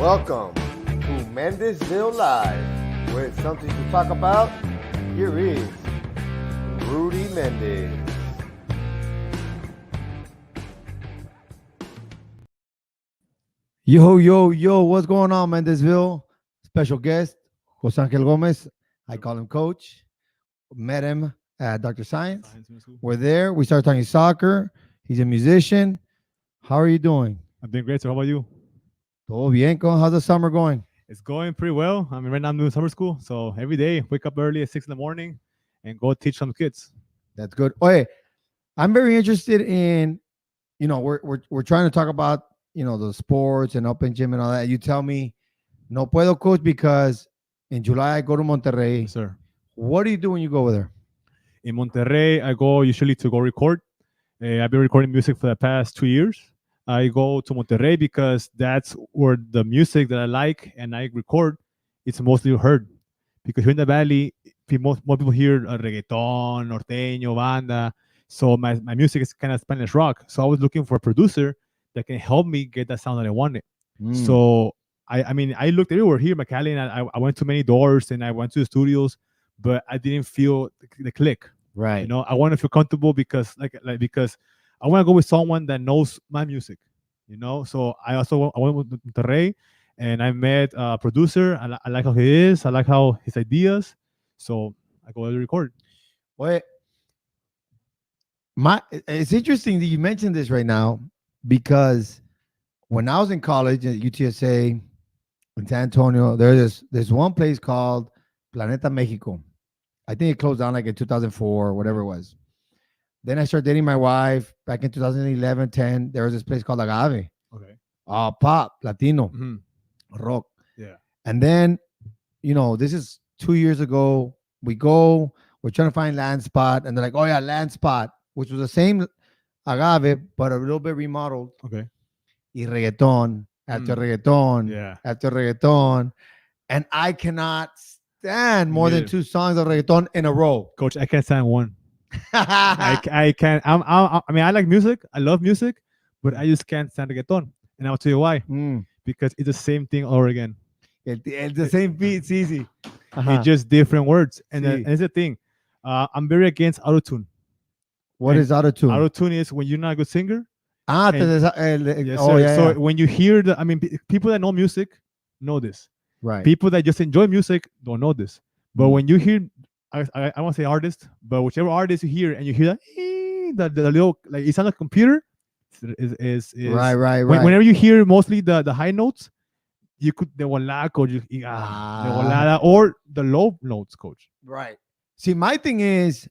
Welcome to Mendezville Live, where it's something to talk about. Here is Rudy Mendez. Yo, what's going on, Mendezville? Special guest, Jose Angel Gomez. I call him Coach. Met him at Dr. Science. We're there. We started talking soccer. He's a musician. How are you doing? I'm doing great, sir. How about you? Todo bien, how's the summer going? It's going pretty well. I mean, right now I'm doing summer school, so every day wake up early at 6 in the morning and go teach some kids. That's good. Hey, I'm very interested in, we're trying to talk about, the sports and open gym and all that. You tell me, no puedo, coach, because in July I go to Monterrey. Yes, sir. What do you do when you go over there? In Monterrey, I go usually to go record. I've been recording music for the past 2 years. I go to Monterrey because that's where the music that I like and I record, it's mostly heard. Because here in the Valley, more people hear reggaeton, norteño, banda. So my music is kind of Spanish rock. So I was looking for a producer that can help me get that sound that I wanted. So I looked everywhere here in McAllen, and I went to many doors and I went to the studios, but I didn't feel the click. Right. I want to feel comfortable because because I want to go with someone that knows my music. So I went with Monterrey, and I met a producer. I like how he is. I like how his ideas. So I go to record. Well, it's interesting that you mentioned this right now, because when I was in college at UTSA in San Antonio, there's one place called Planeta Mexico. I think it closed down like in 2004 or whatever it was. Then I started dating my wife back in 2011, 10. There was this place called Agave. Okay. Pop, Latino, rock. Yeah. And then, this is 2 years ago. We're trying to find Land Spot. And they're like, oh yeah, Land Spot, which was the same Agave, but a little bit remodeled. Okay. Y reggaeton, after reggaeton, Yeah. after reggaeton. And I cannot stand more than 2 songs of reggaeton in a row. Coach, I can't stand one. I can't. I mean, I like music. I love music, but I just can't stand reggaeton. And I'll tell you why. Because it's the same thing over again. It's the same beat. It's easy. It's just different words. And that's the thing. I'm very against autotune. What is autotune? Autotune is when you're not a good singer. Yes, so when you hear people that know music know this. Right. People that just enjoy music don't know this. But when you hear, I won't say artist, but whichever artist you hear and you hear that the little, like, it sounds like a computer. Is right. Whenever you hear mostly the high notes, you could the volada, coach, the volada, or the low notes, coach. Right. See, my thing is,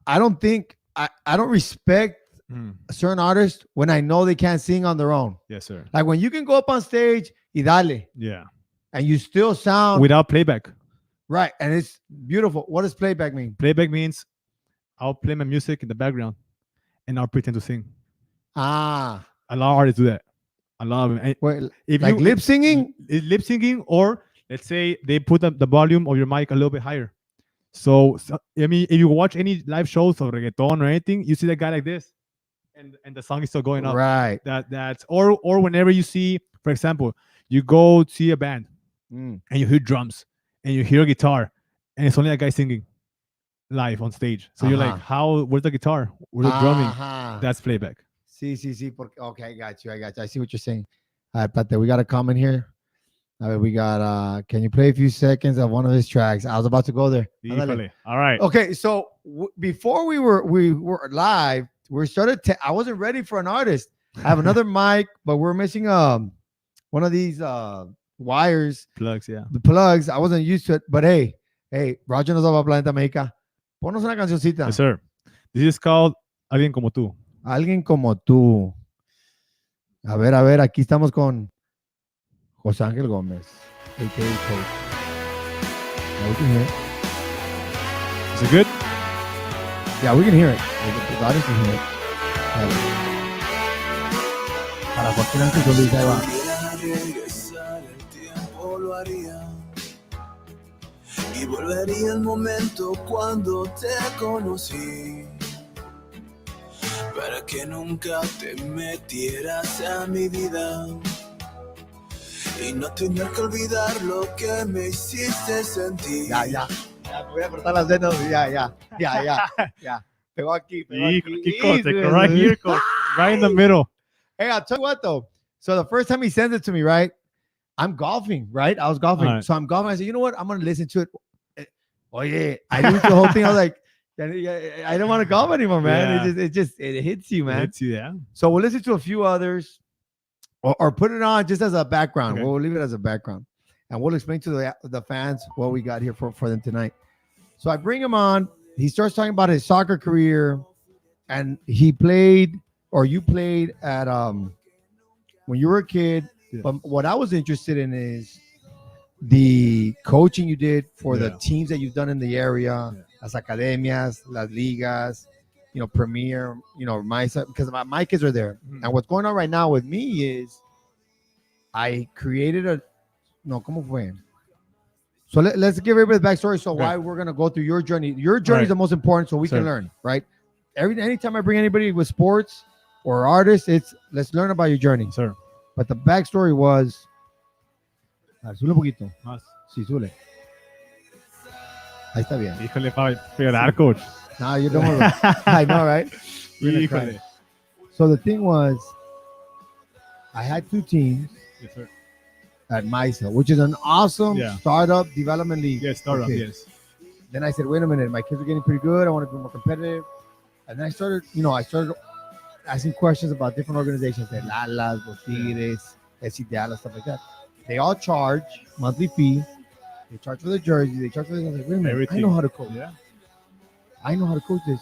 I don't think I don't respect certain artists when I know they can't sing on their own. Yes, sir. Like when you can go up on stage, y dale. Yeah. And you still sound without playback. Right. And it's beautiful. What does playback mean? Playback means I'll play my music in the background and I'll pretend to sing. A lot of artists do that. A lot of them. Wait, like lip singing? Lip singing, or let's say they put the volume of your mic a little bit higher. So I mean, if you watch any live shows of reggaeton or anything, you see that guy like this, and the song is still going up. Right. That's or whenever you see, for example, you go see a band and you hear drums and you hear a guitar and it's only a guy singing live on stage. So you're like, where's the guitar? Where's the drumming? That's playback. Sí. Okay, I got you. I see what you're saying. All right, Pate, we got a comment here. We got, can you play a few seconds of one of his tracks? I was about to go there. All right. Okay, so before we were live, we started. I wasn't ready for an artist. I have another mic, but we're missing one of these wires. Plugs, yeah. The plugs. I wasn't used to it, but hey, Roger nos va a Planeta Mexico. Ponos una cancioncita. Yes, sir. This is called Alguien Como Tú. Alguien Como Tú. A ver, aquí estamos con Jose Angel Gomez, a.k.a. Coach. Now we can hear it. Is it good? Yeah, we can hear it. The audience can hear it. Para Joaquín Ángel Solís, ahí va. Y volvería el momento cuando te conocí, para que nunca te metieras a mi vida. y no tener que olvidar lo que me hiciste sentir. Ya, voy a cortar las dedos. Ya. Pegó aquí. Keep contact, right here, coach. Right in the middle. Hey, I'll tell you what though. So the first time he sends it to me, right? I'm golfing, right? I was golfing. Right. So I'm golfing. I said, you know what? I'm gonna listen to it. Oh yeah. I listened to the whole thing. I was like, I don't want to golf anymore, man. Yeah. It hits you, man. Hits you, yeah. So we'll listen to a few others or put it on just as a background. Okay. We'll leave it as a background. And we'll explain to the fans what we got here for them tonight. So I bring him on. He starts talking about his soccer career. And he played, or you played at when you were a kid. Yeah. But what I was interested in is the coaching you did for the Yeah. teams that you've done in the area, Yeah. las academias, las ligas, Premier, because my kids are there. Mhm. And what's going on right now with me is I created ¿cómo fue? So let's give everybody the backstory. So Okay. why we're going to go through your journey. Your journey is Right. the most important so we can Sure. learn, right? Anytime I bring anybody with sports or artists, it's let's learn about your journey. Sir. But the backstory was, sube un poquito. Más. Sí, sube. Ahí está bien. Híjole, para llorar, coach. No, you don't worry. I know, right? You're gonna cry. Híjole. So the thing was, I had two teams Yes, sir. at Mendezville, which is an awesome Yeah. startup development league. Yes, startup, Okay. yes. Then I said, wait a minute, my kids are getting pretty good. I want to be more competitive. And then I started asking questions about different organizations, the Lalas, Los Tigres, SC Dallas, stuff like that. They all charge monthly fee. They charge for the jersey. They charge for this. I was like, wait a minute, Everything. I know how to coach. Yeah. I know how to coach this.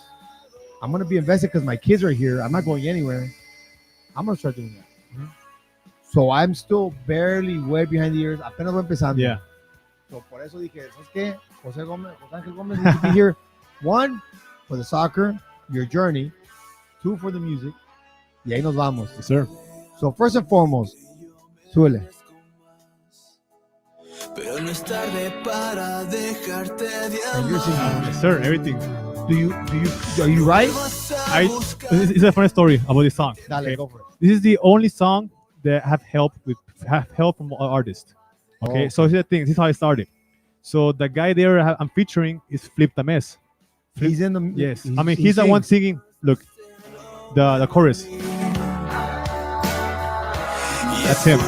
I'm going to be invested because my kids are here. I'm not going anywhere. I'm going to start doing that. Mhm. So I'm still barely way behind the years. Apenas voy empezando. Yeah. So por eso dije, ¿sabes qué? José Ángel Gómez needs to be here. One, for the soccer, your journey. Two, for the music. Y ahí nos vamos. Yes, sir. So first and foremost, súbele. Pero no es tarde para dejarte de And you're singing. amar. Yes, sir. Everything. Are you right? It's a funny story about this song. Dale, okay? go for it. This is the only song that have help from an artist. Okay, Oh. so here's the thing. This is how I started. So the guy there I'm featuring is Flip the Mess. He's in the Yes, I mean he's the one singing. Look, the chorus. That's him.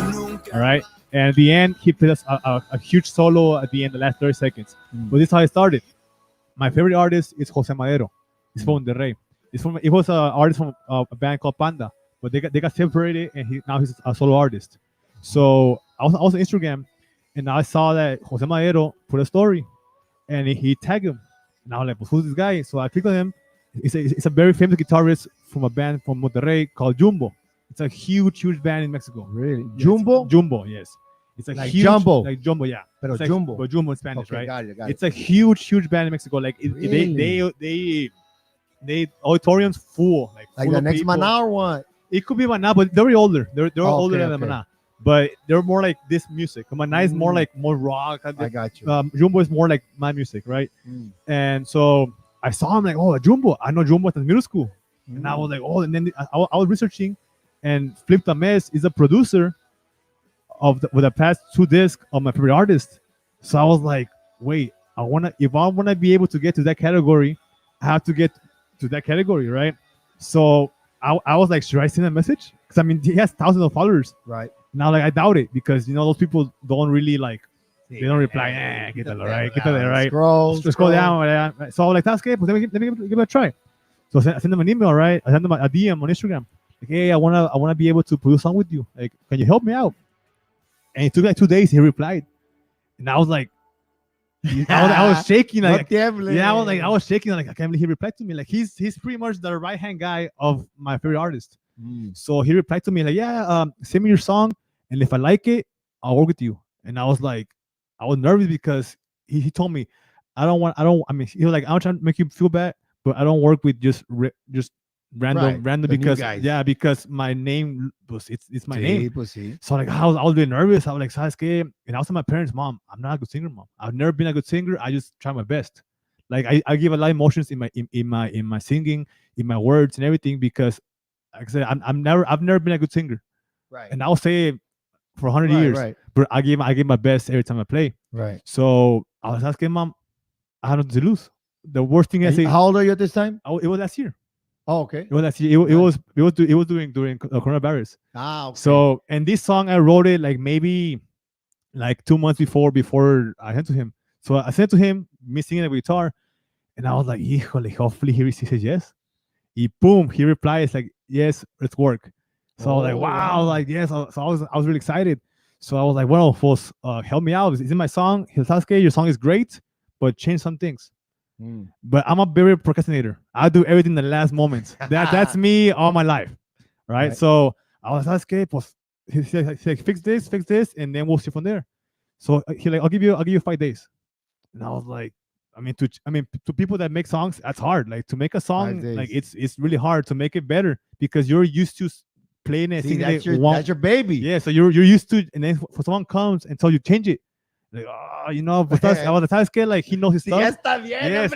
All right. And at the end, he played us a huge solo at the end, the last 30 seconds. Mm. But this is how I started. My favorite artist is Jose Madero. He's from Monterrey. He was an artist from a band called Panda, but they got separated, and now he's a solo artist. So I was on Instagram, and I saw that Jose Madero put a story, and he tagged him. And I was like, well, who's this guy? So I clicked on him. It's a very famous guitarist from a band from Monterrey called Jumbo. It's a huge band in Mexico. Really? Yes, Jumbo? Jumbo, yes. It's a Like huge, Jumbo. like Jumbo, yeah. Pero It's like, Jumbo. but Jumbo in Spanish, Okay, right? got it. It's a huge band in Mexico. Like Really? they auditoriums full, Like full the of next people. Maná or what? It could be Maná, but they're older. They're older than okay. Maná, but they're more like this music. Maná is more like more rock. I got you. Jumbo is more like my music, right? Mm. And so I saw him like, oh, Jumbo. I know Jumbo since middle school. And I Mm. was like, oh, and then I was researching, and Flip the Mess is a producer of with the past 2 discs of my favorite artist. So I was like, wait, if I wanna be able to get to that category, I have to get to that category, right? So I was like, should I send a message? Because I mean, he has thousands of followers. Right. Now, like, I doubt it because those people don't really like, they don't reply. Quítalo, right? Quítalo, right? Scroll. Just go down. Right? So I was like, that's good. Let me give it a try. So I sent them an email, right? I sent them a DM on Instagram. Like, hey, I wanna be able to produce a song with you. Like, can you help me out? And it took like 2 days. He replied, and I was like, I was shaking. Like, I was shaking. Like, I can't believe he replied to me. Like, he's pretty much the right hand guy of my favorite artist. Mm. So he replied to me like, yeah, send me your song, and if I like it, I'll work with you. And I was like, I was nervous because he told me, I mean, he was like, I'm trying to make you feel bad, but I don't work with just random the new because guys. because my name was it's my Sí, name. pues sí. So like I was really nervous. I was like, ¿sabes qué? And I was telling my parents, Mom, I'm not a good singer, Mom. I've never been a good singer. I just try my best. Like I give a lot of emotions in my singing, in my words and everything because like I said, I've never been a good singer. Right. And I'll say for 100 Right, years. right, But I give my best every time I play. right. So I was asking mom, I had nothing to lose. The worst thing I And say, how old are you at this time? it was last year. Oh, okay. It was last year. It Nice. was it was during coronavirus. Ah, okay. So, and this song I wrote it like maybe like 2 months before I sent to him. So I sent to him, me singing the guitar, and I was like, híjole, hopefully he says yes. He boom, he replies like, yes, let's work. So I was like, Oh, wow, wow. like yes. So I was really excited. So I was like, well, folks, help me out. It's in my song. He says, Sasuke, your song is great, but change some things. Mm. But I'm a very procrastinator. I do everything in the last moments. That's me all my life, right? Right. So I was okay, pues, he said, fix this, and then we'll see from there. So he like, I'll give you 5 days, and I was like, to people that make songs, that's hard. Like to make a song, like days. it's really hard to make it better because you're used to playing it, See, singing that's it your one. that's your baby. Yeah, so you're used to, and then for someone comes and tells you change it, like but I was Sasuke, like he knows his Sí, ya stuff. está bien, Yes.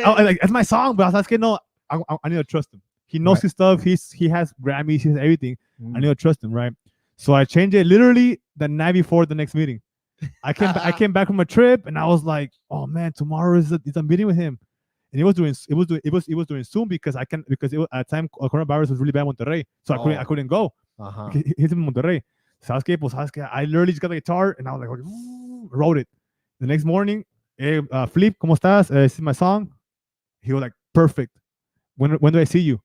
hombre. Like, that's my song, but Sasuke, no, I need to trust him. He knows Right. his stuff. He has Grammys, he has everything. I Mm. need to trust him, right? So I changed it literally the night before the next meeting. I came back from a trip and I was like, oh man, tomorrow is a meeting with him. And it was doing Zoom because at the time coronavirus was really bad in Monterrey, so I couldn't go. Uh-huh. He's in Monterrey. Sasuke, I literally just got the guitar and I was like, wrote it. The next morning, hey, Flip, ¿cómo estás? This is my song. He was like, perfect. When do I see you?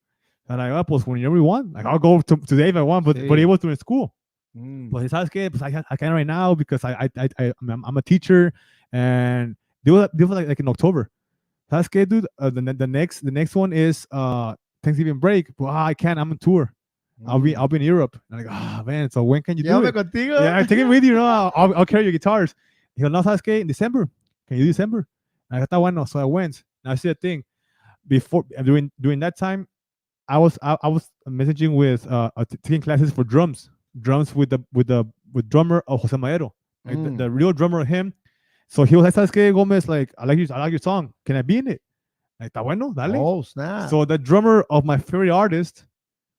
And I pues whenever you want. Like I'll go today if I want, but he was doing school. Mm. But ¿sabes qué? Pues I can't right now because I'm a teacher, and they were like in October. ¿Sabes qué, dude? The next one is Thanksgiving break. But I can't. I'm on tour. I'll be in Europe. And I'm like, ah man. So when can you do Llévame it? contigo. Yeah, I take it with you. I'll carry your guitars. He goes, no, ¿sabes qué? In December. Can you do December? And I thought, bueno. So I went. Now see the thing. Before during that time, I was messaging with taking classes for drums with drummer of Jose Madero, like the real drummer of him. So he was like, ¿sabes qué, Gomez? Like I like your song. Can I be in it? Like, está bueno, dale. Oh snap! So the drummer of my favorite artist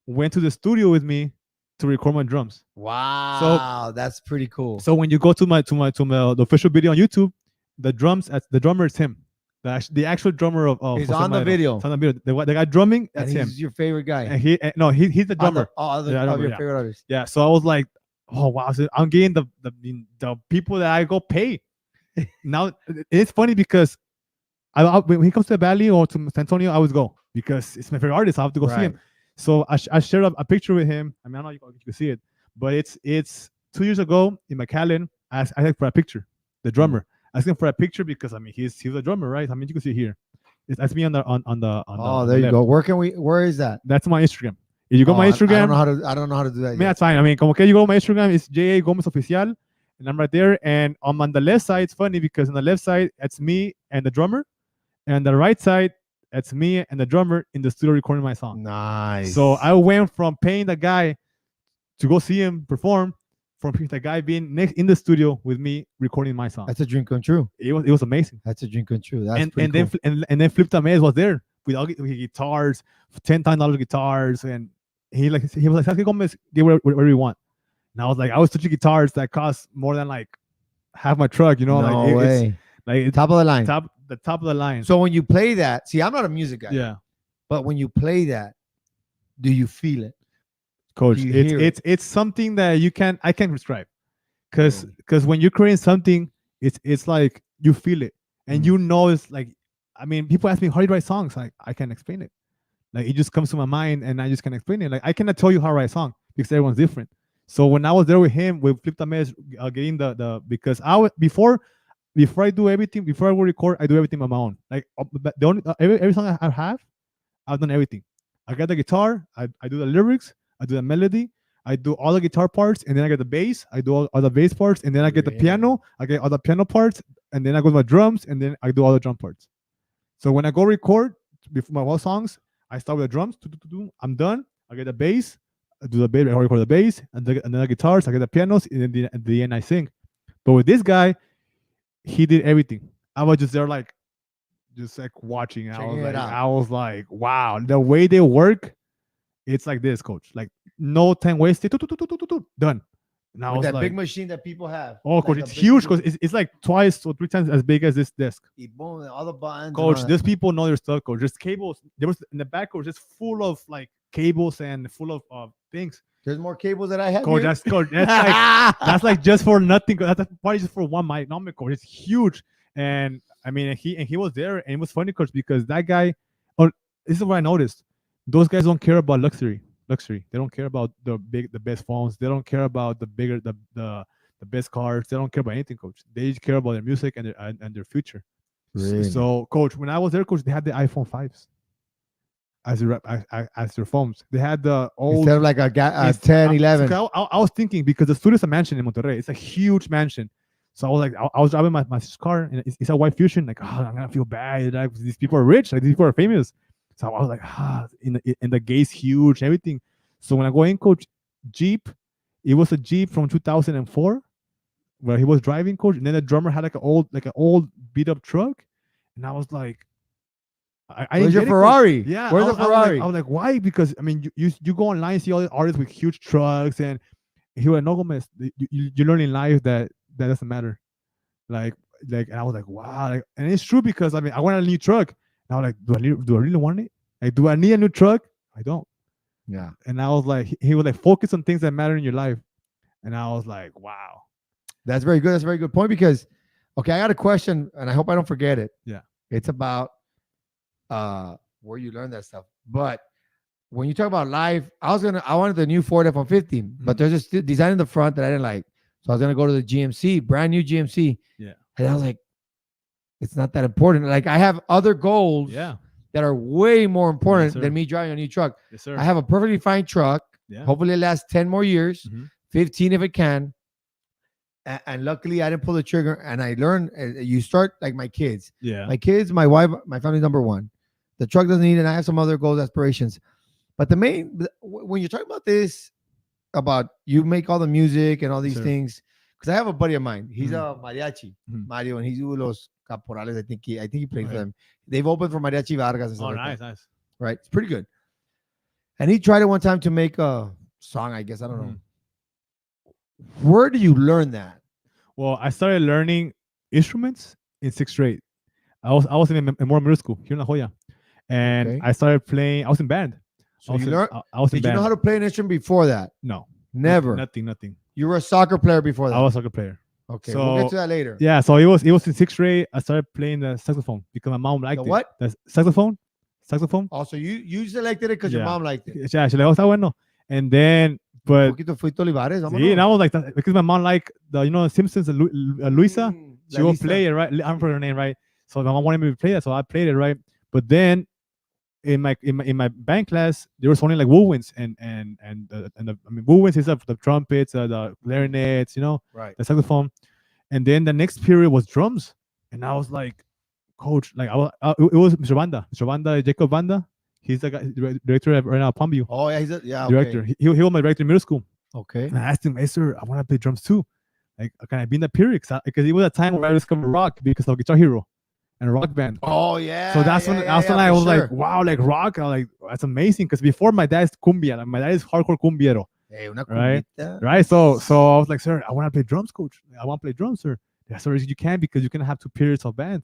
went to the studio with me to record my drums. Wow, that's pretty cool. So when you go to the official video on YouTube, the drummer is him. The actual drummer of he's Jose on the Madero. video. He's on the video. The guy drumming, that's and him. He's your favorite guy. And he's the drummer. Your favorite artist. Yeah. So I was like, oh wow, so I'm getting the people that I go pay. Now it's funny because when he comes to the Valley or to San Antonio, I always go because it's my favorite artist. I have to go see him. So I shared a picture with him. I mean, I don't know if you can see it, but it's 2 years ago in McAllen. I asked for a picture. The drummer. Asking for a picture because I mean he's a drummer, right? I mean you can see it here. That's me on the there you go. Where is that? That's my Instagram. If you go my Instagram, I don't know how to do that. That's fine. I mean, como que you go my Instagram, it's J.A. Gomez Oficial, and I'm right there. And on the left side, it's funny because on the left side, it's me and the drummer, and on the right side, it's me and the drummer in the studio recording my song. Nice. So I went from paying the guy to go see him perform, from the guy being next in the studio with me recording my song. That's a dream come true. It was amazing. That's a dream come true. That's and cool. then Flip Tamez was there with all guitars, $10,000 guitars, and he was like, "Sasuke Gomez, get whatever you want." And I was like, I was touching guitars that cost more than like half my truck, No like way. It's like Top of the line. the top of the line. So when you play that, see, I'm not a music guy. Yeah, but when you play that, do you feel it? coach, it's something that I can't describe, because when you're creating something, it's like you feel it, and you know it's like, I mean, people ask me how do you write songs, like I can't explain it, like it just comes to my mind and I just can't explain it. Like I cannot tell you how to write a song because everyone's different. So when I was there with him, with Flip Tamez, getting the because I was before I do everything, before I will record, I do everything on my own. Like the only every song I have, I've done everything. I got the guitar, I do the lyrics, I do the melody, I do all the guitar parts, and then I get the bass, I do all the bass parts, and then I get the piano, I get all the piano parts, and then I go to my drums, and then I do all the drum parts. So when I go record before my whole songs, I start with the drums, I'm done, I get the bass, I do the bass, I record the bass, and then the guitars, I get the pianos, and then at the end I sing. But with this guy, he did everything. I was just there like watching. And I was like, wow, the way they work, it's like this, coach. Like no time wasted. Done. And I With was that like, big machine that people have. oh, coach, Like it's a big huge because machine. it's like twice or 3 times as big as this desk. Y boom, all the buttons. and Coach, all that. these people know their stuff, coach. There's cables. There was in the back, coach, just full of like cables and full of things. There's more cables that I have. Coach, here. that's like just for nothing. That's probably just for one mic. No, coach, it's huge. And I mean, he was there, and it was funny, coach, because that guy. Oh, this is what I noticed. Those guys don't care about luxury. They don't care about the best phones. They don't care about the best cars. They don't care about anything, coach. They just care about their music and their future. Really? So, coach, when I was there, coach, they had the iPhone 5s as their phones. They had the old Instead of like a 10, 11. So I was thinking because the studio is a mansion in Monterrey. It's a huge mansion. So I was like, I was driving my sister's car, and it's a white Fusion. Like, oh, I'm gonna feel bad. Like, these people are rich. Like, these people are famous. So I was like, in the gate's huge, everything. So when I go in, coach, Jeep, it was a Jeep from 2004, where he was driving, coach, and then the drummer had like an old beat up truck, and I was like, I Where's didn't your get it, coach. Ferrari? Yeah, Where's the Ferrari? I was like, why? Because I mean, you go online, see all the artists with huge trucks, and he was no Gomez. You learn in life that doesn't matter. Like, and I was like, wow, like, and it's true because I mean, I wanted a new truck. And I was like, do I really want it? Like, do I need a new truck? I don't. Yeah. And I was like, he was like, focus on things that matter in your life. And I was like, wow. That's very good. That's a very good point because, okay, I got a question and I hope I don't forget it. Yeah. It's about where you learn that stuff. But when you talk about live, I wanted the new Ford F-150, but there's this design in the front that I didn't like. So I was going to go to the GMC, brand new GMC. Yeah. And I was like, it's not that important. Like, I have other goals Yeah. that are way more important Yes, than me driving a new truck. Yes, sir. I have a perfectly fine truck. Yeah. Hopefully it lasts 10 more years, Mhm. 15 if it can. And luckily I didn't pull the trigger. And I learned, you start like my kids. Yeah. My kids, my wife, my family's number one. The truck doesn't need it. And I have some other goals, aspirations. But when you're talking about this, about you make all the music and all these Sure. things, because I have a buddy of mine. He's Mhm. a mariachi, Mhm. Mario, and he's Los Caporales. I think he played for Okay. them. They've opened for Mariachi Vargas and stuff Oh, like nice, that. nice. Right? It's pretty good. And he tried it one time to make a song, I guess. I don't know. Where do you learn that? Well, I started learning instruments in 6th grade. I was in Memorial Middle School here in La Jolla, and Okay. I started playing. I was in band. So I was you in, learned. I was in Did you band. know how to play an instrument before that? No, Never. nothing. You were a soccer player before that. I was a soccer player. Okay, we'll get So- to that later. Yeah, so it was in 6th grade. I started playing the saxophone because my mom liked The it. what? The saxophone. Also, you selected it because your Yeah. mom liked it. yeah, she like, oh, está bueno. And then, but Un poquito Fuito Olivares, see, and I was like, that, because my mom liked the Simpsons, Luisa. She would play it, right? I don't remember her name, right? So my mom wanted me to play that, so I played it, right? But then in my band class, there was only like woodwinds and woodwinds is the trumpets, the clarinets, Right. the saxophone, and then the next period was drums, and I was like, coach, like it was Mr. Banda, Jacob Banda. He's the guy, director right now at Palmview. Oh yeah, okay. Director. He was my director in middle school. Okay. And I asked him, hey, sir, I want to play drums too. Like, can I be in that period? Because it was a time where I discovered rock because of Guitar Hero and Rock Band. Oh yeah. So that's when I was like, wow, like rock. I was like, that's amazing. Because before my dad's cumbia, like, my dad is hardcore cumbiero, Hey, una Right. cumbita. right? So I was like, sir, I want to play drums, coach. I want to play drums, sir. Yeah, sir, you can because you can have 2 periods of band,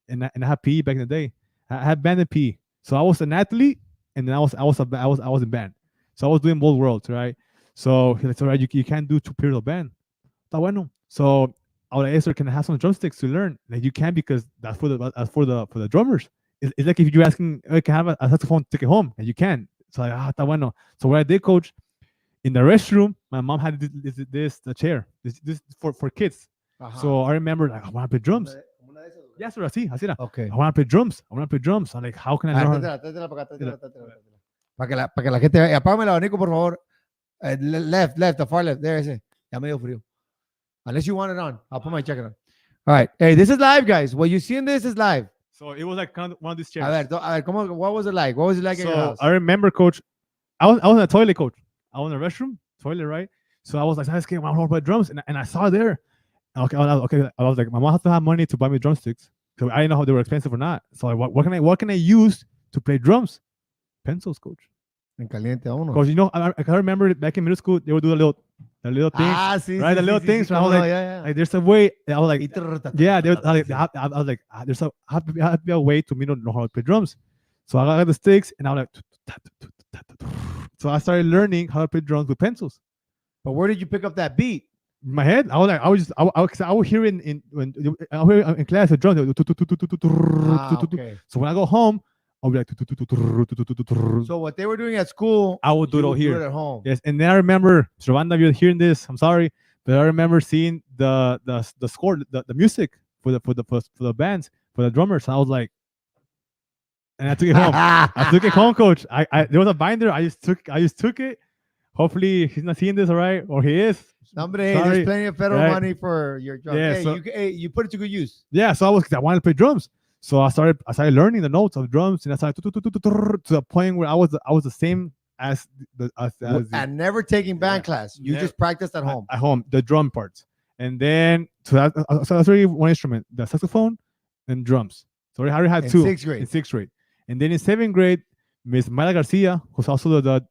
and I had PE back in the day. I had band and PE. So I was an athlete, and then I was in band. So I was doing both worlds, right? So he's like, all right, you can't do 2 periods of band. Está bueno. So I was like, hey, sir, can I have some drumsticks to learn? Like, you can because that's for the drummers. It's like if you're asking, hey, can I have a saxophone, take it home, and you can. So like, está bueno. So what I did, coach, in the restroom, my mom had the chair. This for kids. Ajá. So I remember, like, I want to play drums. Yes, sir, así era. Okay. I want to play drums. I'm like, how can I learn? Tráetela para acá, tráetela. Para que la gente vea. Apágame el abanico, por favor. Left, the far left. There, ese. Ya me dio frío. Unless you want it on. I'll put my jacket on. All right. Hey, this is live, guys. What you see in this is live. So it was like kind of one of these chairs. A ver, what was it like? What was it like in your So house? I remember, coach, I was in the toilet, coach. I was in the restroom, toilet, right? So I was like, I want to play drums, and I saw it there. Okay, I was like, my mom has to have money to buy me drumsticks. So I didn't know how they were expensive or not. So like, what can I use to play drums? Pencils, coach. En caliente, vámonos. Because I remember back in middle school, they would do a little the little things, sí, right? sí, The little sí, things. sí, and I was cómo no, like, yeah, like, there's a way. And I was like, yeah. yeah, I was like, there's a have to be a way to me to know how to play drums. So I got the sticks, and I was like, so I started learning how to play drums with pencils. But where did you pick up that beat? In my head, I was like, I would hear in when I would hear in class the drums. Okay. So when I go home, I'll be like, So what they were doing at school, I would do you it all would do here. it at home. Yes, and then I remember, Sravanda, if you're hearing this, I'm sorry, but I remember seeing the score, the music for the bands, for the drummers. I was like, and I took it home. I took it home, coach. I there was a binder. I just took it. Hopefully he's not seeing this, all right, or he is. Somebody, hey, Sorry. there's plenty of federal Right. money for your drums. Yeah, hey, so- you put it to good use. Yeah, so I wanted to play drums. So I started learning the notes of drums, and I started to the point where I was the same as the And never taking band Yeah. class. You Never. just practiced at home. At home, the drum parts, and then so that's already one instrument, the saxophone and drums. So I already had In two sixth grade. in sixth grade, and then in seventh grade, Miss Mala Garcia, who's also the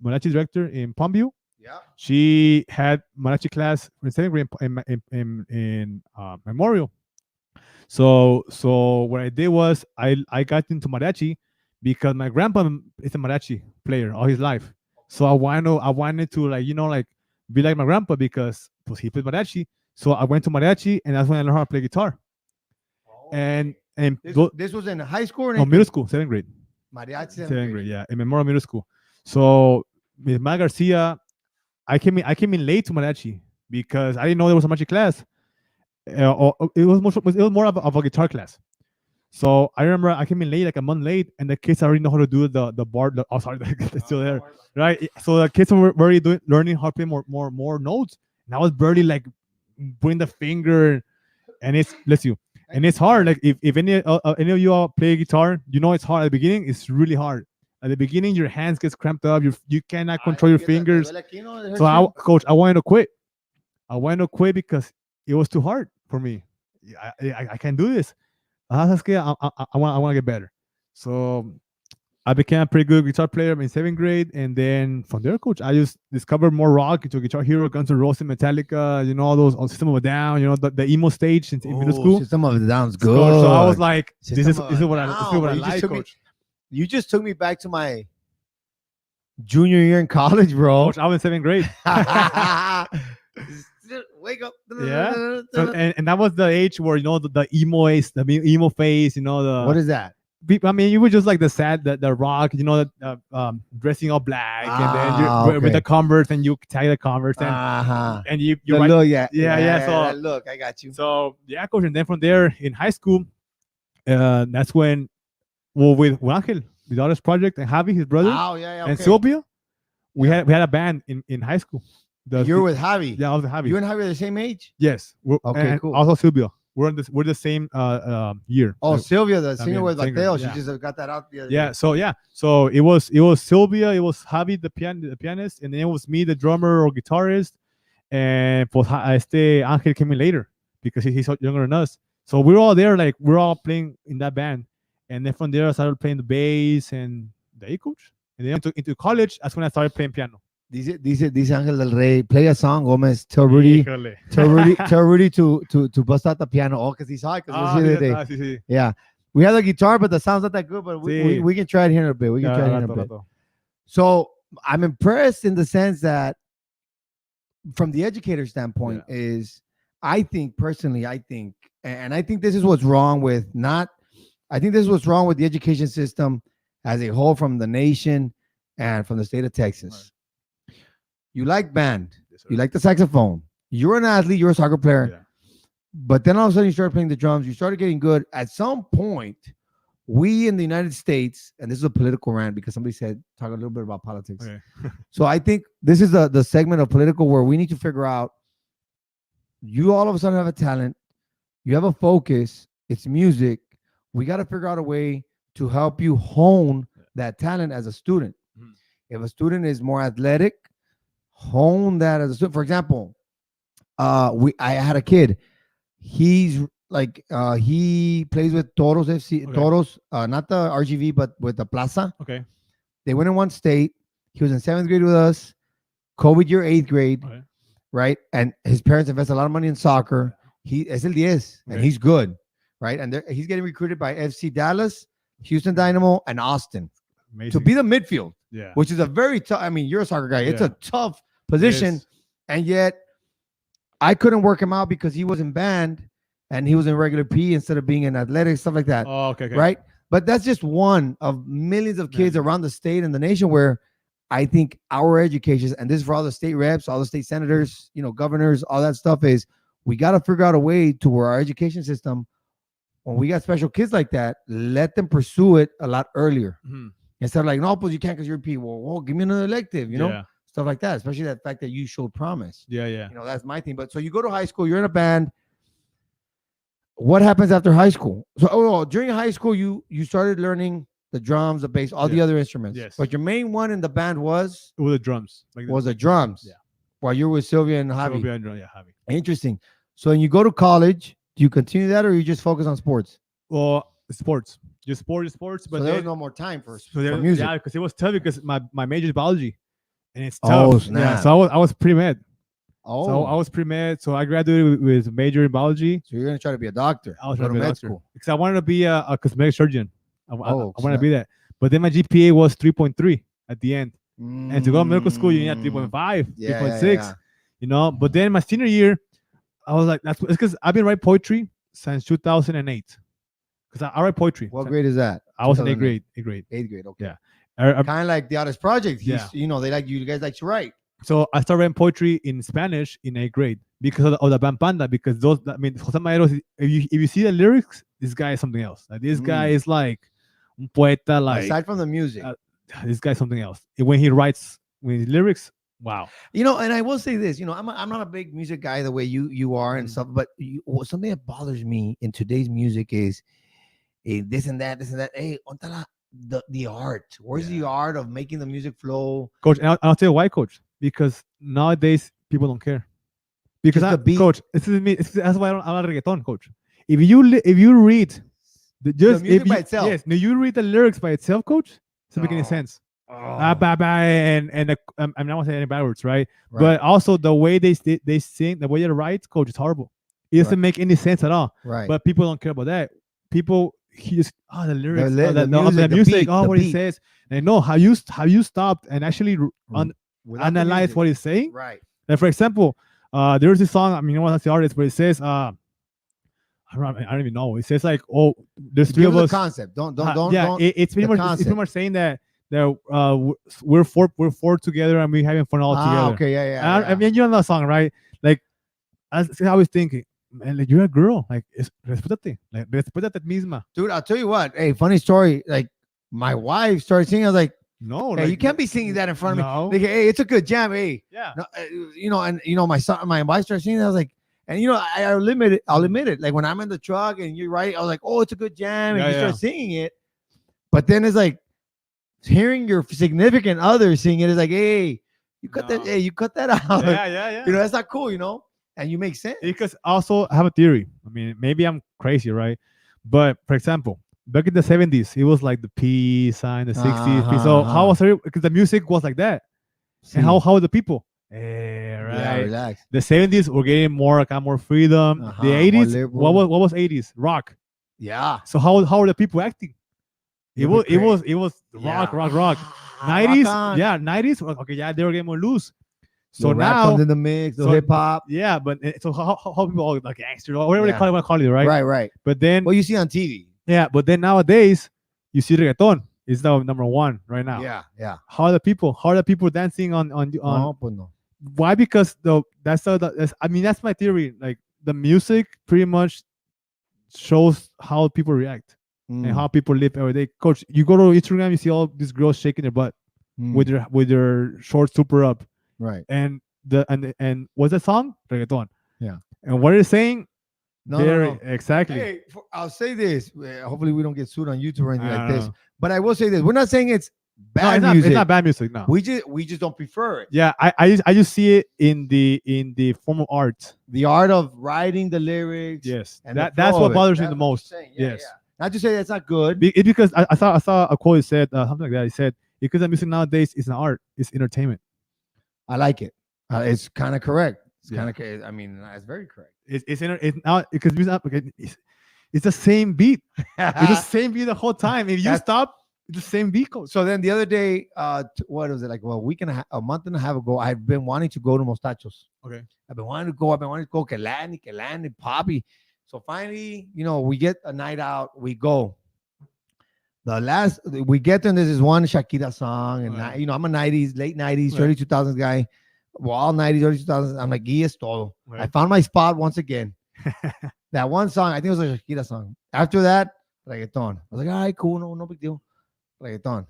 mariachi director in Palmview, Yeah. she had mariachi class in seventh grade in Memorial. So what I did was I got into mariachi because my grandpa is a mariachi player all his life. So I wanted to like be like my grandpa because he played mariachi. So I went to mariachi, and that's when I learned how to play guitar. And This was in high school or no, middle school, seventh grade. Mariachi. Seventh grade, yeah, in Memorial Middle School. So with Mal Garcia, I came in late to mariachi because I didn't know there was a mariachi class. It was more of a guitar class. So I remember I came in late, like a month late, and the kids already know how to do the bar. Oh, sorry, it's still there, right? So the kids were already learning how to play more notes, and I was barely like putting the finger, and it's bless you, and it's hard. Like if any of you all play guitar, you know it's hard at the beginning. It's really hard at the beginning. Your hands gets cramped up. You cannot control your fingers. So coach, I wanted to quit. I wanted to quit because it was too hard for me. I can't do this. I want to get better. So I became a pretty good guitar player in seventh grade, and then from there, coach, I just discovered more rock into Guitar Hero, Guns N' Roses, Metallica, all those System of a Down, the emo stage in middle school. System of a Down's good. So I was like, this is System of a what I Down, you just like, took me- coach. You just took me back to my junior year in college, bro. Coach, I was in seventh grade. Wake up. Yeah. So, and that was the age where the emo face, emo face, the What is that? I mean, you were just like the sad, the rock, dressing all black, and then you're with the Converse, and you tie the Converse, and you The right, look, So look, I got you. so yeah, coach. And then from there in high school, that's when, with Angel, the daughter's project, and Javi, his brother, Oh yeah, and Sylvia, we had a band in high school. You're with Javi. Yeah, I was with Javi. You and Javi are the same age? Yes. Okay, and cool. Also Sylvia. We're the same year. Oh, Sylvia, the I singer mean, with singer, Mateo. yeah. She just got that out the other Yeah. day. So it was Sylvia, it was Javi, the pianist, and then it was me, the drummer or guitarist, and pues Angel came in later because he's younger than us. So we're all there, like we're all playing in that band, and then from there I started playing the bass and the A coach, and then into college. That's when I started playing piano. Dice Angel del Rey, play a song, Gomez. Tell Rudy, Híjole. tell Rudy to bust out the piano. Oh, because he saw it. Because Ah, the other day. sí. Yeah, we have the guitar, but the sound's not that good. But Sí. we can try it here in a bit. We can try it here in a bit. So I'm impressed in the sense that, from the educator standpoint, is I think personally, and I think this is what's wrong with I think this is what's wrong with the education system as a whole, from the nation and from the state of Texas. You like band, Yes, sir. you like the saxophone, you're an athlete, you're a soccer player, Yeah. but then all of a sudden you started playing the drums, you started getting good. At some point, we in the United States, and this is a political rant because somebody said talk a little bit about politics. Okay. So I think this is the segment of political where we need to figure out, you all of a sudden have a talent, you have a focus, it's music. We got to figure out a way to help you hone that talent as a student. Mhm. If a student is more athletic, hone that as a student. For example, I had a kid. He's like he plays with Toros FC, Okay. Toros, not the RGV, but with the Plaza. Okay. They went in one state. He was in seventh grade with us. COVID year, eighth grade. Okay. right? And his parents invest a lot of money in soccer. He es el 10, and Okay. he's good, right? And he's getting recruited by FC Dallas, Houston Dynamo, and Austin Amazing. to be the midfield, yeah. which is a very tough. I mean, you're a soccer guy. It's Yeah. a tough position, Yes. and yet I couldn't work him out because he was in band and he was in regular P instead of being in athletics, stuff like that, Oh, okay. right? But that's just one of millions of kids Yeah. around the state and the nation where I think our education, and this is for all the state reps, all the state senators, governors, all that stuff, is we got to figure out a way to where our education system, when we got special kids like that, let them pursue it a lot earlier. Mhm. Instead of like, no, but you can't because you're P. Well, give me another elective, Yeah. stuff like that. Especially that fact that you showed promise. Yeah. That's my thing. But so you go to high school, you're in a band. What happens after high school? So during high school, you started learning the drums, the bass, all the Yeah. other instruments. Yes. But your main one in the band was With the drums. Like the drums. Yeah. While you were with Sylvia and So Javi. behind drum, yeah, Javi. Interesting. So when you go to college, do you continue that or you just focus on sports? Well, sports. Just sports. But So there was then- no more time for there- music. Yeah, because it was tough because my major is biology, and it's Oh, tough. snap. Yeah, so I was pre-med. Oh, So I was pre-med. So I graduated with major in biology. so you're gonna try to be a doctor. I was Go trying to be a med doctor school. because I wanted to be a cosmetic surgeon. I wanted to snap. be that. But then my GPA was 3.3 at the end, and to go to medical school you need Mm. 3.5, Yeah, 3.6. But then my senior year, I was like, it's because I've been writing poetry since 2008. Because I write poetry. What grade is that? I was in 8th 2008. grade. 8th grade. Okay. Yeah. Kind of like the Artist Project. Yeah. They like you guys like to write. So I started writing poetry in Spanish in 8th grade because of the band Panda. Because Jose Maderos, if you see the lyrics, this guy is something else. Like this guy is like un poeta. Like Aside from the music, this guy is something else. When he writes, his lyrics, wow. and I will say this. I'm not a big music guy the way you are and stuff. But something that bothers me in today's music is this and that. Hey, the art. Where's the art of making the music flow? Coach, and I'll tell you why, Coach. Because nowadays people don't care. Because Just the beat. Coach, that's why I'm not reggaeton, Coach. If you read the music by itself. yes, no, you read the lyrics by itself, Coach. It doesn't make any sense. Oh, And I'm not saying any bad words, right? right, But also the way they sing, the way they write, Coach, is horrible. It doesn't Right. make any sense at all. right. But people don't care about that. People, he just the lyrics, the the music, music, beat, oh, the what he beat. says. And no, have you stopped and actually Without the analyze music. what he's saying? Right. Like for example, there's this song. I mean, you know what's the artist, but it says, I don't even know. It says like, oh, there's three Give of us us. the concept. Don't. Yeah, don't it's pretty the much it's pretty concept. much saying that we're four together and we're having fun all together. Okay. Yeah. And I mean, you know that song, right? Like, I was thinking, man, like you're a girl, like respétate misma. Dude, I'll tell you what. Hey, funny story. Like my wife started singing. I was like, No, hey, like, you can't be singing that in front of no. me. Like, hey, it's a good jam. Hey, Yeah. no, and my wife started singing. I was like, and I'll admit it. Like when I'm in the truck and you're right, I was like, oh, it's a good jam, and Yeah, you yeah. start singing it. But then it's like hearing your significant other sing it is like, hey, you cut that. No. Hey, you cut that out. Yeah. That's not cool. And you make sense. Because also I have a theory. I mean, maybe I'm crazy, right? But for example, back in the 70s, it was like the peace sign, the 60s. So how was it? Because the music was like that. And how were the people? Yeah, Right. relax. The 70s were getting more freedom. Uh-huh, The more 80s, liberal. what was 80s? Rock. Yeah. So how were the people acting? It was Yeah. rock. Ah, 90s, rock on. yeah, 90s. Okay, yeah, they were getting more loose. So The rap now, comes in the mix, the so- hip hop. yeah, but so how people all like gangster or whatever Yeah. they call it, right? Right. But then What you see on TV. yeah, but then nowadays you see reggaeton is the number one right now. Yeah. How are the people dancing on No, pues no. why? Because that's I mean that's my theory. Like the music pretty much shows how people react and Mm, how people live every day. Coach, you go to Instagram, you see all these girls shaking their butt mm, with their shorts super up, right. and and what's that song? Reggaeton. Yeah. And what are they saying? No, Very no. exactly. Hey, I'll say this. Hopefully, we don't get sued on YouTube or anything I like don't this. know. But I will say this: we're not saying it's No, bad it's music. not bad music. No. We just don't prefer it. Yeah, I just see it in the form of art. The art of writing the lyrics. Yes, And the that's flow what of it. bothers me That's the what I'm most. saying. Yes. Not to say that's not good. It's because I saw a quote that said something like that. It said because the music nowadays is not art, it's entertainment. I like it. It's kind of correct. It's kind of, I mean, that's very correct. It's now because it's the same beat. It's the same beat the whole time. If you That's- stop, it's the same beat, coach. So then the other day, what was it like? Well, a month and a half ago, I've been wanting to go to Mostachos. Okay. I've been wanting to go. Kelani, Poppy. So finally, we get a night out. We go. We get there and there's this one Shakira song. And, Right. I'm a 90s, late 90s, Right. early 2000s guy. Well, all 90s, early 2000s. I'm like, guía es todo. Right. I found my spot once again. That one song, I think it was a Shakira song. After that, reggaeton. I was like, all right, cool. No big deal. Reggaeton.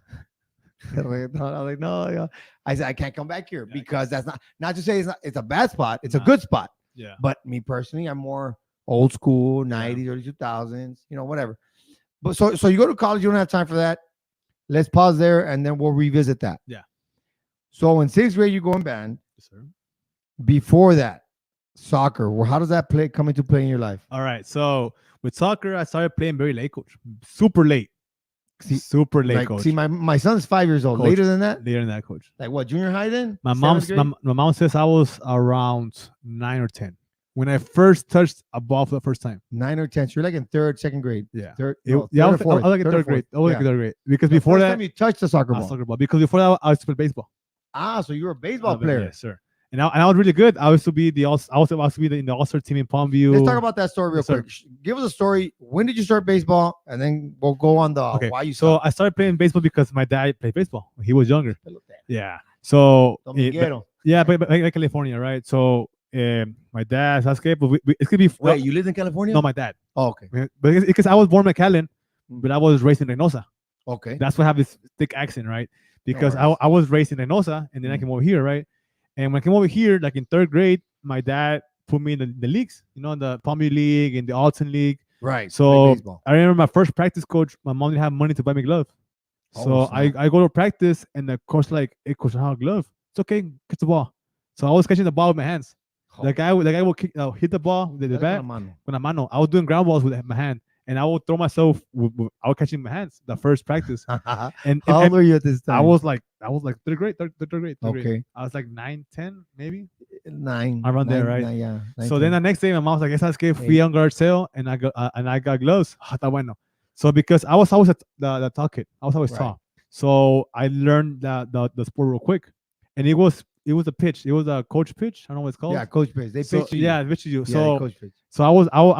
Reggaeton. I was like, no. I said, I can't come back here because that's not to say it's a bad spot. It's a good spot. Yeah. But me personally, I'm more old school, 90s, early 2000s, whatever. But so you go to college, you don't have time for that. Let's pause there and then we'll revisit that. Yeah. So in 6th grade, you go in band. Yes, sir. Before that, soccer. Well, how does that come into play in your life? All right. So with soccer, I started playing very late, coach. Super late. Super late, coach. See, my son's 5 years old. Coach, Later than that? Later than that, coach. Like what, junior high then? My 7th grade? mom says I was around 9 or 10 when I first touched a ball for the first time. 9 or 10. So you're like in 3rd, 2nd grade. Yeah. Third, I no, was, third or fourth. I was like in Third or third grade. I fourth. was like in Yeah. third grade because The before first that, time you touched the soccer ball. soccer ball. Because before that, I used to play baseball. So you were a baseball player. Yes, sir. And I was really good. I used to be in the All-Star team in Palmview. Let's talk about that story real Yes, sir. quick. Give us a story. When did you start baseball? And then we'll go on the why you So stopped. I started playing baseball because my dad played baseball when he was younger. Yeah. So Dominguero. but like California, right? So my dad, ¿sabes qué? But it could be. Wait, you lived in California? No, my dad. Oh, okay. But it's because I was born in McAllen, but I was raised in Reynosa. Okay. That's why I have this thick accent, right? Because worries. I was raised in Reynosa, and then I came over here, right? And when I came over here, like in 3rd grade, my dad put me in the leagues, in the Palmview League and the Alton League. Right. So baseball. I remember my first practice coach, my mom didn't have money to buy me gloves. Oh, So snap. I go to practice and the coach like, hey coach, I don't have a glove. It's okay, catch the ball. So I was catching the ball with my hands. The guy would hit the ball with the Dale bat con la mano. con la mano. I was doing ground balls with my hand. And I would throw myself. I was catching my hands. The first practice, and How old were you at this time? I was like 3rd grade. Third grade. Okay. I was like 9, 10, maybe. 9. Around there, right? 9, yeah. So then the next day, my mom was like, "Esa es que fui a un garage sale and I got gloves." Está bueno. So because I was always the tall kid, I was always Right. tall. So I learned the sport real quick, and it was a pitch. It was a coach pitch. I don't know what it's called. Yeah, coach pitch. They So, pitched you. yeah, pitch you. Yeah, So coach pitch. so I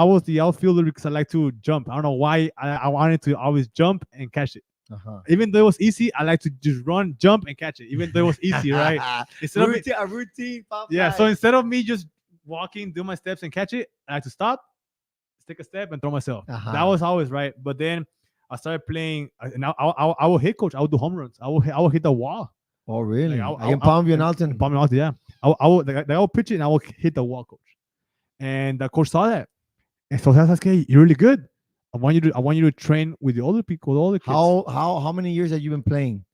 was the outfielder because I like to jump. I don't know why I wanted to always jump and catch it. Uh-huh. Even though it was easy, I like to just run, jump, and catch it. Even though it was easy, right? Instead of me, a routine. Pop yeah. five. So instead of me just walking, do my steps, and catch it, I like to stop, take a step, and throw myself. Uh-huh. That was always right. But then I started playing, and I will hit coach. I would do home runs. I will hit the wall. Oh, really? Like, In Palmview and Alton. Palmview, yeah. I will pitch it and I will hit the wall, coach. And the coach saw that, and so that's okay. You're really good. I want you to train with the older people, with all the kids. How many years have you been playing?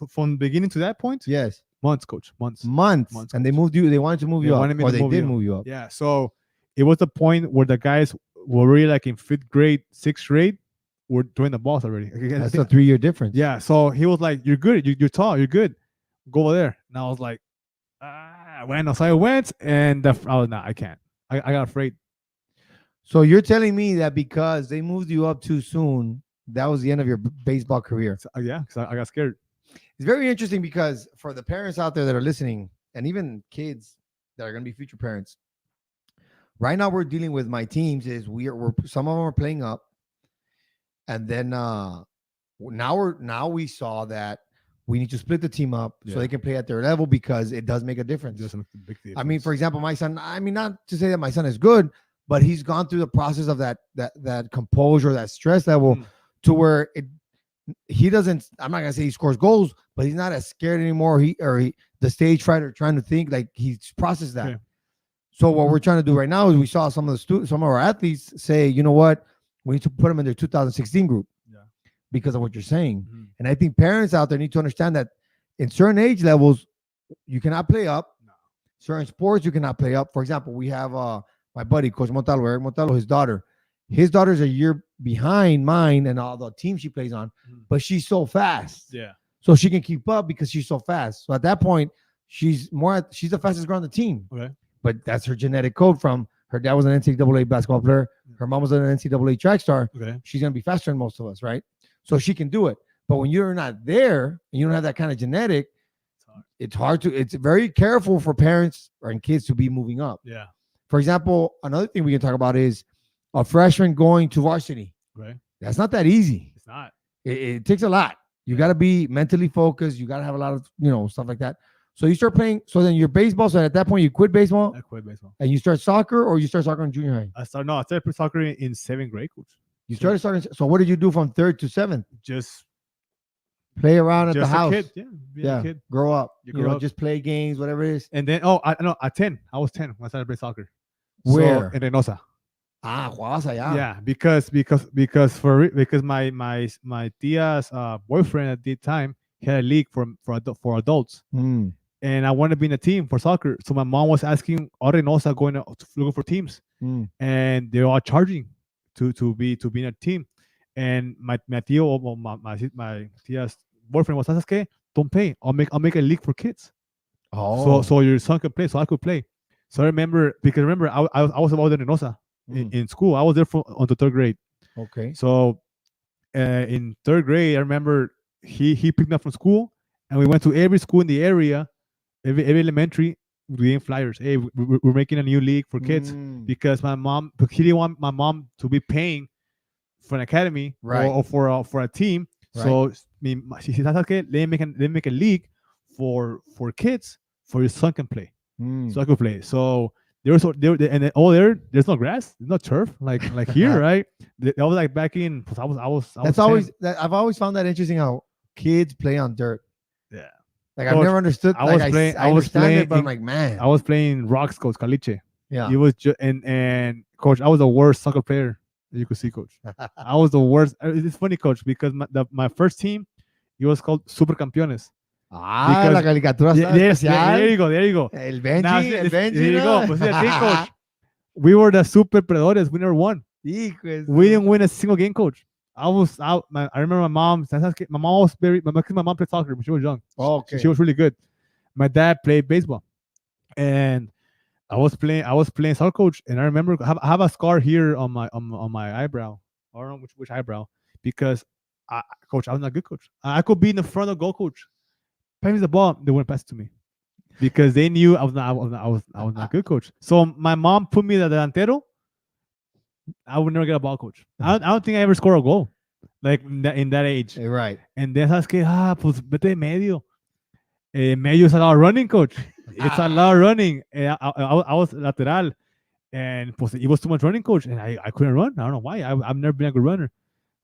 From the beginning to that point? Yes. Months, coach. Months. Months. And they moved you. They wanted to move They you up, wanted me or to they move did you up. move you up. Yeah. So it was the point where the guys were really like in 5th grade, 6th grade, were doing the balls already. That's a 3-year difference. Yeah. So he was like, "You're good. You're tall. You're good. Go over there." And I was like, bueno. So I went, and I was I can't. I got afraid. So you're telling me that because they moved you up too soon, that was the end of your baseball career. So, yeah, because I got scared. It's very interesting because for the parents out there that are listening, and even kids that are going to be future parents, right now we're dealing with my teams is we're some of them are playing up, and then now we saw that we need to split the team up so they can play at their level because it does make a difference. Just a big difference. I mean, for example, my son. I mean, not to say that my son is good, but he's gone through the process of that composure, that stress level, to where he doesn't. I'm not gonna say he scores goals, but he's not as scared anymore. The stage fighter trying to think like he's processed that. Okay. So what we're trying to do right now is we saw some of our athletes say, you know what, we need to put them in their 2016 group because of what you're saying. Mm-hmm. And I think parents out there need to understand that in certain age levels, you cannot play up. No. Certain sports you cannot play up. For example, we have my buddy, Coach Montalvo, Eric Montalvo, his daughter. His daughter's a year behind mine and all the teams she plays on, but she's so fast. Yeah. So she can keep up because she's so fast. So at that point, she's the fastest girl on the team. Okay. But that's her genetic code from her dad was an NCAA basketball player. Her mom was an NCAA track star. Okay. She's going to be faster than most of us, right? So she can do it. But when you're not there and you don't have that kind of genetic, it's very careful for parents and kids to be moving up. Yeah. For example, another thing we can talk about is a freshman going to varsity. Right. That's not that easy. It's not. It takes a lot. You got to be mentally focused. You got to have a lot of, stuff like that. So you start playing. So then your baseball. So at that point, you quit baseball I quit baseball. and you start soccer, or you start soccer in junior high. I started playing soccer in 7th grade, coach. You started soccer. So what did you do from 3rd to 7th? Just Play around at the a house. kid. Yeah. Being a kid. Grow up. You grow up. Just play games, whatever it is. And then at 10, I was 10 when I started playing soccer. Where? In Reynosa. Jugabas allá. Yeah, because my tia's boyfriend at the time had a league for adults, Mm. and I wanted to be in a team for soccer. So my mom was asking all Reynosa going to looking for teams, and they're all charging to be in a team. And my tío, or my tia's boyfriend was, ¿sabes qué? Don't pay. I'll make a league for kids. Oh. So your son can play, so I could play. So I remember I was about in Reynosa in school. I was there until 3rd grade. Okay. So in 3rd grade, I remember he picked me up from school, and we went to every school in the area, every elementary, doing flyers. Hey, we're making a new league for kids because he didn't want my mom to be paying for an academy or for a team. Right. So she said, okay, let me make a league for kids, for your son can play. So I could play. So there's no grass, there's no turf like here, right? That was like back in. I've always found that interesting how kids play on dirt. Yeah. Like I've never understood. I was playing it, but I'm like, man. I was playing rocks, coach Caliche. Yeah. It was just and coach, I was the worst soccer player that you could see, coach. I was the worst. It's funny, coach, because my first team, it was called Super Campeones. La caricatura. Yes, there you go. El Benji, Now, el Benji. There you go. But see, the thing, coach, we were the Super Predadores. We never won. We didn't win a single game, coach. I was out. I remember my mom. My mom was my mom played soccer when she was young. Oh, okay. She was really good. My dad played baseball, and I was playing soccer, coach. And I remember I have a scar here on my eyebrow. I don't know which eyebrow, because coach, I was not good, coach. I could be in the front of goal, coach. Pass me the ball, they wouldn't pass it to me because they knew I was not good, coach. So my mom put me the delantero. I would never get a ball, coach. I don't think I ever scored a goal, like in that age. Right. And then sabes que pues vete de medio. Medio is a lot of running, coach. It's a lot of running. I was lateral, and pues it was too much running, coach. And I couldn't run. I don't know why. I've never been a good runner.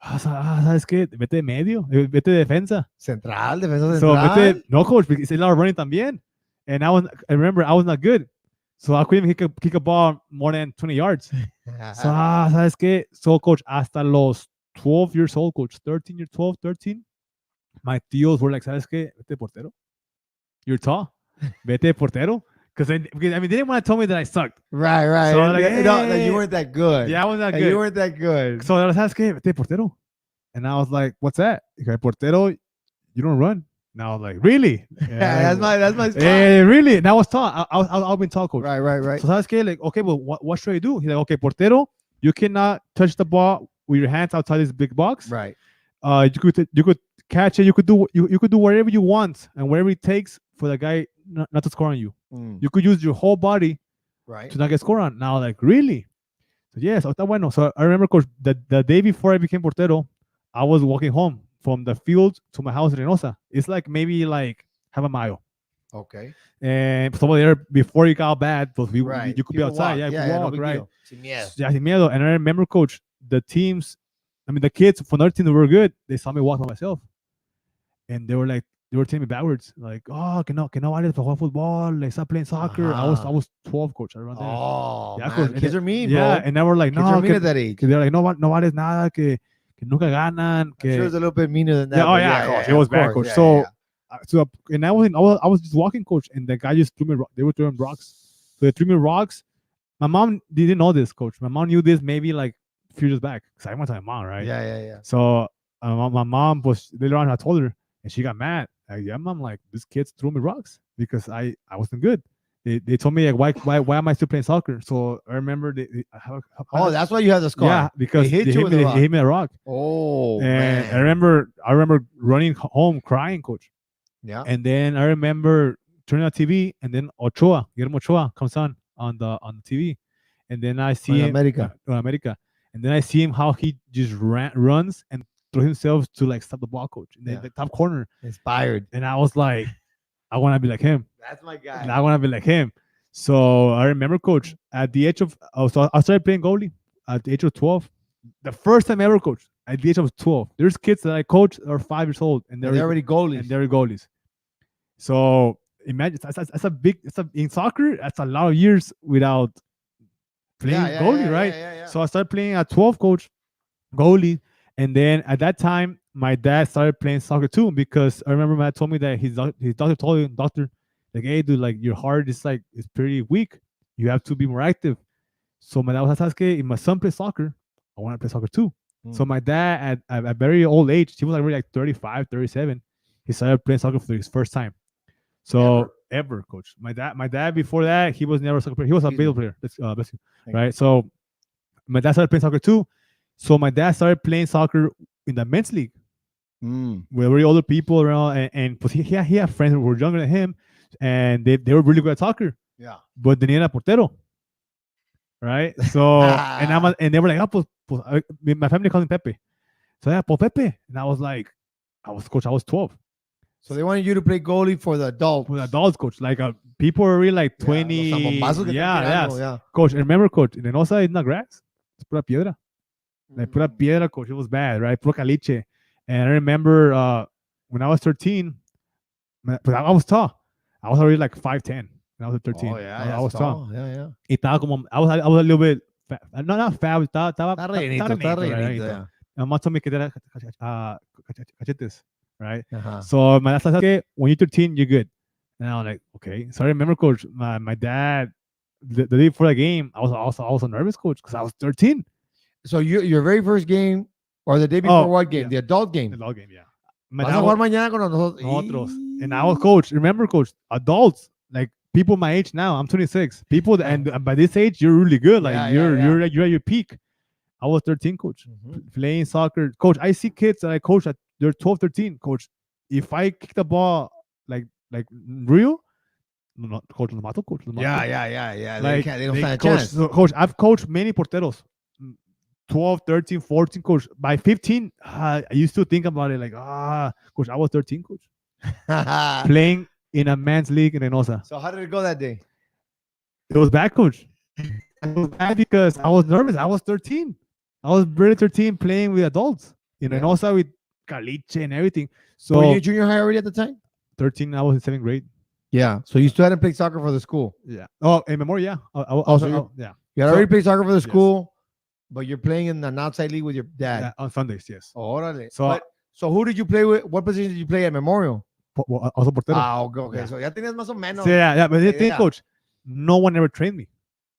¿Sabes qué? Vete de medio, vete de defensa. Defensa central. So no, coach, because it's a lot of running también. And I remember I was not good. So I couldn't even kick a ball more than 20 yards. So, ¿sabes qué? So, coach, hasta los 12 years old, coach, 13, my tíos were like, ¿sabes qué? Vete de portero. You're tall. Vete de portero. Because they didn't want to tell me that I sucked. Right. So like, that you weren't that good. Yeah, I was not good. You weren't that good. So ¿sabes qué? Vete de portero. And I was like, what's that? Okay, portero, you don't run. And I was like, really? Yeah, that's my spot. Really? And I was tall. I've been tall, coach. Right. So ¿sabes qué? Like, okay, well, what should I do? He's like, okay, portero, you cannot touch the ball with your hands outside this big box. Right. You could catch it. You could do whatever you want and whatever it takes for the guy not to score on you. You could use your whole body to not get scored on. Now, like, really? So yes, está bueno. So I remember, coach, the day before I became portero, I was walking home from the field to my house in Reynosa. It's like maybe like half a mile. Okay. And so there, before it got bad, but you could be outside. Walk. Yeah, you could walk, no right? Deal. Sin miedo. Yeah, sin miedo. And I remember, coach, the kids from other teams that were good, they saw me walk by myself. And they were telling me backwards, like, oh, que no vale para jugar fútbol, like, stop playing soccer. I was 12, coach, around there. Oh, yeah, man, kids are mean, bro. Yeah, and they were like, kids no, are mean at that age. They're like, no vales nada, que nunca ganan. I'm sure it's a little bit meaner than that. Yeah, coach, it was bad, coach. So and I was just walking, coach, and the guy just threw me. They were throwing rocks. So they threw me rocks. My mom didn't know this, coach. My mom knew this maybe like a few years back, because I went to my mom, right? Yeah. So my mom was later on. I told her, and she got mad. Like, yeah, mom, like, this kid threw me rocks. because I wasn't good. They told me like why am I still playing soccer? So I remember Oh, that's why you have the scar. yeah, because they hit you with a rock. They hit me a rock. Oh, And man. I remember running home crying, coach. Yeah. And then I remember turning on TV, and then Guillermo Ochoa comes on the TV, and then I see On him America. on America, and then I see him how he just runs and throws himself to like stop the ball, coach, in Yeah. the top corner, Inspired. and I was like, I want to be like him. That's my And guy. I want to be like him. So I remember, coach, at the age of so I started playing goalie at the age of 12. The first time ever, coach, at the age of 12. There's kids that I coach are 5 years old, and They're already goalies. and they're goalies. So imagine in soccer. That's a lot of years without playing goalie, right? Yeah. So I started playing at 12, coach, goalie, and then at that time my dad started playing soccer too because I remember my dad told me that his doctor told him, like, hey dude, like your heart is like it's pretty weak. You have to be more active. So my dad was like, if my son plays soccer, I want to play soccer too. So my dad at a very old age, he was like really like 35, 37. He started playing soccer for his first time. So ever, coach. My dad before that, he was never a soccer player. He was a baseball player. Bless you. Right. So my dad started playing soccer too. So my dad started playing soccer in the men's league with very older people around, and he had friends who were younger than him, and they were really good at soccer. Yeah. But they needed a portero. Right. So and they were like, my family called him Pepe. So yeah, Pepe. And I was like, I was 12. So they wanted you to play goalie for the adults. For the adults, coach. Like people were really like 20. los zambombazos que están tirando, yeah. Coach, remember, coach, in Reynosa, it's not grass. It's pura piedra. Like pura piedra, coach. It was bad, right? Pura caliche. And I remember when I was 13, but I was tall. I was already like 5'10" when I was 13. Oh, yeah. I was tall. Yeah. Y estaba como, I was a little bit fat. Not fat, estaba rellenito, yeah. My mom told me que era cachetes, right? Uh-huh. So my dad said, okay, when you're 13, you're good. And I was like, okay. So I remember, coach, my dad, the day before the game, I was also nervous, coach, because I was 13. So your very first game, or the day before what game? Yeah. The adult game. The adult game, yeah. Vas a jugar mañana con nosotros. And I was, coach, remember, coach, adults, like people my age now, I'm 26. People that, and by this age, you're really good. Like you're at your peak. I was 13, coach, playing soccer. Coach, I see kids that I coach at they're 12, 13. Coach, if I kick the ball like real, no, coach, lo mato, coach. Yeah. Like, they don't stand a coach, chance. so, coach, I've coached many porteros. 12, 13, 14, coach. By 15, I used to think about it like, coach, I was 13, coach. Playing in a men's league in Reynosa. So how did it go that day? It was bad, coach. It was bad because I was nervous. I was 13. I was really 13 playing with adults in Reynosa with caliche and everything. So were you junior high already at the time? 13, I was in 7th grade. Yeah. So you still hadn't played soccer for the school? Yeah. Oh, in memory, yeah. Yeah. You had already played soccer for the school, but you're playing in an outside league with your dad. Yeah, on Sundays, yes. Órale. So, so who did you play with? What position did you play at Memorial? Also portero. Okay. Yeah. So ya tenías más o menos. So, yeah. But the thing, coach, no one ever trained me.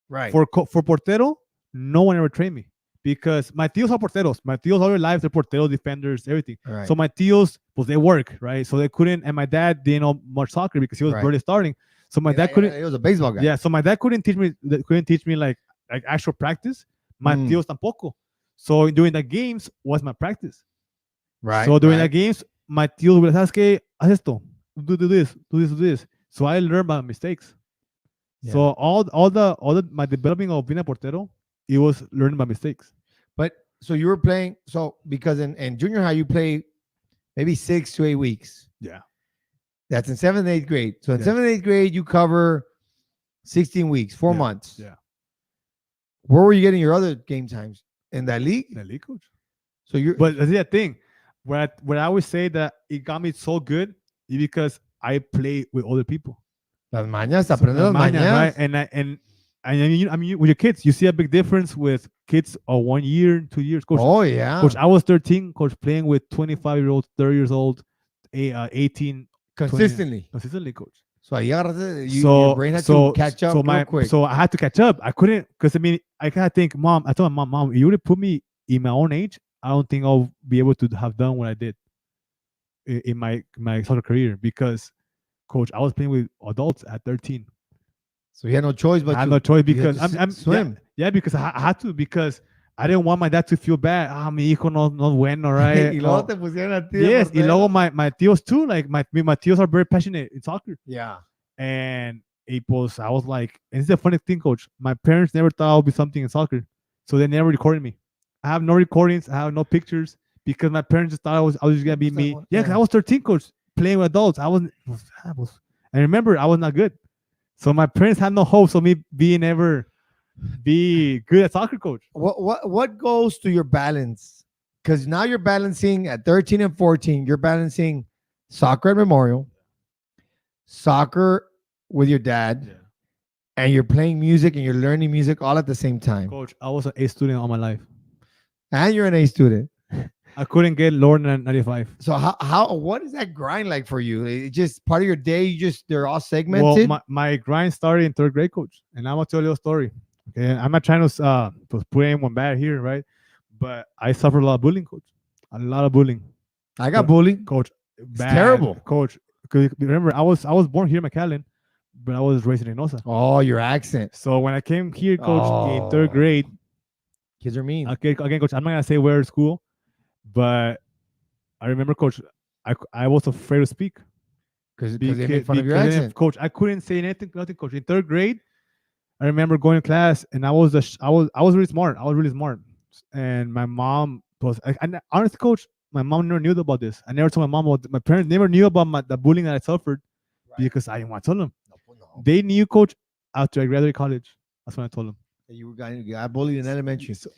Right. For portero, no one ever trained me. Because my tios are porteros. My tios all their lives, they're porteros, defenders, everything. Right. So my tios, pues they work, right? So they couldn't, and my dad didn't know much soccer because he was barely starting. So my dad couldn't. He was a baseball guy. Yeah, so my dad couldn't teach me like actual practice. My tios tampoco. So during the games was my practice. Right. So during the games, my tios would ask, "Hey, haz esto, do this." So I learned my mistakes. Yeah. So all my developing of being a portero, it was learning my mistakes. But so you were playing, because in junior high you play maybe 6 to 8 weeks. Yeah. That's in 7th and 8th grade. So in 7th and 8th grade you cover 16 weeks, 4 months. Yeah. Where were you getting your other game times? In that league? In the league, coach. So but that's the thing. Where I always say that it got me so good is because I play with other people. Las mañas, aprender las mañas. Right? And I mean, with your kids, you see a big difference with kids of 1 year, 2 years. Coach, oh, yeah. Coach, I was 13, coach, playing with 25-year-olds, 30 years old, 18. Consistently, coach. So your brain had to catch up real quick. So I had to catch up. I couldn't, because I mean, I kind of think, I told my mom, you would have put me in my own age, I don't think I'll be able to have done what I did in my soccer career because, Coach, I was playing with adults at 13. So you had no choice but I had to, no choice you had because to I'm swim. Yeah, because I had to, because I didn't want my dad to feel bad. Ah, mi hijo no bueno, right? Y luego Oh, te pusieron a ti de yes, y luego portero. my tios too. Like my tios are very passionate in soccer, Yeah. and it was I was like, and it's a funny thing, coach. My parents never thought I would be something in soccer, so they never recorded me. I have no recordings. I have no pictures because my parents just thought I was just gonna be Pues, me. Yeah, because yeah. I was 13, coach, playing with adults. I was, and remember, I was not good. So my parents had no hopes of me being ever be good at soccer, coach. What goes to your balance? Because now you're balancing at 13 and 14, you're balancing soccer at Memorial, soccer with your dad, and you're playing music and you're learning music all at the same time. Coach, I was an A student all my life. And you're an A student. I couldn't get lower than 95. So what is that grind like for you? It's just part of your day. They're all Well, segmented. my grind started in third grade, coach, and I'm gonna tell you a story. Okay, I'm not trying to put anyone bad here, right? But I suffered a lot of bullying, coach. A lot of bullying, I got bullied. coach. It's Bad, terrible. coach. 'Cause remember, I was born here in McAllen, but I was raised in Reynosa. Oh, your accent. So when I came here, coach, in third Oh. grade, Kids are mean. okay, again, coach, I'm not gonna say where school, but I remember, coach, I was afraid to speak. Because they make fun of your accent. Coach, I couldn't say anything, nothing, coach. In third grade, I remember going to class, and I was really smart. I was really smart, and my mom was. Honestly, coach, my mom never knew about this. I never told my mom. My parents never knew about the bullying that I suffered because I didn't want to tell them. No. They knew, coach, after I graduated college. That's when I told them. You got bullied in elementary. So,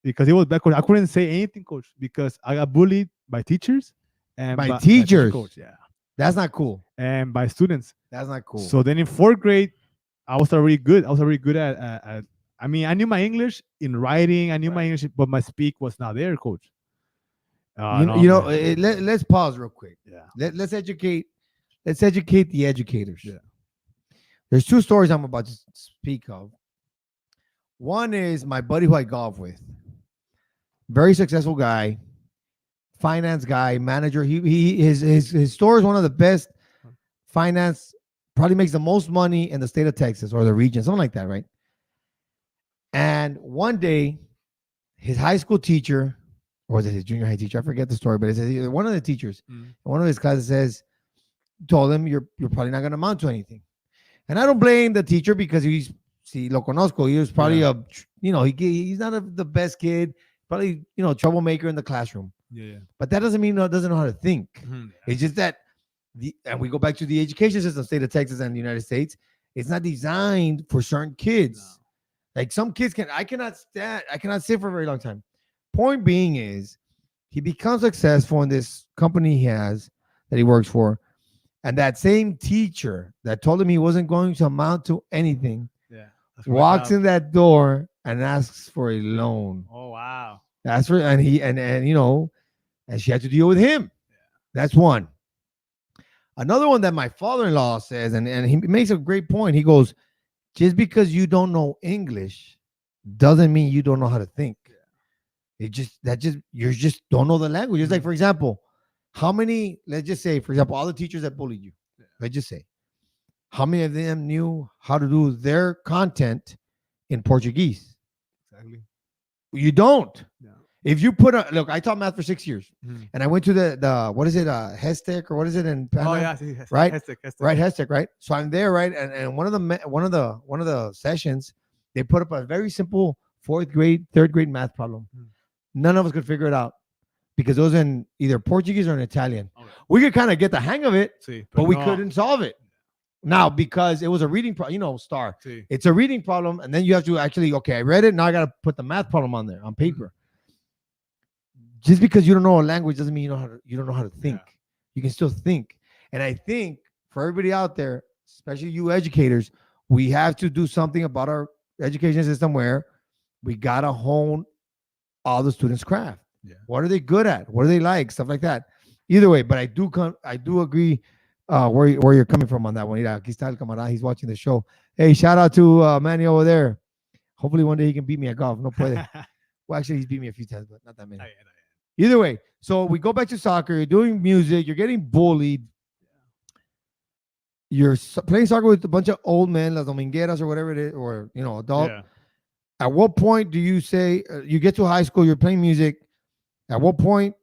because it was bad, coach. I couldn't say anything, coach, because I got bullied by teachers and By by teachers? coach, yeah, That's not cool. and by students. That's not cool. So then in fourth grade, I was already good. I was already good at I mean, I knew my English in writing. I knew my English, but my speak was not there, coach. let's pause real quick. Yeah. Let's educate the educators. Yeah. There's two stories I'm about to speak of. One is my buddy who I golf with. Very successful guy, finance guy, manager. His store is one of the best finance, probably makes the most money in the state of Texas or the region, something like that, right? And one day, his high school teacher, or was it his junior high teacher? I forget the story, but it's one of the teachers, one of his classes told him, you're probably not going to amount to anything. And I don't blame the teacher because lo conozco. He was probably he's not the best kid, probably, troublemaker in the classroom. Yeah. But that doesn't mean he doesn't know how to think. It's just that and we go back to the education system, state of Texas and the United States. It's not designed for certain kids. No. Like some kids I cannot sit for a very long time. Point being is he becomes successful in this company he has that he works for. And that same teacher that told him he wasn't going to amount to anything walks in that door and asks for a loan. Oh, wow. That's for and she had to deal with him. Yeah. That's one. Another one that my father-in-law says, and he makes a great point. He goes, just because you don't know English doesn't mean you don't know how to think. Yeah. You just don't know the language. It's like, for example, how many, let's just say, for example, all the teachers that bullied you, let's just say, how many of them knew how to do their content in Portuguese? Exactly. You don't. Yeah. If you look, I taught math for 6 years, and I went to the what is it, Hestec, or what is it in Panama? Oh yeah, right, Hestec. Right, Hestec, right. So I'm there, right, and one of the sessions, they put up a very simple third grade math problem. None of us could figure it out because it was in either Portuguese or in Italian. Okay. We could kind of get the hang of it, but we couldn't solve it. Now, because it was a reading problem, Star. It's a reading problem, and then you have to actually, I read it, now I got to put the math problem on there on paper. Just because you don't know a language doesn't mean you don't know how to think. Yeah. You can still think. And I think for everybody out there, especially you educators, we have to do something about our education system where we got to hone all the students' craft. Yeah. What are they good at? What do they like? Stuff like that. Either way, but I do agree where you're coming from on that one. Aquí está el camarada. He's watching the show. Hey, shout out to Manny over there. Hopefully one day he can beat me at golf. No puede. Well, actually, he's beat me a few times, but not that many. Either way, so we go back to soccer. You're doing music. You're getting bullied. you're playing soccer with a bunch of old men, las domingueras or whatever it is, or adult. Yeah. At what point do you say you get to high school? You're playing music. At what point,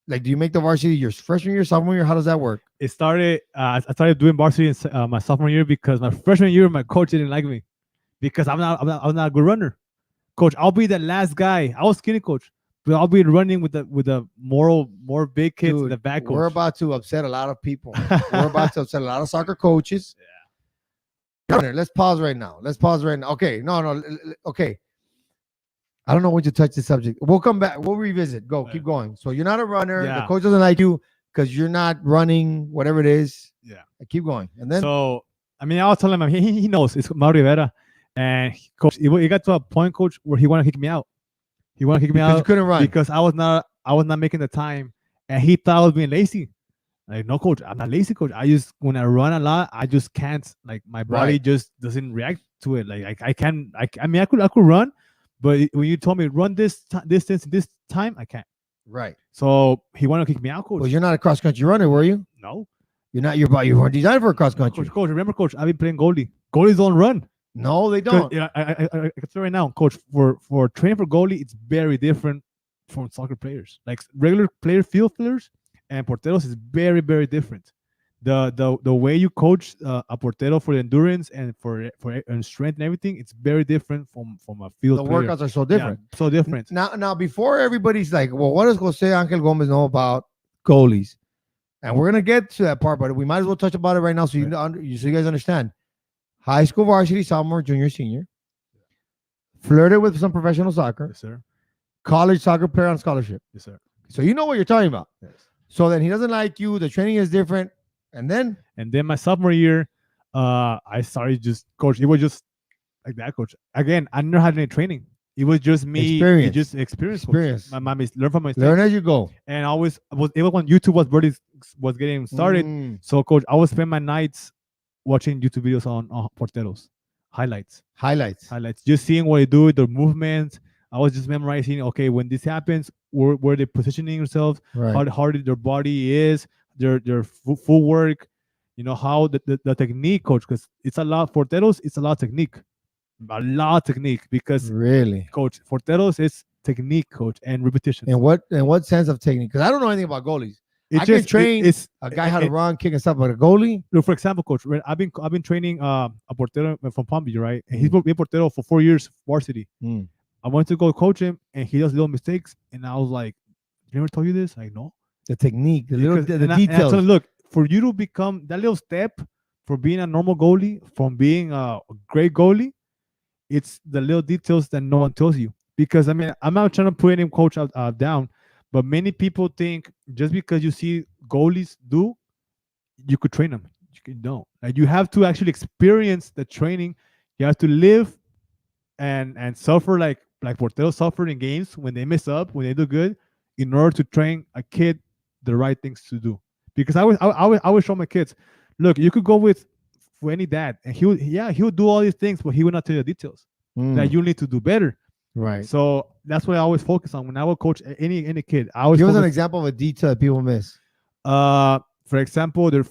like, do you make the varsity your freshman year, sophomore year? How does that work? It started. I started doing varsity in my sophomore year because my freshman year, my coach didn't like me because I'm not a good runner. Coach, I'll be the last guy. I was skinny, coach, but I'll be running with the more big kids in Dude, the back. Coach. we're about to upset a lot of people. We're about to upset a lot of soccer coaches. Yeah. Let's pause right now. Okay, no. Okay. I don't know when to touch the subject. We'll come back. We'll revisit. Go. Keep going. So you're not a runner. Yeah. The coach doesn't like you because you're not running, whatever it is. Yeah. Keep going. And then So, I mean, I'll tell him, he knows it's Mauro Rivera. And coach, it got to a point, coach, where he wanted to kick me out. He wanted to kick me out you couldn't run. because I was not making the time, and he thought I was being lazy. Like, no, coach, I'm not lazy, coach. When I run a lot, I just can't. Like, my body just doesn't react to it. Like, I can't. I mean, I could run, but when you told me run this distance this time, I can't. Right. So he wanted to kick me out, coach. Well, you're not a cross country runner, were you? No. You're not. You weren't designed for a cross country. Coach, remember, coach, I've been playing goalie. Goalies don't run. No, they don't. Yeah, I can tell right now, coach, for training for goalie, it's very different from soccer players. Like regular field players and porteros is very, very different. The way you coach a portero for the endurance and for and strength and everything, it's very different from a field The player. workouts are so different. Yeah, so different. Now, before everybody's like, well, what does Jose Angel Gomez know about goalies? And we're gonna get to that part, but we might as well touch about it right now so you guys understand. High school varsity, sophomore, junior, senior. Flirted with some professional soccer. Yes, sir. College soccer player on scholarship. Yes, sir. So you know what you're talking about. Yes. So then he doesn't like you. The training is different. And then my sophomore year, I started just coach. It was just like that, coach. Again, I never had any training. It was just me. Experience. Just experience. Experience. My mom is learn from my mistakes. Learn as you go. And I always was able when YouTube was getting started. So, coach, I would spend my nights watching YouTube videos on porteros, highlights, just seeing what they do, their movements. I was just memorizing. Okay, when this happens, where they're positioning themselves, Right. how hard their body is, their full work. You know how the technique, coach, because it's a lot porteros. It's a lot of technique, because Really? coach, porteros is technique, coach, and repetition. In what sense of technique? Because I don't know anything about goalies. I can train a guy how to run, kick, and stuff, but a goalie. Look, for example, coach, right, I've been training a portero from Palm Beach, right? And he's been portero for 4 years, varsity. I wanted to go coach him, and he does little mistakes, and I was like, "Did I ever tell you this?" Like, no. The technique, the Because- details. and I told him, look, for you to become that little step for being a normal goalie, from being a great goalie, it's the little details that no one tells you. Because I mean, I'm not trying to put any coach down, but many people think just because you see goalies do, you could train them. No, like you have to actually experience the training. You have to live and suffer like porteros suffer in games when they mess up, when they do good, in order to train a kid the right things to do. Because I always show my kids, look, you could go for any dad, and he would do all these things, but he would not tell you the details that you need to do better. Right. So that's what I always focus on when I will coach any kid. I always Give us an focus- example of a detail that people miss. For example, their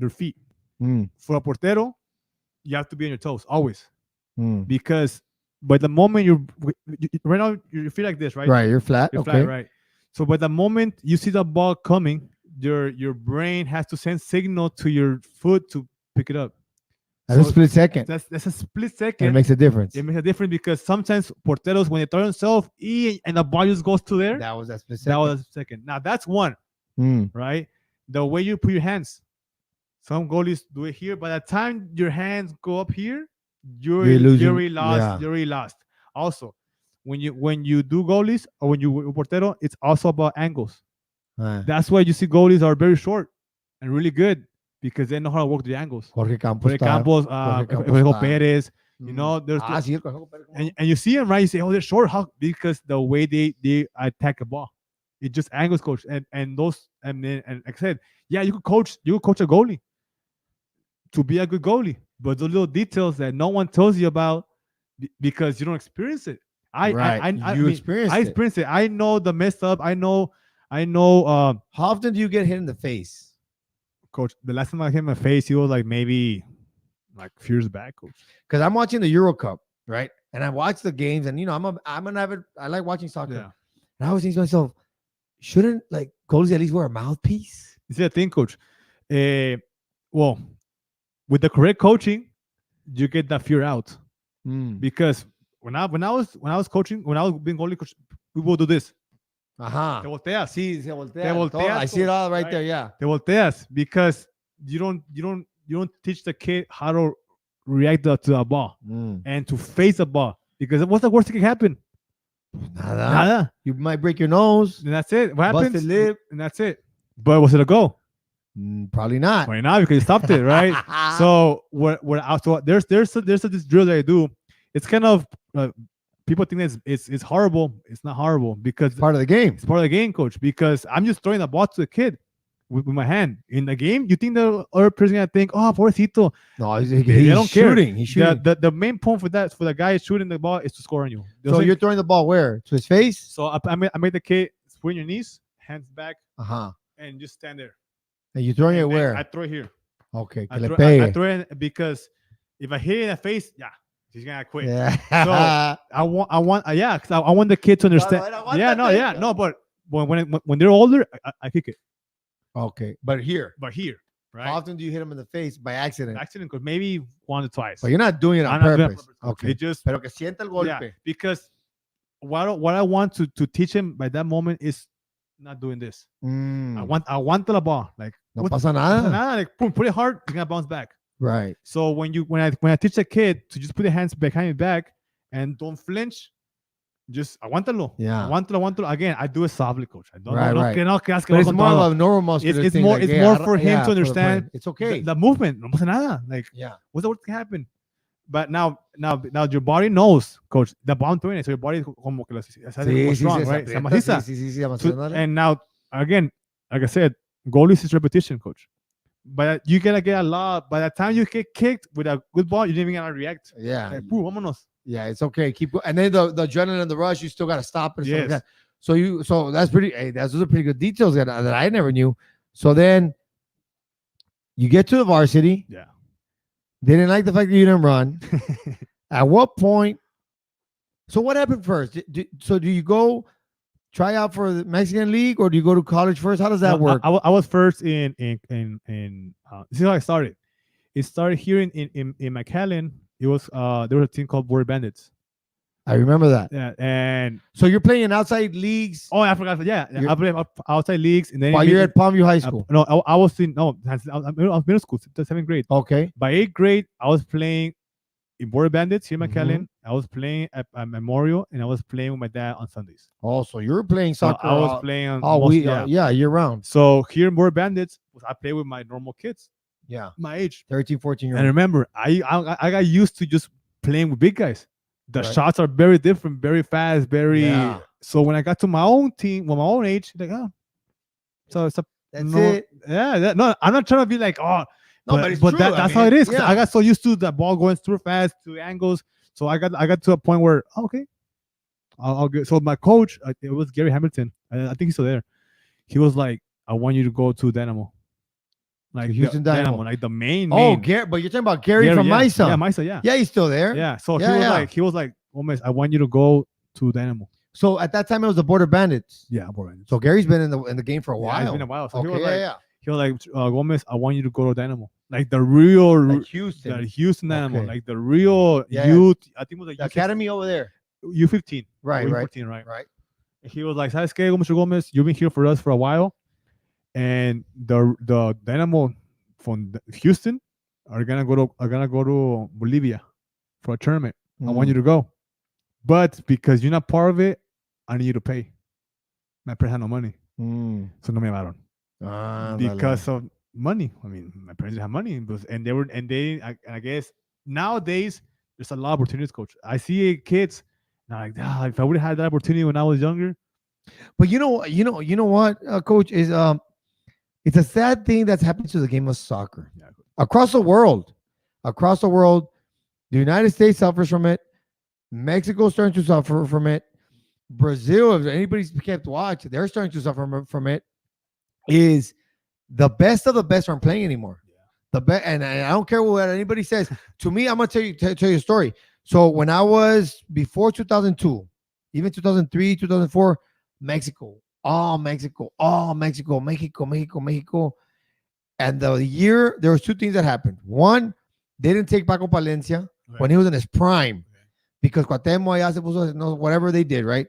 feet. Mm. For a portero, you have to be on your toes always, Mm. because by the moment you right now you feel like this, right? Right. You're flat. You're Okay. flat, right? So by the moment you see the ball coming, your brain has to send signal to your foot to pick it up. That's a So split second. That's a split It second. makes a difference. It makes a difference because sometimes porteros, when they throw themselves and the ball just goes to there, That was that split that second. was a second. Now that's one, Mm. right? The way you put your hands. Some goalies do it here. By the time your hands go up here, you're losing- already lost. yeah. You're already lost. Also, when you do goalies or when you portero, it's also about angles. That's why you see goalies are very short and really good because they know how to work the angles. Jorge Campos. Jorge Campos, Jorge Campos Jorge está. Perez, you know, there's sí, el Conejo Pérez, ¿cómo no? and you see them, right? You say, oh, they're short. How? Because the way they attack a ball, it just angles, coach. And those and like I said, yeah, you could coach a goalie to be a good goalie, but the little details that no one tells you about because you don't experience it. I experienced it. I know the mess up. I know. How often do you get hit in the face? Coach, the last time I hit my face, he was like maybe like a few years back, Coach. Because I'm watching the Euro Cup, right? And I watch the games, and I'm an avid. I like watching soccer. Yeah. And I always think to myself, shouldn't like goalies at least wear a mouthpiece? You see the thing, Coach. Well, with the correct coaching, you get that fear out. Because when I was coaching, when I was being goalie coach, people would do this. Ajá. Te volteas. Sí, se voltea. Te volteas, Todo. I see it all right right? there. Yeah. Te volteas because you don't teach the kid how to react to a ball and to face a ball. Because what's the worst that can happen? Nada. Nada. You might break your nose. And that's it. What happens? Busted lip. And that's it. But was it a goal? Probably not. Right now because you stopped it, right? So there's this drill that I do. It's kind of people think it's horrible. It's not horrible because It's part of the game. it's part of the game, Coach. Because I'm just throwing the ball to the kid with my hand in the game. You think the other person gonna think, "Oh, pobrecito." No, he's don't care. shooting. He's shooting. The main point for the guy shooting the ball is to score on you. So you're throwing the ball where? To his face? So I made the kid swing your knees, hands back, Uh-huh. and just stand there. And you're throwing it And then where? I throw it here. Okay. I Que le throw, I pegue. throw it because if I hit it in the face, yeah, he's gonna quit. Yeah. I want the kid to understand. But when they're older, I kick it. Okay. But here. But here, right? How often do you hit him in the face by accident? Accident, because maybe once or twice. But you're not doing it on I'm not doing it on purpose. purpose. Okay. It just Pero que sienta el golpe. yeah, because what I want to teach him by that moment is not doing this. Mm. I want the ball. Like No what- pasa nada. like boom, put it hard, it's gonna bounce back. Right. So when I teach a kid to just put the hands behind your back and don't flinch, just aguántalo. Yeah. Aguántalo. Again, I do it softly, Coach. I don't Right, no, right. no creas que But voy it's con more todo. of a neuromuscular It's thing. more- like, it's hey, more I don't- for him to the understand brain. It's okay. the movement. No pasa nada. Like Yeah. what's the worst that can happen? But now your body knows, Coach, the ball I'm doing it. So your body is como que se hace more strong, right? Se maciza. Sí, So- and now again, like I said, goalies is repetition, Coach. But you gotta get a lot. By the time you get kicked with a good ball, you didn't even gonna react. Yeah. Like, "Poo, vámonos." Yeah, it's okay. Keep going. And then the adrenaline and the rush, you still got to stop it. And stuff like Yes. that. So that's pretty. Hey, those are pretty good details that I never knew. So then you get to the varsity. Yeah. They didn't like the fact that you didn't run. At what point? So what happened first? So do you go try out for the Mexican League or do you go to college first? How does that No, work? I was first in this is how I started. It started here in McAllen. It was there was a team called Border Bandits. I remember that. Yeah, and So you're playing in outside leagues I forgot. Yeah, You're- I played outside leagues, and then while you're at Palmview High School. no, I was middle school, 7th grade. Okay. By 8th grade, I was playing in Border Bandits here in Mhm. McAllen. I was playing at Memorial, and I was playing with my dad on Sundays. Oh, so you're playing So soccer. I was playing on Oh, yeah. year round. So here in Border Bandits, I play with my normal kids, Yeah. my age. 13, 14 year And old. remember, I got used to just playing with big guys. The Right. shots are very different, very fast, very. Yeah. So when I got to my own team, with my own age, like so it's a That's no, it. Yeah, no, I'm not trying to be like No, but it's true. I that's how mean, it is. 'Cause yeah. I got so used to the ball going super fast to angles, so I got to a point where okay, I'll get. So my coach, it was Gary Hamilton. I think he's still there. He was like, I want you to go to Dynamo, like Houston Dynamo. like the main. Oh, Gary, but you're talking about Gary from yeah. Misa. Yeah, Misa, yeah. Yeah, he's still there. Yeah. So Yeah, he was like, Gomez, I want you to go to Dynamo. So at that time it was the Border Bandits. Yeah, boy. So Gary's been in the game for a while. It's been a while. So Okay, he was yeah, like, yeah. Gomez, I want you to go to Dynamo, like the real, Like Houston, the Houston Dynamo, Okay. like the real Yeah. youth. I think it was like the academy over there. U15, Right, or right, U14, right? right. And he was like, "Sabes qué, Mr. Gomez, you've been here for us for a while, and the Dynamo from Houston are gonna go to Bolivia for a tournament. I want you to go, but because you're not part of it, I need you to pay. My parents had no money, Mm. so no me llevaron because of money. I mean, my parents didn't have money, I guess nowadays there's a lot of opportunities, Coach. I see kids now like, if I would have had that opportunity when I was younger. But you know what, Coach, is it's a sad thing that's happened to the game of soccer Yeah. across the world. Across the world, the United States suffers from it. Mexico's starting to suffer from it. Brazil, if anybody's kept watch, they're starting to suffer from it. Is The best of the best aren't playing anymore. The best, and I don't care what anybody says. To me, I'm gonna tell you a story. So when I was before 2002, even 2003, 2004, Mexico, Mexico. And the year there was two things that happened. One, they didn't take Paco Palencia when he was in his prime because Cuauhtémoc ya se puso, no, whatever they did, right?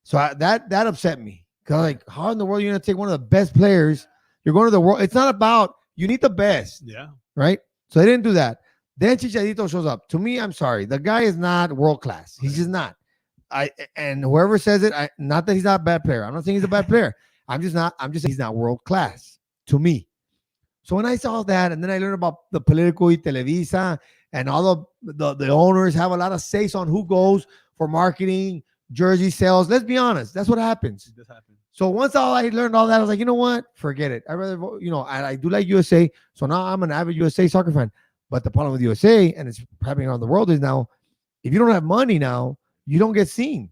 So that upset me because like, how in the world are you gonna take one of the best players? You're going to the world. It's not about you need the best, right? So they didn't do that. Then Chicharito shows up. To me, I'm sorry, the guy is not world class. He's just not. And whoever says it, not that he's not a bad player. I'm not saying he's a bad player. I'm just saying he's not world class to me. So when I saw that, and then I learned about the political y Televisa, and all the owners have a lot of say on who goes for marketing, jersey sales. Let's be honest, that's what happens. It does happen. So once I learned all that, I was like, you know what? Forget it. I rather, I do like USA. So now I'm an avid USA soccer fan. But the problem with USA, and it's happening around the world, is now, if you don't have money now, you don't get seen.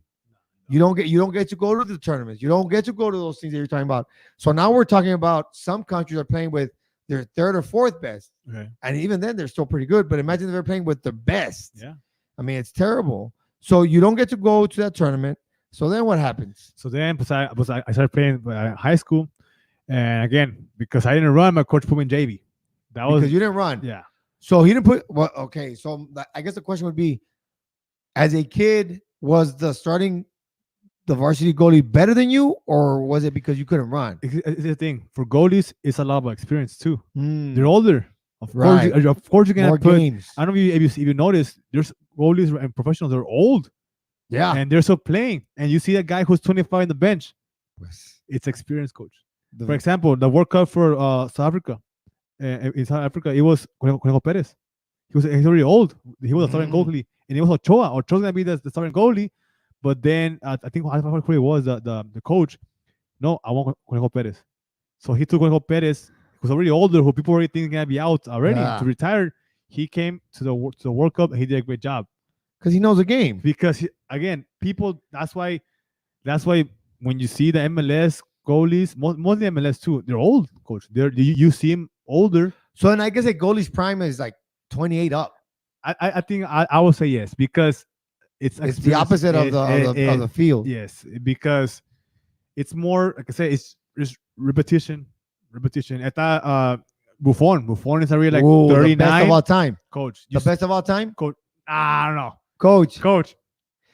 You don't get to go to the tournaments. You don't get to go to those things that you're talking about. So now we're talking about some countries are playing with their third or fourth best. Okay. And even then, they're still pretty good. But imagine if they're playing with the best. Yeah. I mean, it's terrible. So you don't get to go to that tournament. So then what happens? So then I started playing high school. And again, because I didn't run, my coach put me in JV. That was Because you didn't run. Yeah. So he didn't put, well, okay. So I guess the question would be, as a kid, was the varsity goalie better than you, or was it because you couldn't run? It's the thing. For goalies, it's a lot of experience too. Mm, They're older. Of Right. course, of course, you're gonna more put. games. I don't know if you notice. There's goalies and professionals. They're old Yeah. and they're still playing. And you see that guy who's 25 in the bench. Pues, It's experience, coach. the- For example, the World Cup for South Africa. In South Africa, it was Conejo Perez. He's already old. He was a starting Mm. goalie, and it was Ochoa. Ochoa's gonna be the starting goalie, but then I think I forgot who it was the coach. No, I want Conejo Perez. So he took Conejo Perez, who's already older, who people already think is gonna be out already Yeah. to retire. He came to the World Cup, and he did a great job because he knows the game. because again, people. That's why when you see the MLS goalies, mostly MLS too, they're old, coach. You see him older. So then I guess a goalie's prime is like 28 up. I think I would say yes because it's It's the opposite of the field. Yes, because it's more like I say, it's just repetition. At Buffon is already like Ooh, the 39. best of all time. Coach, The best of all time, I don't know, coach. coach.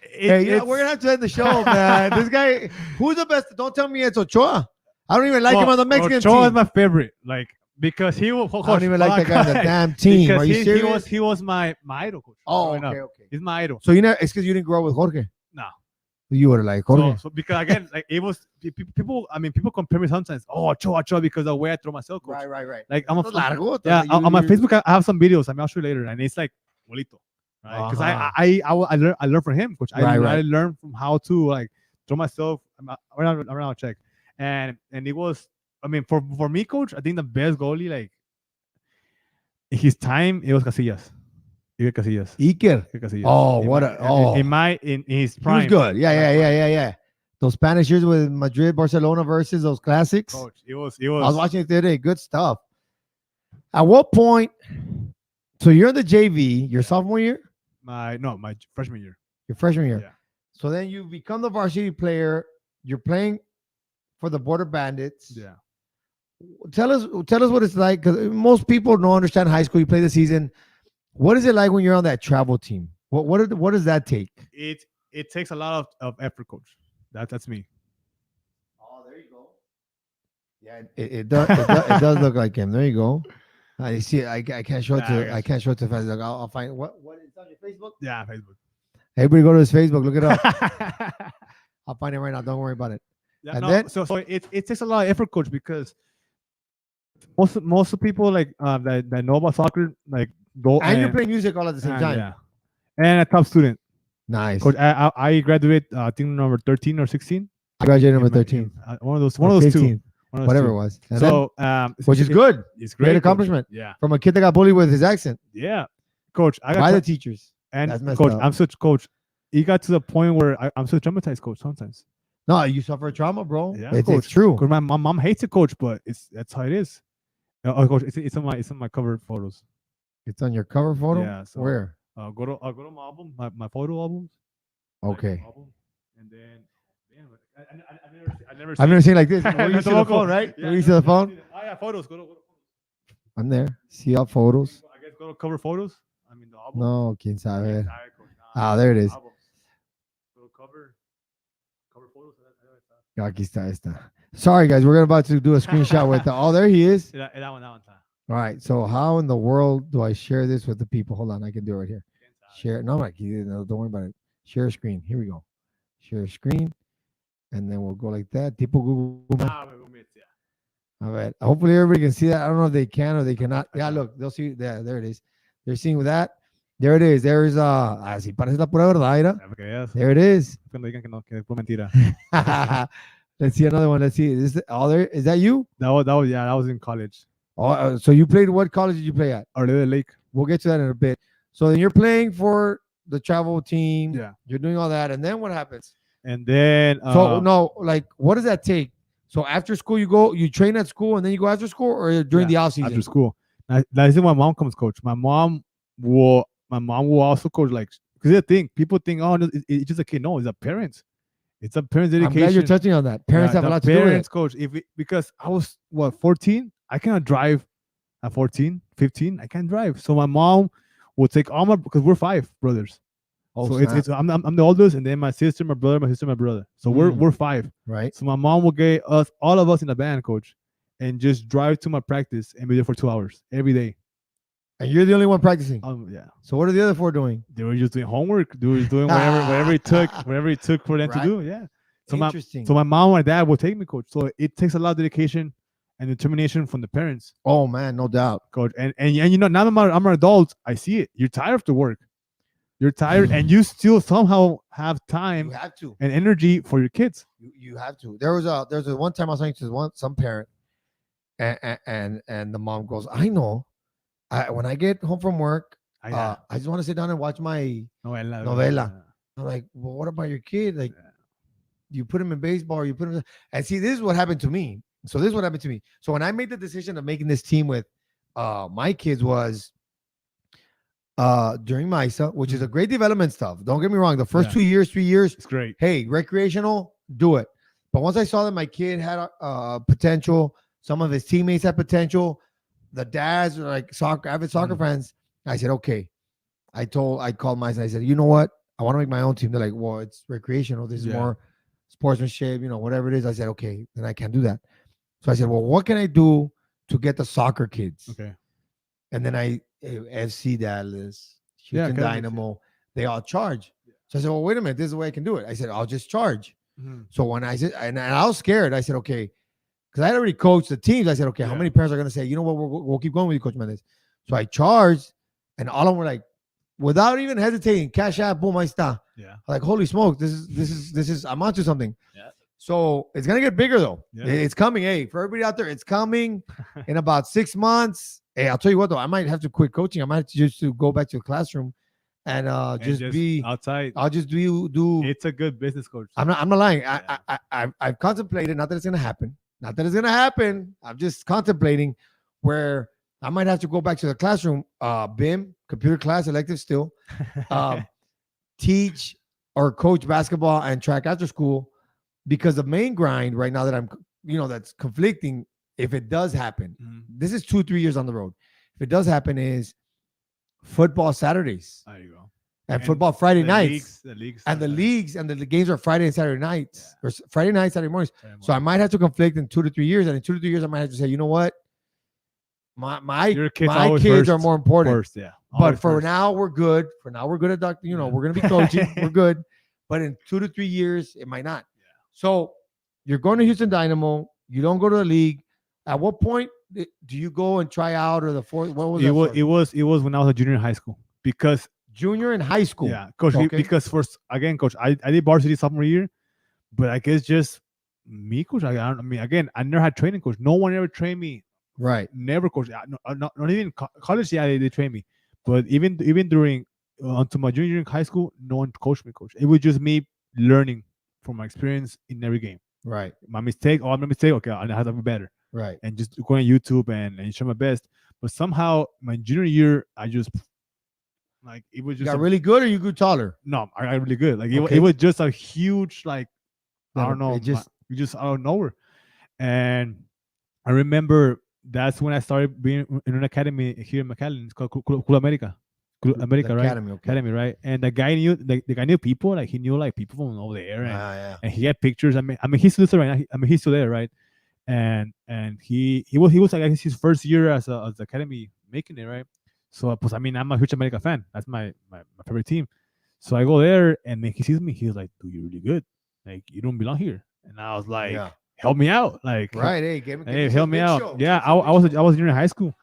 Hey, we're gonna have to end the show, man. This guy, who's the best? Don't tell me it's Ochoa. I don't even like him on the Mexican Ochoa team. is my favorite, like because he was. I don't even like that guy on the damn team. Because Are you serious? he was my idol, coach. Oh, growing up. okay. He's my idol. So it's because you didn't grow up with Jorge. No. You would have liked Jorge. So because again, like it was people. I mean, people compare me sometimes. Oh, Ochoa, because the way I throw myself, coach. Right. Like I'm a Largo, yeah. you- On my you- Facebook, I have some videos. I mean, I'll show you later, and it's like bolito, right? Because I learned from him, coach. I learned from how to like throw myself. I'm gonna check, and it was. I mean, for me, coach, I think the best goalie like in his time it was Casillas. Iker Casillas. Iker. Iker Casillas. Oh, In his He prime. was good. Yeah. Those Spanish years with Madrid, Barcelona versus those classics. Coach, it was. I was watching it the other day. Good stuff. At what point? So you're in the JV, your sophomore year, my freshman year. your freshman year. Yeah. So then you become the varsity player. You're playing for the Border Bandits. Yeah. Tell us what it's like, because most people don't understand high school. You play the season. What is it like when you're on that travel team? What does that take? It takes a lot of effort, coach. That's me. Oh, there you go. Yeah, it does look like him. There you go. I see. I can't show it to. I can't show it to Facebook. I'll find what is on your Facebook. Yeah, Facebook. Everybody go to his Facebook. Look it up. I'll find it right now. Don't worry about it. Yeah, And no, then- so it takes a lot of effort, coach, because most of people like that know about soccer like go And you're playing music all at the same time. Yeah, and a top student, Nice. coach. I graduated I think number 13 or 16. I graduated number In my- 13. One of those Or two. 15, One of those whatever two. it was. And then- So which is good. It's Great coach. accomplishment. Yeah, From a kid that got bullied with his accent yeah, coach. I got by the tra- teachers. and That's messed coach. up. I'm such coach. It got to the point where I'm so traumatized, coach. Sometimes. No, you suffer trauma, bro. Yeah, It's coach. true. Because my mom hates it, coach, but that's how it is. Oh, coach, it's on my cover photos. It's on your cover photo. Yeah. So Where? I'll go to my album, my photo albums. Like, Okay. album, and then damn, I never I've never seen. seen like this. We're used to the Tampoco. phone, right? Yeah, We're used to the never phone. seen it. Oh yeah, photos. Go to I'm there. See all photos. I guess go to cover photos. I mean the album. No, quién Quién sabe. sabe, coach. Nah, Ah, there it is. albums. Go to cover photos. Aquí está, está. Sorry, guys. We're about to do a screenshot with the. Oh, there he is. That one. That one. All right. So, how in the world do I share this with the people? Hold on. I can do it right here. Share. No, like, no, don't worry about it. Share screen. Here we go. Share screen. And then we'll go like that. Tipo Google. All right. Hopefully, everybody can see that. I don't know if they can or they cannot. Yeah, look. They'll see. There it is. They're seeing that. There it is. There is. Así parece la pura verdad, mira. There it is. Cuando digan que no, que es pura mentira. Let's see another one. Let's see. Is that you? That was in college. Oh, so you played. What college did you play at? Arleo Lake. We'll get to that in a bit. So then you're playing for the travel team. Yeah. You're doing all that, and then what happens? And then So no, like, what does that take? So after school, you train at school, and then you go after school, or during the off season? after school. That's when my mom comes coach. My mom will also coach, like, because the thing, people think, oh, no, it's just a kid. No, it's a parent. It's a parent's dedication. I'm glad you're touching on that. Parents have a lot to do with it. Parents coach. Because I was 14, I cannot drive at 14, 15. I can't drive. So my mom will take all my, because we're 5 brothers. Oh, so snap. it's I'm the oldest, and then my sister, my brother, my brother. So we're 5. Right. So my mom will get all of us in the band, coach, and just drive to my practice and be there for 2 hours every day. And you're the only one practicing. Yeah. So what are the other 4 doing? They were just doing homework. They were doing whatever it took for them to do. Yeah. So Interesting. my mom or dad will take me, coach. So it takes a lot of dedication and determination from the parents. Oh man, no doubt, coach. And you know, now that I'm an adult, I see it. You're tired after work. You're tired, and you still somehow have time You have to. and energy for your kids. You have to. There's a one time I was talking to some parent, and the mom goes, I know. When I get home from work, I just want to sit down and watch my novela. I'm like, well, what about your kid? Like, you put him in baseball, or you put him. And see, this is what happened to me. So this is what happened to me. So when I made the decision of making this team with my kids was during MISA, which is a great development stuff. Don't get me wrong. The first 2 years, 3 years, it's great. Hey, recreational, do it. But once I saw that my kid had potential, some of his teammates had potential, the dads are like avid soccer fans. I said, okay. I called MISA. I said, you know what? I want to make my own team. They're like, well, it's recreational. This is more sportsmanship, whatever it is. I said, okay, then I can't do that. So I said, well, what can I do to get the soccer kids? Okay. And then FC Dallas, Houston Dynamo, they all charge. So I said, well, wait a minute, this is the way I can do it. I said, I'll just charge. So when I said, and I was scared, I said, okay, because I had already coached the teams. I said, okay, how many parents are going to say, you know what, we'll keep going with you, Coach Mendez. So I charged, and all of them were like, without even hesitating, cash app, boom, I stop. Yeah. Like, holy smoke, this is, I'm onto something. Yeah. So it's going to get bigger though. Yeah. It's coming. Hey, for everybody out there, it's coming in about 6 months. Hey, I'll tell you what though, I might have to quit coaching. I might have to just to go back to the classroom and just be outside. I'll just do. It's a good business, coach. I'm not lying. I've contemplated, not that it's going to happen. Not that it's going to happen. I'm just contemplating where I might have to go back to the classroom, BIM, computer class, elective still, teach or coach basketball and track after school, because the main grind right now that I'm, that's conflicting, if it does happen, this is 2-3 years on the road. If it does happen, is football Saturdays. There you go. And football Friday nights. The leagues and the games are Friday and Saturday nights, or Friday nights, Saturday mornings. So I might have to conflict in 2 to 3 years, and in 2 to 3 years, I might have to say, you know what, my kids are more important. First, yeah. But for now, we're good. For now, we're good at doctor. We're gonna be coaching. We're good. But in 2 to 3 years, it might not. Yeah. So you're going to Houston Dynamo. You don't go to the league. At what point do you go and try out, or the fourth? What was it? It was when I was a junior in high school, because junior in high school. Yeah, coach. Okay. Because coach, I did varsity sophomore year, but I guess just me, coach. I mean, again, I never had training, coach. No one ever trained me. Right. Never, coach. Not even college. Yeah, they trained me, but even during until my junior year in high school, no one coached me, coach. It was just me learning from my experience in every game. Right. My mistake. Oh, I'm a mistake. Okay, I have to be better. Right. and just go on YouTube and try my best. But somehow my junior year, I just like it was You just got really good or you grew taller? no, I got really good. Like Okay. it was just a huge like I don't know, It just you just out of nowhere. And I remember that's when I started being in an academy here in McAllen. It's called Cool America. Cool the America, right? academy, okay. Academy, right? And the guy knew the guy knew people, like he knew like people from over there, Yeah. and he had pictures. I mean, he's still there right now. I mean, he's still there, right? And he was like I guess his first year as the academy making it, right? So, pues, I mean, I'm a huge America fan. That's my favorite team. So I go there, and then he sees me. He's like, "Dude, you're really good. Like, you don't belong here." And I was like, Yeah. "Help me out, like, Right. Hey, hey, help me out." Yeah, I was junior in high school,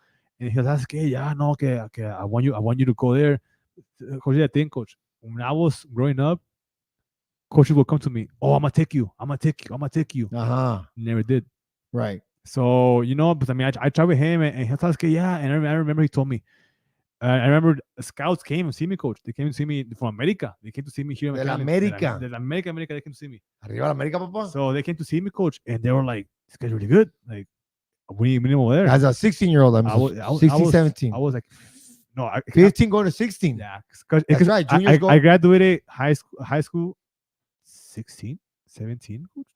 and he was like, "Okay, yeah, no, okay, I want you to go there." Coach, I think, coach, when I was growing up, coaches would come to me, "Oh, I'm gonna take you. I'm gonna take you. I'm gonna take you." Uh-huh. Never did. Right. So but I mean, I tried with him, and he was like, "Yeah." And I remember he told me. I remember scouts came and see me, coach. They came to see me from America. They came to see me here in De la McAllen. América. De la America. They came to see me. Arriba la América, papá. So they came to see me, coach, and they were like, "This guy's really good. Like, we need him over there." As a 16-year-old, I'm I was 16, 17. I was like, no, 15 going to 16. yeah, That's right. Juniors go. I graduated high school 16, 17. Coach.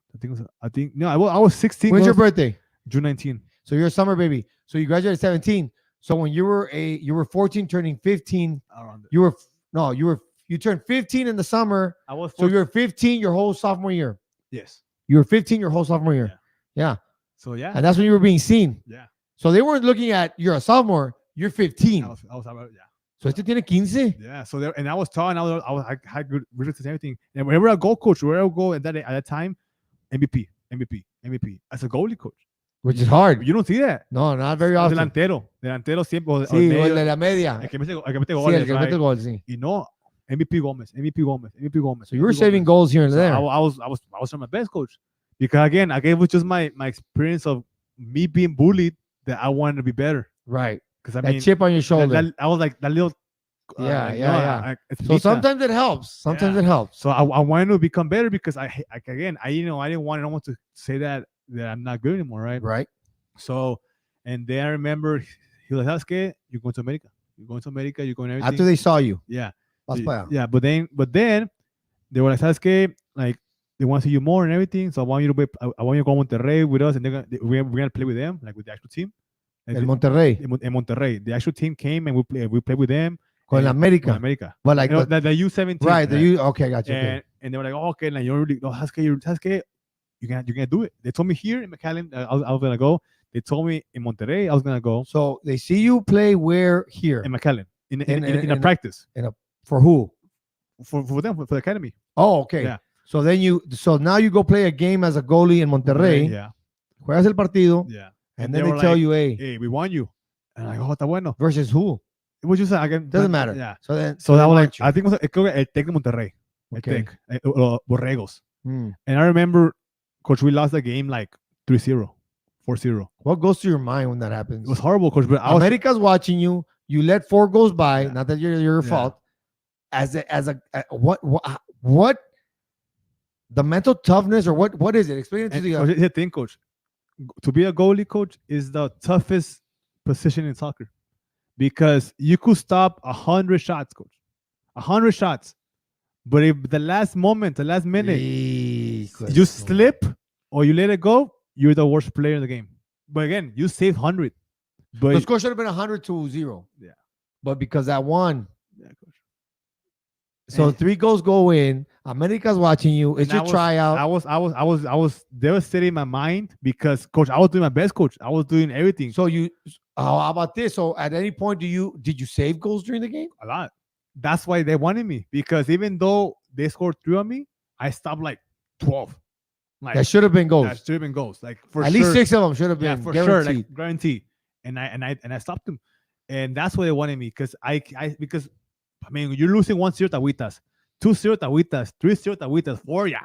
I think no, I was 16. When's your birthday? June 19. So you're a summer baby. So you graduated 17. So when you were 14 turning 15, Around you turned 15 in the summer. I was So you're 15 your whole sophomore year. yes. You were 15 your whole sophomore year. Yeah. So yeah. And that's when you were being seen. Yeah. So they weren't looking at you're a sophomore, you're 15. I was yeah. So este tiene 15. Yeah, so there, and I was tall, and I had good results and everything. And whenever I go, coach, wherever I go at that time, MVP. As a goalie coach, Which is hard. you don't see that. No, not very often. Delantero siempre. O Sí, medio, o el de la media. el que mete Sí, goles, el que right? mete gol, sí. Y no, MVP Gómez. So you were saving goals here and So there. I was trying my best, coach, because again, it was just my experience of me being bullied that I wanted to be better. Right. Because I That mean, chip on your shoulder. I was like that little. Yeah. So Espinita. sometimes it helps. Sometimes it helps. So I wanted to become better because I didn't want anyone to say that I'm not good anymore, right? Right. So, and then I remember he was like, "That's good. You're going to America. You're going everything." After they saw you. yeah, Vas para allá. yeah. But then they were like, "That's good. Like they want to see you more and everything. So I want you to go to Monterrey with us, and we're gonna play with them, like with the actual team." El Monterrey. In Monterrey, the actual team came and we played with them. Con and- America. Con America. But like, the U17. right. Okay, gotcha. Okay. And they were like, "Oh, okay, like you're really, no, Sasuke, you're gonna do it." They told me here in McAllen, I was gonna go. They told me in Monterrey, I was gonna go. So they see you play where here? In McAllen, in a in- practice For who? for them for the academy. Oh, okay. Yeah. So now you go play a game as a goalie in Monterrey. Yeah, Juegas el partido, yeah. and they then they were tell like, you, hey, "Hey, we won you." And I'm like, "Oh, está bueno." versus who? It was just again. Doesn't matter. Yeah. So then, So that they was want like, you. I think it was el Tec de Monterrey. El Okay. Tec, Borregos. Hmm. And I remember, coach, we lost the game like 3-0, 4-0. What goes through your mind when that happens? It was horrible, coach. But I was America's watching you. You let 4 goes by. Yeah. Not that you're your Yeah. fault. What the mental toughness or what is it? Explain it to and, the coach, here's the thing, coach. To be a goalie, coach, is the toughest position in soccer because you could stop 100 shots, coach. 100 shots. But if the last minute, you slip or you let it go, you're the worst player in the game. But again, you saved 100. But The score should have been 100-0. Yeah. But because that one, yeah, coach. so And- 3 goals go in. America's watching you. It's And your tryout. I was devastated in my mind because, coach, I was doing my best, coach. I was doing everything. So how about this? So at any point did you save goals during the game? A lot. That's why they wanted me because even though they scored 3 on me, I stopped like 12. Like That should have been goals. that should have been goals. Like for At sure. least 6 of them should have Yeah, been for guaranteed. sure, like guarantee. And I stopped them, and that's why they wanted me because because I mean you're losing 1-0 Tawitas, 2-0 Tawitas, 3-0 Tawitas, 4 like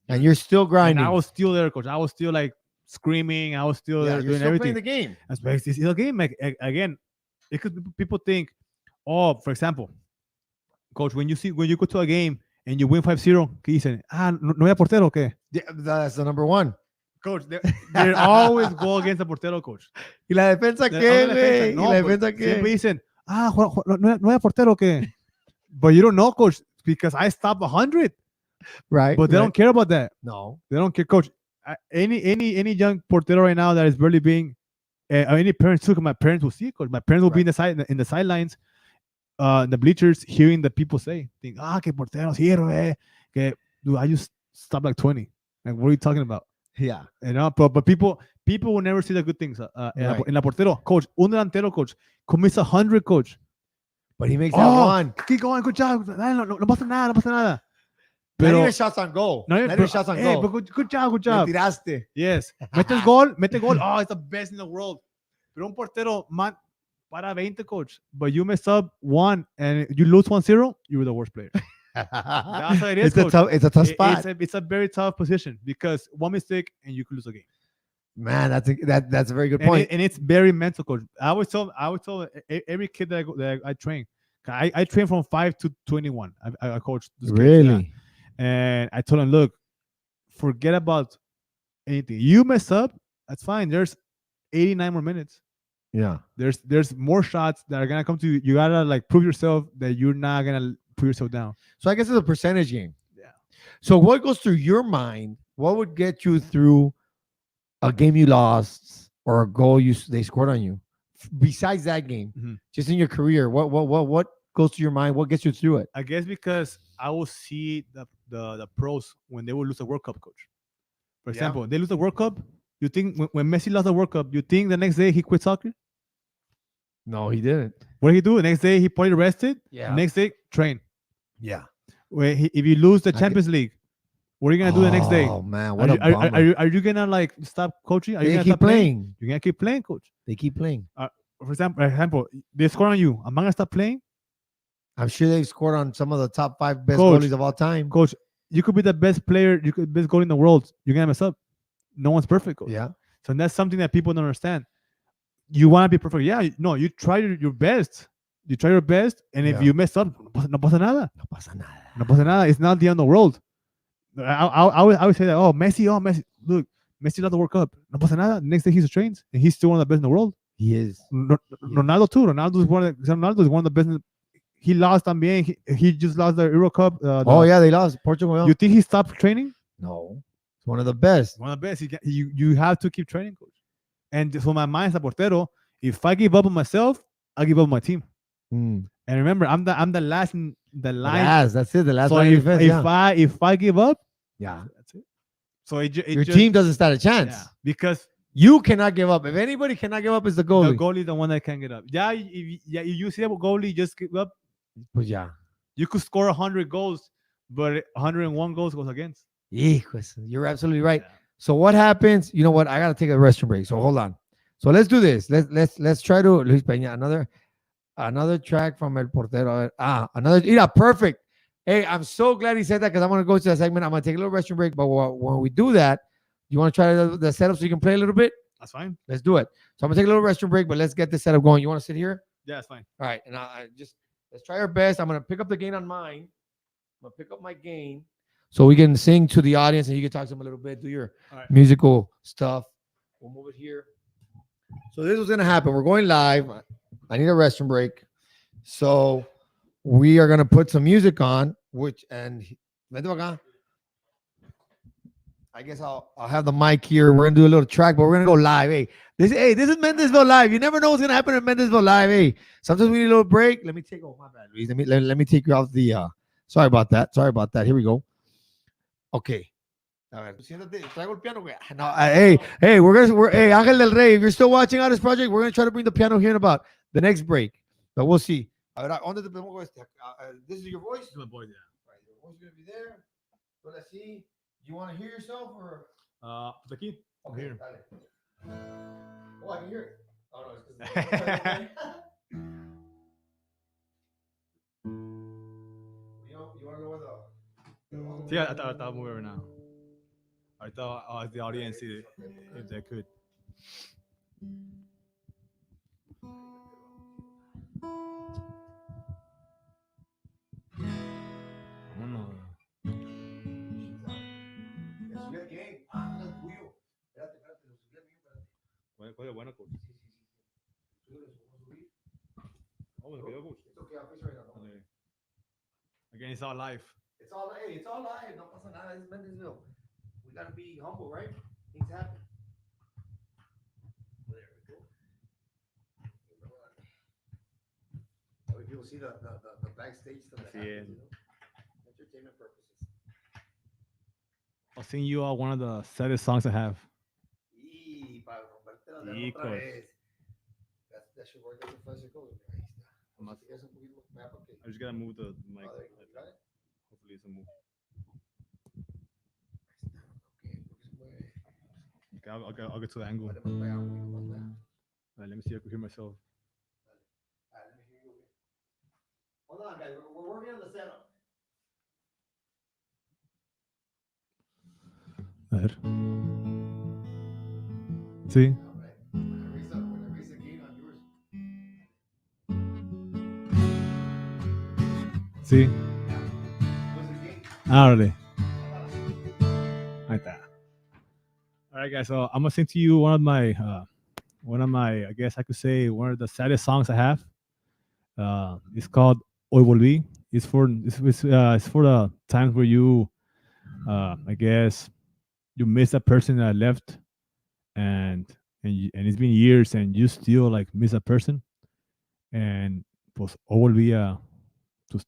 And you're still and grinding. I was still there, coach. I was still like screaming. I was still there you're doing still everything. playing the game. That's why it's a game. Like, again, because people think, oh, for example, coach, when you go to a game and you win 5-0, ¿qué dicen? Ah, no había portero, ¿qué? Yeah, that's the number one. coach, they always go against the portero, coach. ¿Y la defensa The- qué, on the defense, güey? ¿Y no, la but defensa siempre qué? dicen, no hay portero que. But you don't know, coach, because I stopped 100. Right. But they don't care about that. No. They don't care, coach. Any young portero right now that is barely being, any parents too. My parents will see it, coach. My parents will be in the side in the sidelines, in the bleachers, hearing the people say, think, que portero sirve, que dude, I just stopped like 20. Like, what are you talking about? Yeah. You know, but people will never see the good things. Right. In la portero, coach, un delantero, coach, commits 100, coach. But he makes that one. Keep going, good job. No pasa nada, no pasa nada. Not Pero, even shots on goal. no, Not even shots on goal. but good job, good Le job. tiraste. Yes. Mete gol. Oh, it's the best in the world. Pero un portero, man, para 20, coach. But you mess up one and you lose 1-0, you were the worst player. That's how it is, It's a coach. tough. It's a tough spot. It's a very tough position because one mistake and you could lose a game. Man, that's a very good And, point. and it's very mental, coach. I always tell every kid that I train. I train from 5 to 21. I coach this kids, Really? yeah. And I told him, look, forget about anything. You mess up, that's fine. There's 89 more minutes. Yeah. There's more shots that are gonna come to you. You gotta like prove yourself that you're not gonna put yourself down. So I guess it's a percentage game. Yeah. So what goes through your mind? What would get you through a game you lost or a goal they scored on you? Besides that game, Mhm. just in your career, what goes through your mind? What gets you through it? I guess because I will see the pros when they will lose a World Cup, coach. For Yeah. example, they lose the World Cup. You think when Messi lost the World Cup, you think the next day he quit soccer? No, he didn't. What did he do? The next day he probably rested. Yeah. Next day train. Yeah. If you lose the get- Champions League, what are you gonna do the next day? Oh man, Are what a you, bummer. are you gonna like stop coaching? Are you They gonna keep stop playing? playing. You're gonna keep playing, coach. They keep playing. For example, they score on you. Am I gonna stop playing? I'm sure they've scored on some of the top 5 best Coach, goalies of all time. Coach, you could be the best player, you could be the best goalie in the world. You're gonna mess up. No one's perfect, coach. Yeah. So that's something that people don't understand. You want to be perfect. Yeah, no, you try your best. You try your best, and if Yeah. you mess up, no pasa nada. No pasa nada. No pasa nada. It's not the end of the world. I would say that, Messi. Look, Messi lost the World Cup. No pasa nada. Next day he's trains, and he's still one of the best in the world. He is. Ronaldo too. Ronaldo is one of the best. He lost también. He just lost the Euro Cup. Oh yeah, they lost Portugal. You think he stopped training? No, it's one of the best. One of the best. You have to keep training, coach. And so my mind's a portero. If I give up on myself, I give up on my team. Mm. And remember, I'm the last in the line. Last, that's it. The last So line of defense. if I give up, Yeah. that's it. So it Your just, team doesn't stand a chance. yeah, because You cannot give up. If anybody cannot give up, it's the goalie. the goalie is the one that can get up. Yeah, if you see a goalie just give up, Pues ya. you could score 100 goals, but 101 goals goes against. Hijos, you're absolutely right. Yeah. So what happens? You know what? I gotta take a restroom break. So hold on. So let's do this. Let's try to Luis Peña another track from El Portero. Perfect. Hey, I'm so glad he said that because I'm gonna go to that segment. I'm gonna take a little restroom break. But when we do that, you want to try the setup so you can play a little bit? That's fine. Let's do it. So I'm gonna take a little restroom break, but let's get this setup going. You want to sit here? Yeah, it's fine. All right, and I just let's try our best. I'm gonna pick up the gain on mine. I'm gonna pick up my gain so we can sing to the audience and you can talk to them a little bit. Do your All right. musical stuff. We'll move it here. So this is gonna happen. We're going live. I need a restroom break, so we are gonna put some music on. I guess I'll have the mic here. We're gonna do a little track, but we're gonna go live. Hey, this is Mendezville live. You never know what's gonna happen at Mendezville live. Hey, sometimes we need a little break. Let me take. Oh my bad, Luis. Let me take you off the. Sorry about that. Here we go. Okay. A ver, siéntate, traigo el piano, güey. No, hey, hey, Ángel del Rey, if you're still watching out this project, we're gonna try to bring the piano here in about the next break, but we'll see. A ver, ¿dónde te pongo este? This is your voice. My boy, yeah. Right, your voice is gonna be there. So let's see. You want to hear yourself or? Aquí. Okay, Here. dale. Oh, I can hear it. Oh no, it's 'cause you want to know where the? See, I thought I'm moving right now. I thought the audience see it, if they could. I don't know. Es un game. Ah, no es tuyo. ¿Cuál es bueno, coach? Oh, me quedó, coach. It's okay, I'll fix it right now. Okay. Again, it's all live. It's all live. No pasa nada. It's Mendezville. We gotta be humble, right? Things happen. There we go. That way people see the backstage stuff that Así happens, es. you know? Entertainment purposes. I'll sing you one of the saddest songs I have. Y para rompértela de Hijos. otra vez. That should work as a fuzzer goes. Ahí está. Más- Si quieres un poquito más porque... I just gotta move the mic. Oh, there you go. Got it? Hopefully it's a move. Ahí está. Ok, porque se mueve. Okay, I'll get to the angle. Vale, más para allá, un poquito más para allá. Let me see if I can hear myself. All right, let me hear you. Hold on, guys. We're working on the setup. A ver. Sí. All right. When I raise the gain on yours. Sí. What's the gain? Árale. Ahí está. All right, guys. So I'm gonna sing to you one of my, I guess I could say, one of the saddest songs I have. It's called Hoy Volví. It's for the times where you, I guess, you miss that person that left, and it's been years, and you still like miss that person, and pues Hoy Volví to,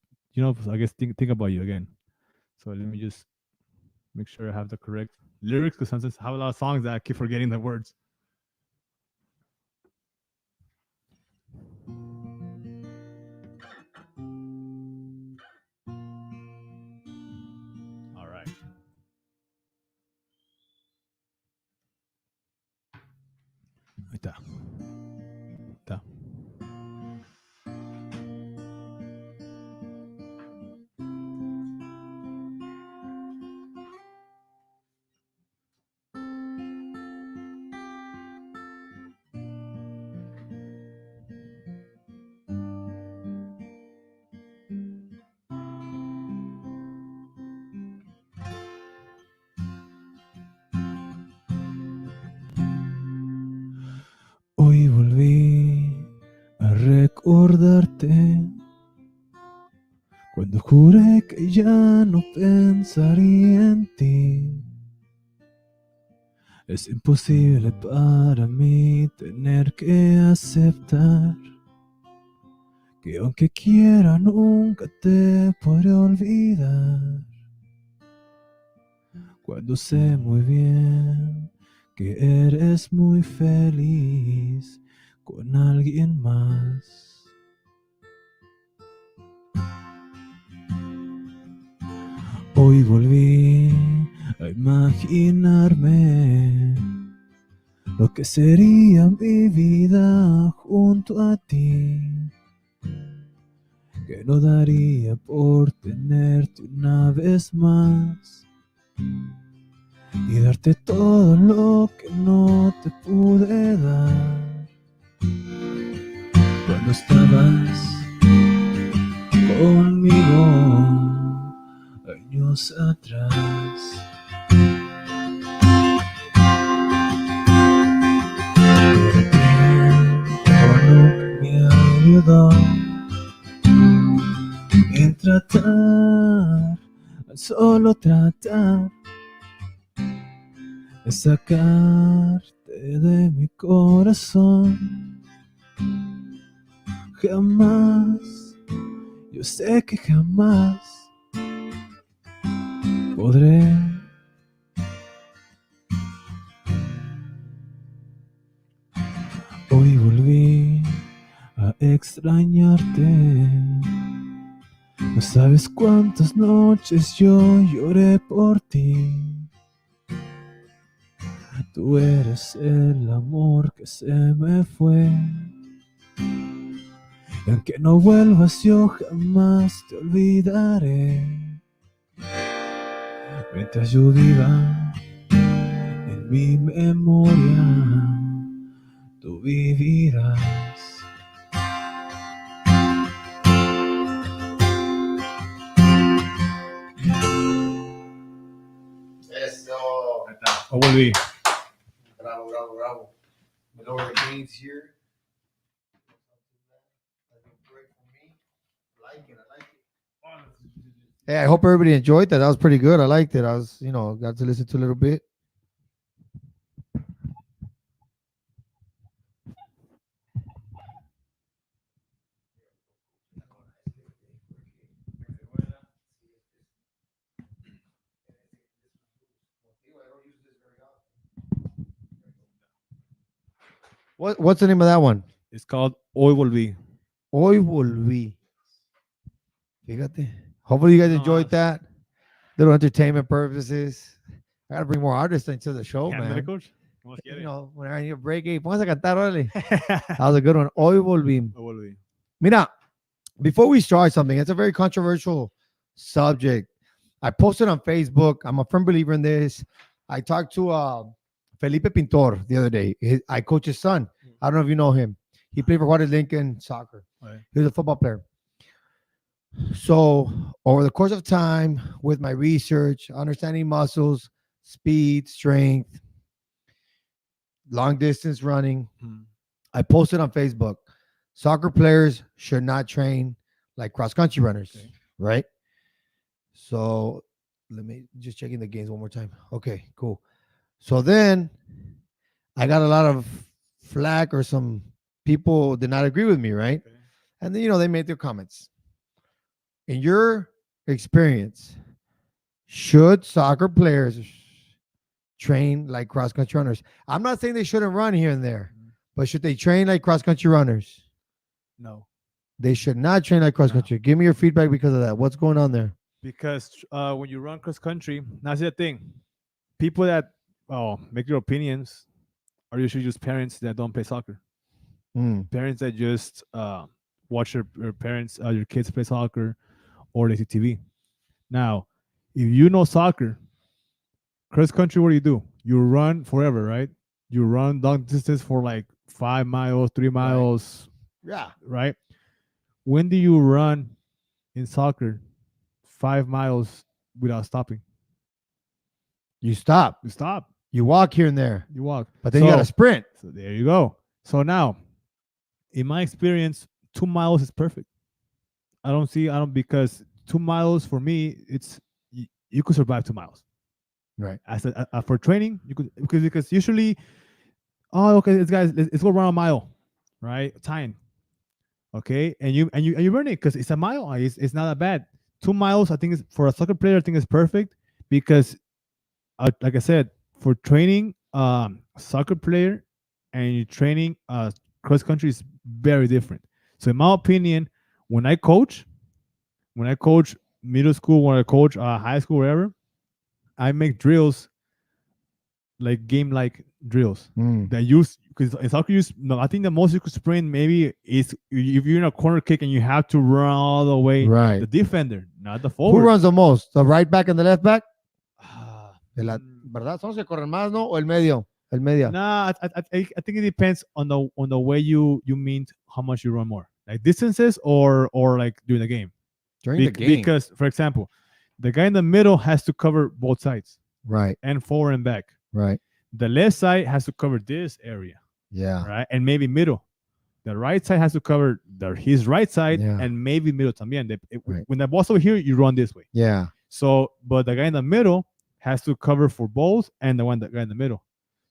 I guess think about you again. So let me just make sure I have the correct lyrics, because sometimes I have a lot of songs that I keep forgetting the words. All right. Ahí está. Está. Hoy volví a recordarte cuando juré que ya no pensaría en ti. Es imposible para mí tener que aceptar que aunque quiera nunca te podré olvidar. Cuando sé muy bien que eres muy feliz con alguien más. Hoy volví a imaginarme lo que sería mi vida junto a ti, que no daría por tenerte una vez más y darte todo lo que no te pude dar. Cuando estabas conmigo años atrás, pero el tiempo nunca me ayudó en tratar, al solo tratar de sacarte de mi corazón. Jamás, yo sé que jamás podré. Hoy volví a extrañarte. No sabes cuántas noches yo lloré por ti. Tú eres el amor que se me fue. Y aunque no vuelvas yo jamás te olvidaré. Mientras yo viva en mi memoria, tú vivirás. Eso. Ahí está. Hoy volví. Bravo, bravo, bravo. lower the gains here. Hey, I hope everybody enjoyed that. That was pretty good. I liked it. I was, got to listen to a little bit. What's the name of that one? It's called Hoy Volví. Hoy volví. Fíjate. Hopefully you guys enjoyed that. Little entertainment purposes. I gotta bring more artists into the show, man. When I need a break, hey, vamos a cantar, órale. That was a good one. Hoy volví. Mira, before we start something, it's a very controversial subject. I posted on Facebook. I'm a firm believer in this. I talked to Felipe Pintor the other day. I coach his son. I don't know if you know him. He played for Juárez Lincoln soccer. Right. He was a football player. So over the course of time, with my research, understanding muscles, speed, strength, long distance running, I posted on Facebook, soccer players should not train like cross country runners, right? So let me just checking the games one more time. Okay, cool. So then I got a lot of flack, or some people did not agree with me, right? Okay. And then, they made their comments. In your experience, should soccer players train like cross-country runners? I'm not saying they shouldn't run here and there, but should they train like cross-country runners? No. They should not train like cross-country. No. Give me your feedback because of that. What's going on there? Because when you run cross-country, that's the thing. People that make their opinions are usually just parents that don't play soccer. Parents that just watch your parents, your kids play soccer, or they see TV. Now, if you know soccer, cross country, what do? You run forever, right? You run long distance for like 5 miles, 3 miles. Right. Yeah. Right? When do you run in soccer 5 miles without stopping? You stop. You stop. You walk here and there. You walk. But then you got to sprint. So there you go. So now, in my experience, 2 miles is perfect. Because 2 miles for me, it's you could survive 2 miles. Right. For training, you could, because usually, okay, guys, let's go around a mile, right? Time. Okay, and you run it because it's a mile. It's not that bad. 2 miles, I think, is for a soccer player. I think is perfect because, like I said, for training, soccer player and training cross country is very different. So in my opinion, when I coach middle school, when I coach high school, wherever, I make drills like game-like drills that use, because in soccer I think the most you could sprint maybe is if you're in a corner kick and you have to run all the way. Right. The defender, not the forward. Who runs the most? The right back and the left back? ¿Verdad? Son los que corren más, ¿no? O el medio. El medio. Nah, I think it depends on the way you mean how much you run more, like distances or like during the game. During the game. Because, for example, the guy in the middle has to cover both sides. Right. And forward and back. Right. The left side has to cover this area. Yeah. Right. And maybe middle. The right side has to cover his right side and maybe middle también. When the ball's over here, you run this way. Yeah. So, but the guy in the middle has to cover for both and the guy in the middle.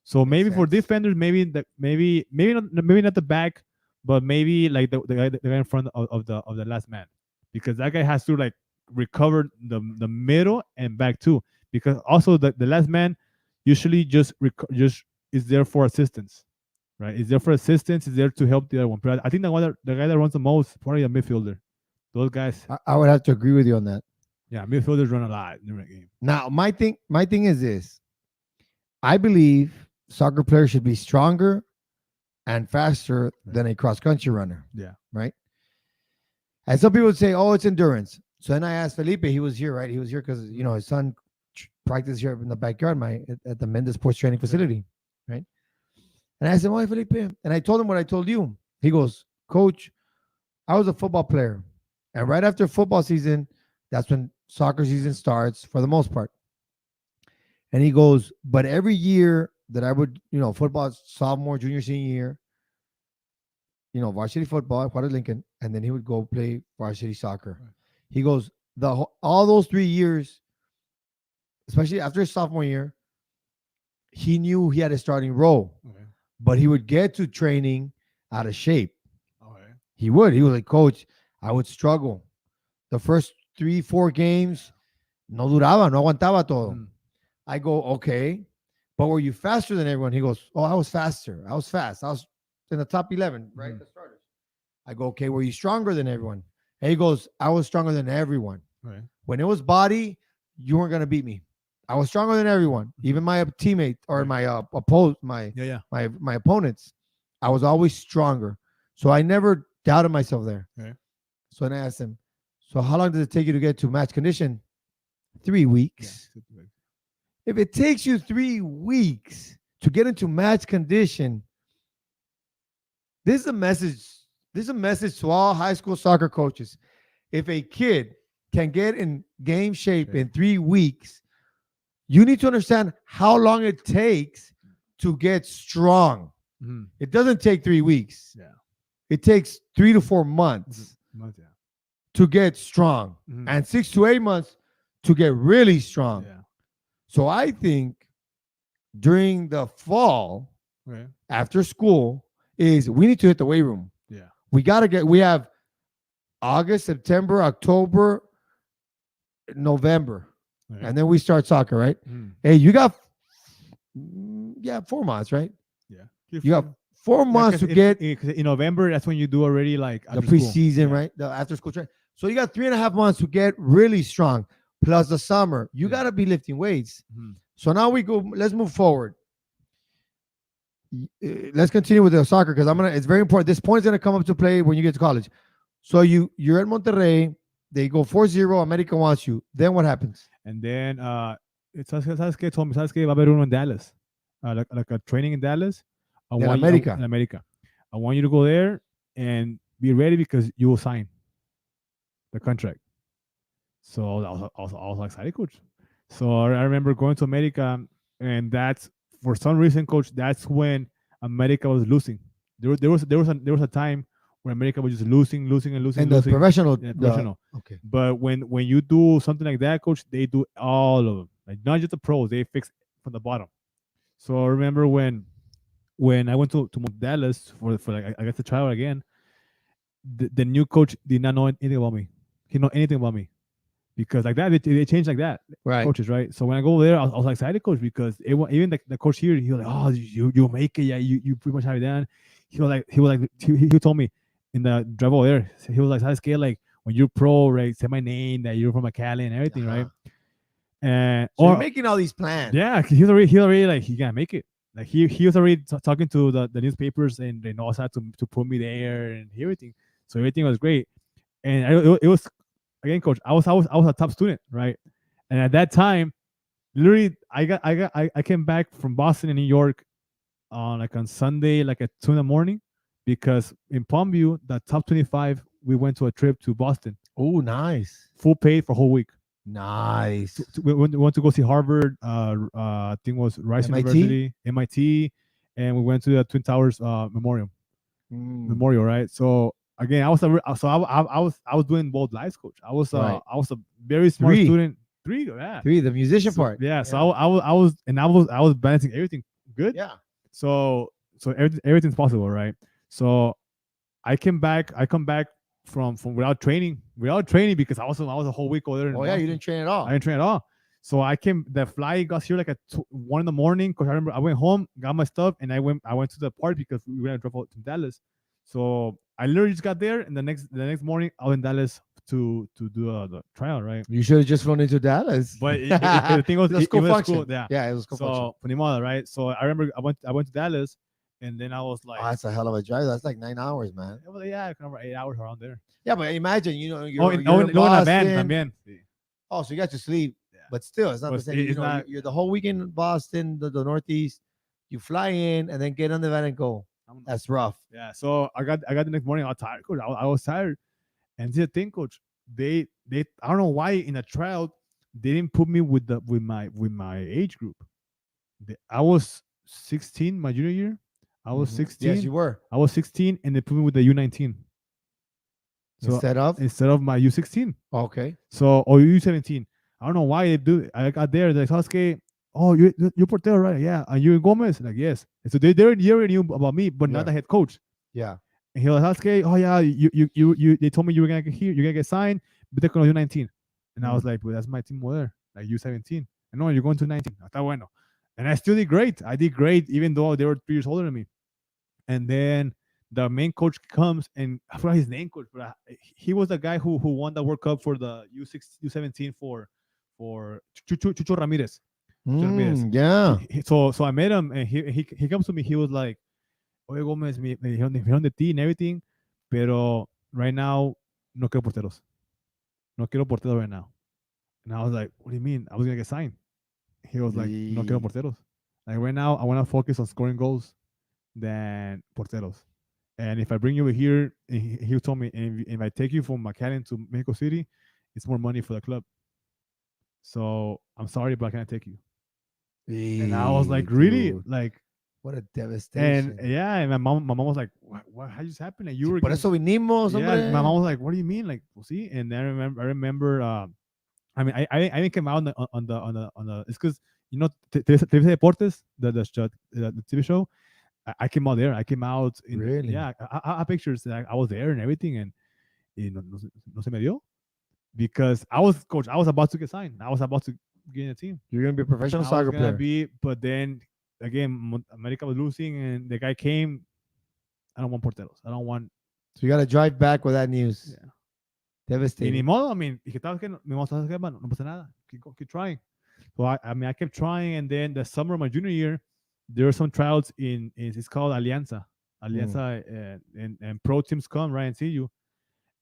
So maybe for defenders, maybe not the back, but maybe like the guy in front of the last man, because that guy has to like recover the middle and back too. Because also the last man usually just is there for assistance, right? Is there for assistance. Is there to help the other one. But I think the guy that runs the most is probably a midfielder. Those guys. I would have to agree with you on that. Yeah, midfielders run a lot during the game. Now, my thing is this. I believe soccer players should be stronger and faster than a cross-country runner. Yeah. Right? And some people would say, it's endurance. So then I asked Felipe, he was here, right? He was here because, his son practiced here in the backyard at the Mendezville sports training facility, right? And I said, why, Felipe? And I told him what I told you. He goes, Coach, I was a football player. And right after football season, that's when soccer season starts for the most part. And he goes, but every year that I would, football sophomore, junior, senior year, varsity football at Juarez Lincoln, and then he would go play varsity soccer. Right. He goes, all those 3 years, especially after his sophomore year, he knew he had a starting role, Okay. but he would get to training out of shape. Okay. He would. He was like, Coach, I would struggle. The first 3-4 games, no duraba, no aguantaba todo. Mm. I go, okay, but were you faster than everyone? He goes, oh, I was faster. I was fast. I was in the top 11, right? Mhm. The starters. I go, okay, were you stronger than everyone? And he goes, I was stronger than everyone. Right. When it was body, you weren't going to beat me. I was stronger than everyone, even my teammate or Right. my Yeah. my opponents. I was always stronger. So I never doubted myself there. Okay. So then I asked him, so how long does it take you to get to match condition? 3 weeks. Yeah. If it takes you 3 weeks to get into match condition, this is a message. This is a message to all high school soccer coaches. If a kid can get in game shape in 3 weeks, you need to understand how long it takes to get strong. Mm-hmm. It doesn't take 3 weeks. Yeah. It takes 3 to 4 months Yeah. to get strong, Mhm. and 6 to 8 months to get really strong. Yeah. So I think during the fall, Right. after school, is we need to hit the weight room. Yeah. We have August, September, October, November, Right. and then we start soccer, right? Mm. Hey, you got 4 months, right? Yeah. You got 4 months to get in November. That's when you do already like the after school. preseason, Yeah. right? The after school train. So you got 3.5 months to get really strong. Plus the summer, you Yeah. got to be lifting weights. Mhm. So now let's move forward. Let's continue with the soccer because it's very important. This point is gonna come up to play when you get to college. So you're at Monterrey, they go 4-0, America wants you. Then what happens? And then ¿sabes qué told me? ¿Sabes qué? Va a haber uno in Dallas, like a training in Dallas. In America. In America. I want you to go there and be ready because you will sign the contract. So I was excited, coach. So I remember going to America, and that's for some reason, coach. That's when America was losing. There was a time when America was just losing. And the professional, Yeah, professional. Okay. But when you do something like that, coach, they do all of them. Like not just the pros, they fix from the bottom. So I remember when I went to Dallas for like I got the trial again, the new coach did not know anything about me. He know anything about me because like that they changed like that, Right. coaches, right? So when I go there, I was excited, coach, because even the coach here, he was like, oh, you make it, yeah, you pretty much have it done. He told me in the drive over there, he was like, "Sabes qué? Like when you're pro, right? Say my name, that you're from Cali and everything, right?" And So you're making all these plans. yeah, he already like he can't make it. Like he was already talking to the newspapers and they know how to put me there and everything. So everything was great. And it was again, coach. I was a top student, right? And at that time, literally, I came back from Boston and New York on Sunday, like at 2 in the morning, because in Palmview, the top 25, we went to a trip to Boston, Oh, nice. full paid for a whole week. Nice. We went to go see Harvard. I think it was Rice MIT? University, MIT, and we went to the Twin Towers Memorial, right? So again, I was doing both lives, coach. I was Right. I was a very smart Three. student. Yeah. 3, the musician So, part. yeah. So I was balancing everything good. Yeah. So everything's possible, right? So I come back from without training because I was a whole week over there. in Oh, yeah, you Boston. didn't train at all. I didn't train at all. So the flight got here like at 1 in the morning. Cause I remember I went home, got my stuff, and I went to the park because we were gonna drive out to Dallas. So I literally just got there, and the next morning I was in Dallas to do the trial, right? You should have just flown into Dallas. But the thing was, The school it was function. cool, yeah. Yeah, it was school function. So for the mother, right? So I remember I went to Dallas, and then I was like, Oh, that's a hell of a drive. That's like 9 hours, man. I was like, yeah, kind of 8 hours around there. Yeah, but imagine, you're in in a van Boston. también. Oh, so you got to sleep. Yeah. But still, it's not Well, the same. it's not- You're the whole weekend in Boston, the Northeast. You fly in and then get on the van and go. That's rough. Yeah, so I got the next morning. I was tired, coach. I was tired, and this is the thing, coach. They I don't know why in a trial they didn't put me with my age group. I was 16 my junior year. I was Mhm. 16. Yes, you were. I was 16, and they put me with the U19. So Instead of my U16. okay. So or U17. I don't know why they do. I got there. They're like, Sasuke, oh, you're Portero, right? Yeah. And you Gomez? Like, yes. And so they already knew about me, but not Yeah. the head coach. Yeah. And he was like, Sasuke, oh yeah, you they told me you were gonna get here, you're gonna get signed, but they're going to U19. And I was like, well, that's my team over there, like U17. I know you're going to 19. I thought, bueno. And I still did great. I did great, even though they were 3 years older than me. And then the main coach comes, and I forgot his name, coach, but he was the guy who won the World Cup for the U17 for Chucho Ramirez. Chucho Ramirez. Yeah. So I met him, and he comes to me. He was like, oye Gómez, me dijeron de ti and everything, pero right now no quiero porteros. No quiero porteros right now. And I was like, what do you mean? I was gonna get signed. He was like, no quiero porteros. Like right now, I want to focus on scoring goals than porteros. And if I bring you here, he told me, if I take you from McAllen to Mexico City, it's more money for the club. So I'm sorry, but I can't take you. And I was like, really? Dude, Like, what a devastation. and yeah, and my mom was like, what how just happened? Like, you were Por eso vinimos, yeah, hombre. my mom was like, what do you mean? Like, well, see, and then I remember I mean, I didn't come out on the it's because you know Televisa Deportes, the TV show. I came out there. I came out in Really? yeah. I have pictures. I was there and everything, and no se me dio because I was coach. I was about to get signed. I was about to get in the team. You're gonna be a professional I soccer was gonna player. but then again, America was losing, and the guy came. I don't want porteros. I don't want. So you got to drive back with that news. Yeah. Y ni Devastating. modo, I mean, dije, ¿sabes qué? Mi mamá, ¿sabes qué, man? No pasa nada. Keep trying. So I mean, I kept trying, and then the summer of my junior year, there were some tryouts it's called Alianza. Alianza, and pro teams come, right, and see you.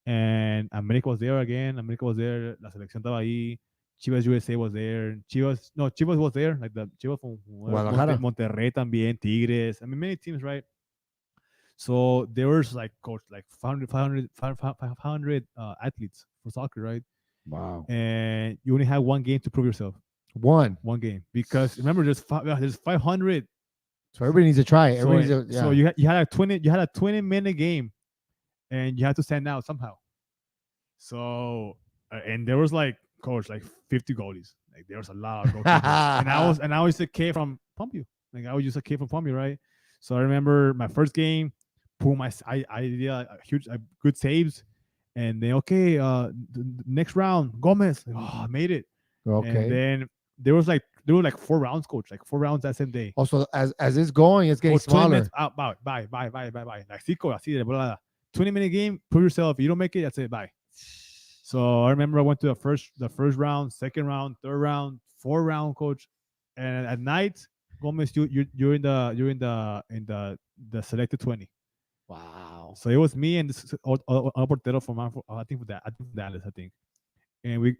And America was there again. America was there. La selección estaba ahí. Chivas USA was there. Chivas was there. Like the Chivas from Guadalajara. Monterrey también, Tigres. I mean, many teams, right? So there was like coach, like 500 athletes for soccer, right? Wow. And you only have one game to prove yourself. One. One game, because remember there's 500. So everybody needs to try it. So you had a 20-minute game, and you had to stand out somehow. So and there was like coach like 50 goalies. Like there was a lot of goalkeepers. and I was a kid from Pompey. Like I was just a kid from Pompey, right? So I remember my first game, boom, I did a good saves, and then okay, the next round, Gomez, I made it. Okay. And then there were like 4 rounds, coach, like 4 rounds that same day. Also, as it's going, it's getting Coach, 20 smaller. minutes, out, bye. Like Cico, así de volada. 20-minute game, prove yourself. If you don't make it, that's it, bye. So I remember I went to the first round, second round, third round, fourth round, coach, and at night, Gomez, you're in the selected 20. Wow. So it was me and this other portero from I think Dallas, I think. And we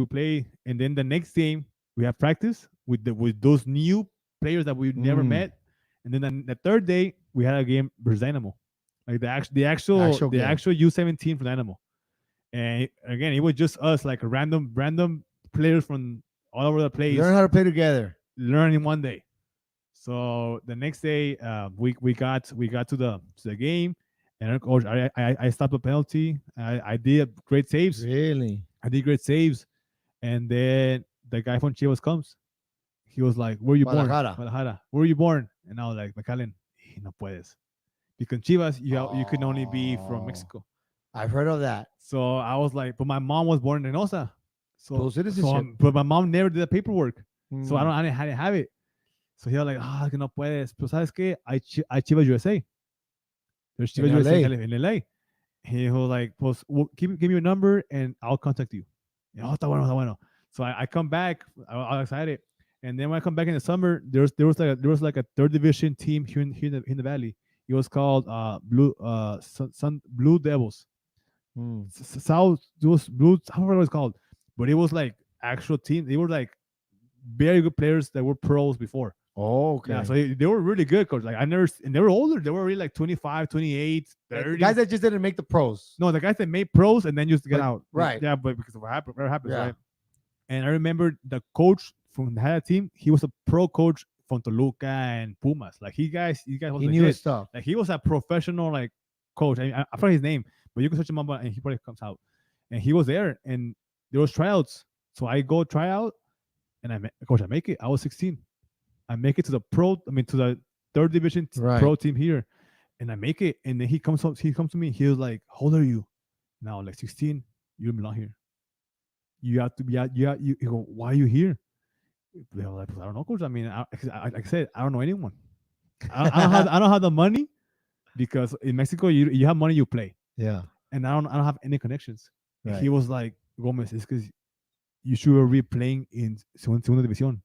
play, and then the next game we have practice with those new players that we never met, and then the third day we had a game versus Dynamo, like the actual U17 for Dynamo. And again, it was just us, like random players from all over the place. Learn how to play together. Learn in one day. So the next day, we got to the game, and coach, I stopped a penalty. I did great saves. Really? I did great saves, and then the guy from Chivas comes. He was like, "Where you born?" Guadalajara. Where were you born? And I was like, "McAllen." No puedes, because Chivas you can only be from Mexico. I've heard of that. So I was like, but my mom was born in Reynosa. So citizenship. But my mom never did the paperwork. So I didn't have it. So he was like, que no puedes. Pero ¿sabes qué? I Chivas USA. There's Chivas USA in LA. He was like, pues, give me your number and I'll contact you. Está bueno. So I come back. I was excited. And then when I come back in the summer, there was like a third division team here in the valley. It was called Blue Devils. South, those Blue, I don't know what it was called, but it was like actual team. They were like very good players that were pros before. Oh, okay. Yeah, so they were really good, coach. Like and they were older. They were really like 25, 28, 30. The guys that just didn't make the pros. No, the guys that made pros and then used to get out. Right. Yeah, but because of what happens, right? And I remember the coach from the team, he was a pro coach from Toluca and Pumas. Like these guys was He knew his legit. stuff. Like he was a professional like coach. I forgot his name, but you can search him up and he probably comes out. And he was there, and there was tryouts. So I go try out, and I make it. I was 16. I make it to the to the third division Right. pro team here, and I make it. And then he comes up. He comes to me. He was like, "How old are you?" Now, like 16. You don't belong here. You have to be out. You go. Why are you here? They were like, I don't know, coach. I mean, like I said, I don't know anyone. I don't have the money because in Mexico you have money, you play, Yeah. and I don't have any connections. And Right. he was like, Gomez, it's because you should be playing in segunda división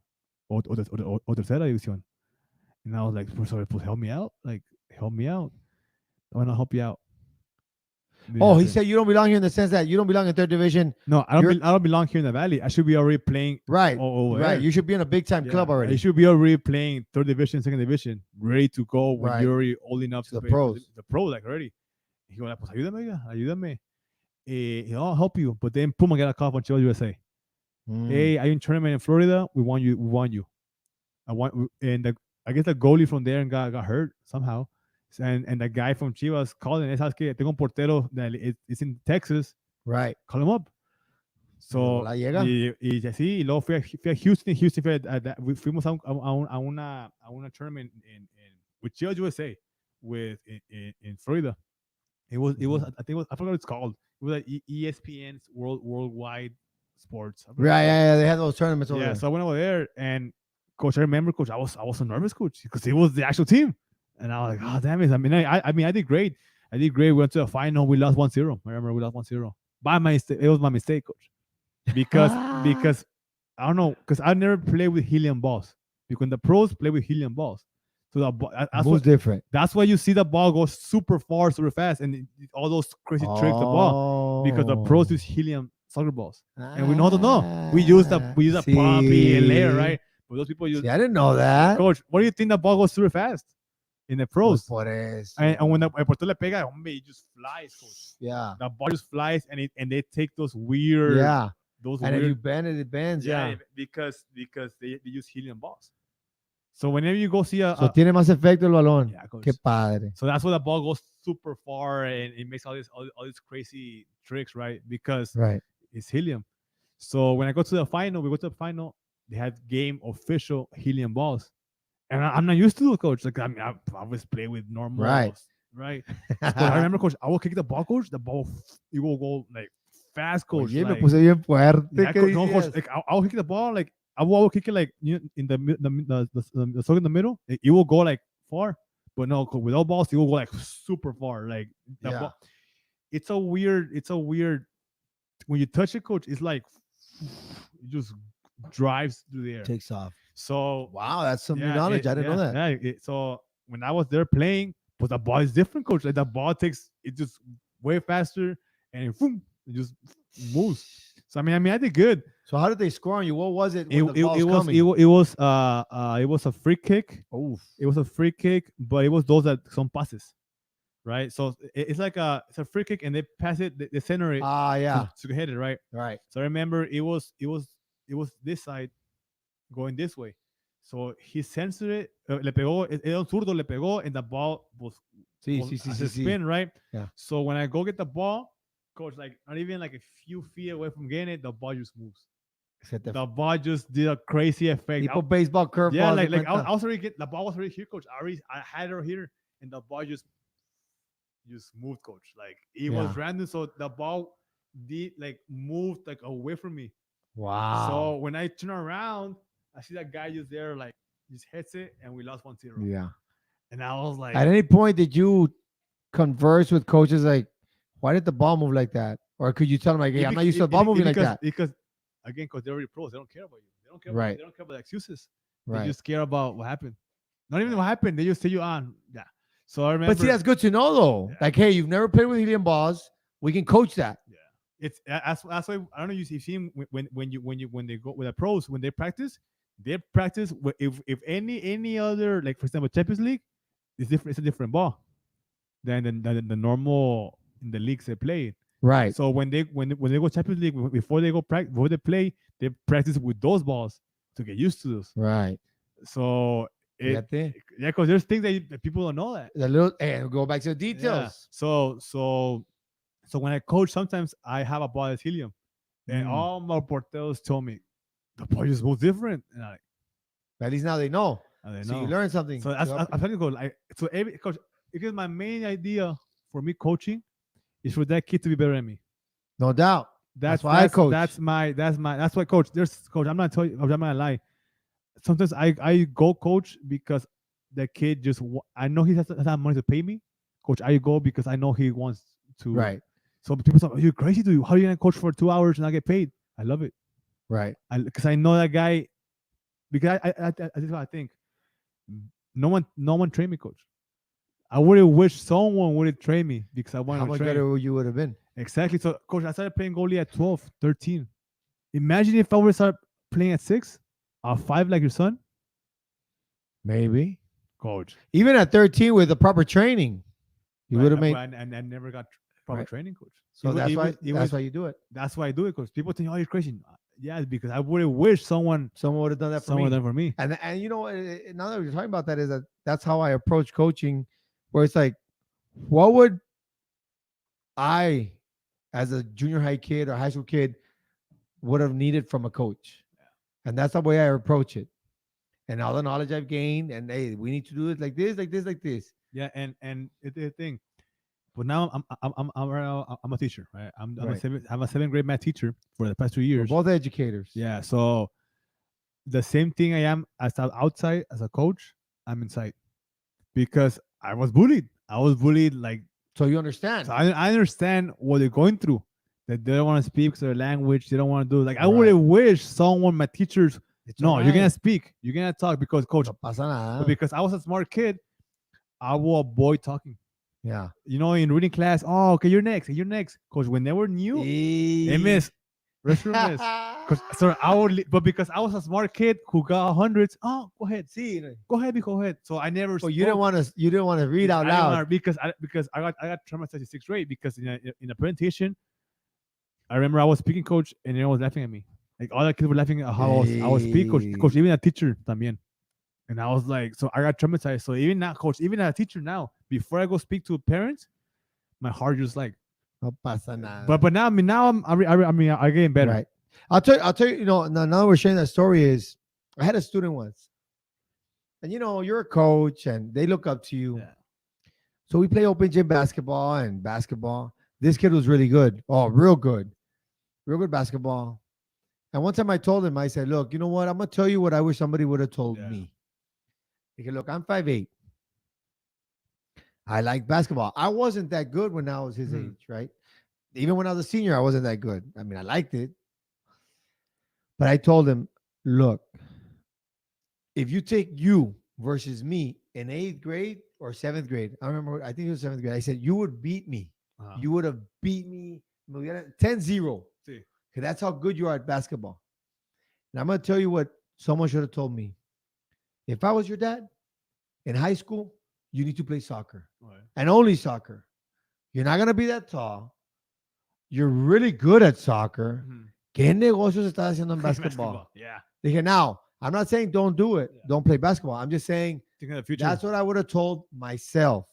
or tercera división. And I was like, sorry, pues help me out. Like, help me out. I want to help you out. Oh, he said you don't belong here in the sense that you don't belong in third division. No, I don't belong here in the Valley. I should be already playing. Right. Over Right. there. You should be in a big time Yeah, club already. You should be already playing third division, second division, ready to go when Right. you're already old enough to The play pros. The pro, like already. He was like, pues ayúdame. I'll help you. But then Puma got a call from Chivas USA. Mm. Hey, are you in tournament in Florida? We want you. And I guess the goalie from there got hurt somehow. And the guy from Chivas called and sabes que tengo un portero that it's in Texas. Right. Call him up. So La llega. y así, y luego fui a Houston. Fuimos a una tournament with Chivas USA in Florida. It was I think I forgot what it's called. It was like ESPN's Worldwide Sports. Right. Yeah. They had those tournaments over Yeah, there. so I went over there, and coach, I remember, coach, I was so nervous, coach, because it was the actual team, and I was like, oh damn it. I mean, I did great. We went to the final. We lost 1-0. I remember we lost 1-0 by my mistake. It was my mistake, coach, because I don't know, because I never played with helium balls. Because the pros play with helium balls, so that's different. That's why you see the ball go super far, super fast, and all those crazy tricks the ball, because the pros use helium soccer balls, and we know how to know. We use a puppy and layer, right? But those people use. See, I didn't know that. Coach, what do you think the ball goes super fast in the pros? Por eso. And when the portero le pega, hombre, it just flies, coach. Yeah. The ball just flies, and they take those weird. Yeah. Those And weird. if you bend it, it bends. Yeah. Because they use helium balls. So whenever you go see So tiene más efecto el balón. Yeah, coach. Qué padre. So that's why the ball goes super far and it makes all these crazy tricks, right? Because Right. it's helium. So when we go to the final, they had game official helium balls. And I'm not used to it, coach. Like, I mean, I always play with normal balls, right? But I remember, coach, I will kick the ball, coach. The ball, it will go like fast, coach. Oye, like, me puse bien fuerte. yeah, ¿Qué no, coach, decías? like, I'll kick the ball, like, I will kick it like in the circle in the middle. It will go like far, but no, without balls, it will go like super far. Like the Yeah. ball. It's a weird. When you touch it, coach, it's like it just drives through the air. Takes off. So Wow, that's some new yeah, knowledge. I didn't know that. Yeah, so when I was there playing, but the ball is different, coach. Like the ball takes it just way faster and it just moves. So I mean, I did good. So how did they score on you? What was it? It When the ball's coming? was a free kick. Oof. It was a free kick, but it was those that some passes, right? So it's like it's a free kick, and they pass it, they center it Yeah. to hit it, right? Right. So I remember it was this side going this way. So he censored it. Le pegó, era un zurdo, le pegó, and the ball was Sí, as a spin, right? Yeah. So when I go get the ball, coach, like not even like a few feet away from getting it, the ball just moves. The ball just did a crazy effect. Tipo baseball curveball. Yeah, like I was already the ball was already here, coach. I had her here, and the ball just moved, coach. Like it was random, so the ball did like moved like away from me. Wow. So when I turn around, I see that guy just there, like just hits it, and we lost 1-0. Yeah. And I was like, At any point, did you converse with coaches like, why did the ball move like that? Or could you tell them like, hey, I'm not used to the ball moving like that? Because again, because they're already pros, they don't care about you. They don't care. Right. They don't care about the excuses. Right. They just care about what happened. Not even what happened. They just say you on. Yeah. So I remember. But see, that's good to know though. Yeah. Like, hey, you've never played with helium balls. We can coach that. Yeah. That's why I don't know. You see him when they go with the pros when they practice if any other, like for example Champions League, it's different. It's a different ball than the normal in the leagues they play. Right. So when they go Champions League, before they play, they practice with those balls to get used to those. Right. So Fíjate. Yeah, because there's things that people don't know that. The little and go back to the Yeah. details. So when I coach, sometimes I have a ball that's helium, and Mm. all my porteros told me the ball just moves different, and At least now they know. I So know. you learn something. So I'm trying to go like so every coach, because my main idea for me coaching is for that kid to be better than me. No doubt. That's why I coach. That's why coach. There's coach. I'm not telling you. I'm not gonna lie. Sometimes I go coach because the kid just I know he has that money to pay me. Coach, I go because I know he wants to. Right. So people say, "Are you crazy? Dude? How are you gonna coach for 2 hours and not get paid?" I love it. Right. Because I know that guy. Because I this is what I think. No one trained me, coach. I would have wished someone would have trained me because I wanted How to much train. better you would have been? Exactly. So, coach, I started playing goalie at 12, 13. Imagine if I would start playing at 6 or 5 like your son. Maybe. Coach. Even at 13 with the proper training, you would have made. And I never got proper Right. training, coach. So Even- that's even- why. even That's if- why you do it. That's why I do it, coach. People think, oh, you're crazy. Yeah, it's because I would have wished someone Someone would have done that for done me. for me. And you know what? Now that we're talking about that, is that's how I approach coaching, where it's like, what would I, as a junior high kid or high school kid, would have needed from a coach? And that's the way I approach it. And all the knowledge I've gained, and hey, we need to do it like this, like this, like this. Yeah, and it's the thing. But now I'm a teacher, right? I'm Right. I'm a 7th grade math teacher for the past 2 We're years. both educators. Yeah, so the same thing I am as outside as a coach, I'm inside because I was bullied. I was bullied like So you understand. so I understand what they're going through. That they don't want to speak their language. They don't want to do like I Right. would have wished someone, my teachers, It's no, all you're gonna right. speak. You're gonna talk because coach. No pasa nada. But because I was a smart kid, I will avoid talking. Yeah. You know, in reading class, oh, okay, you're next. You're next. Because when they were new, they miss. Restroom miss. So I would, but because I was a smart kid who got hundreds, oh, go ahead, See, go ahead, go ahead. So I never. well, you didn't want to. You didn't want to read out loud. because I got traumatized in 6th grade because in a presentation, I remember I was speaking, coach, and everyone was laughing at me. Like all the kids were laughing at how I was speaking, coach. Hey. Coach, even a teacher también. And I was like, so I got traumatized. So even now, coach, even as a teacher now, before I go speak to parents, my heart just like. No pasa nada. But now I getting better. Right. I'll tell you. You know, now we're sharing that story. Is I had a student once, and you know, you're a coach, and they look up to you. Yeah. So we play open gym basketball and basketball. This kid was really good. Oh, real good basketball. And one time I told him, I said, look, you know what? I'm gonna tell you what I wish somebody would have told Yeah. me. He said, look, I'm 5'8". I like basketball. I wasn't that good when I was his Mhm. age, right? Even when I was a senior, I wasn't that good. I mean, I liked it. But I told him, look, if you take you versus me in 8th grade or 7th grade, I remember, I think it was 7th grade. I said, you would beat me. Uh-huh. You would have beat me 10-0. Sí. Because that's how good you are at basketball. And I'm going to tell you what someone should have told me. If I was your dad in high school, you need to play soccer Right. and only soccer. You're not going to be that tall. You're really good at soccer. Mhm. ¿Qué negocios estás haciendo en basketball? Yeah. Dije, now, I'm not saying don't do it. Yeah. Don't play basketball. I'm just saying Thinking of the future. that's what I would have told myself.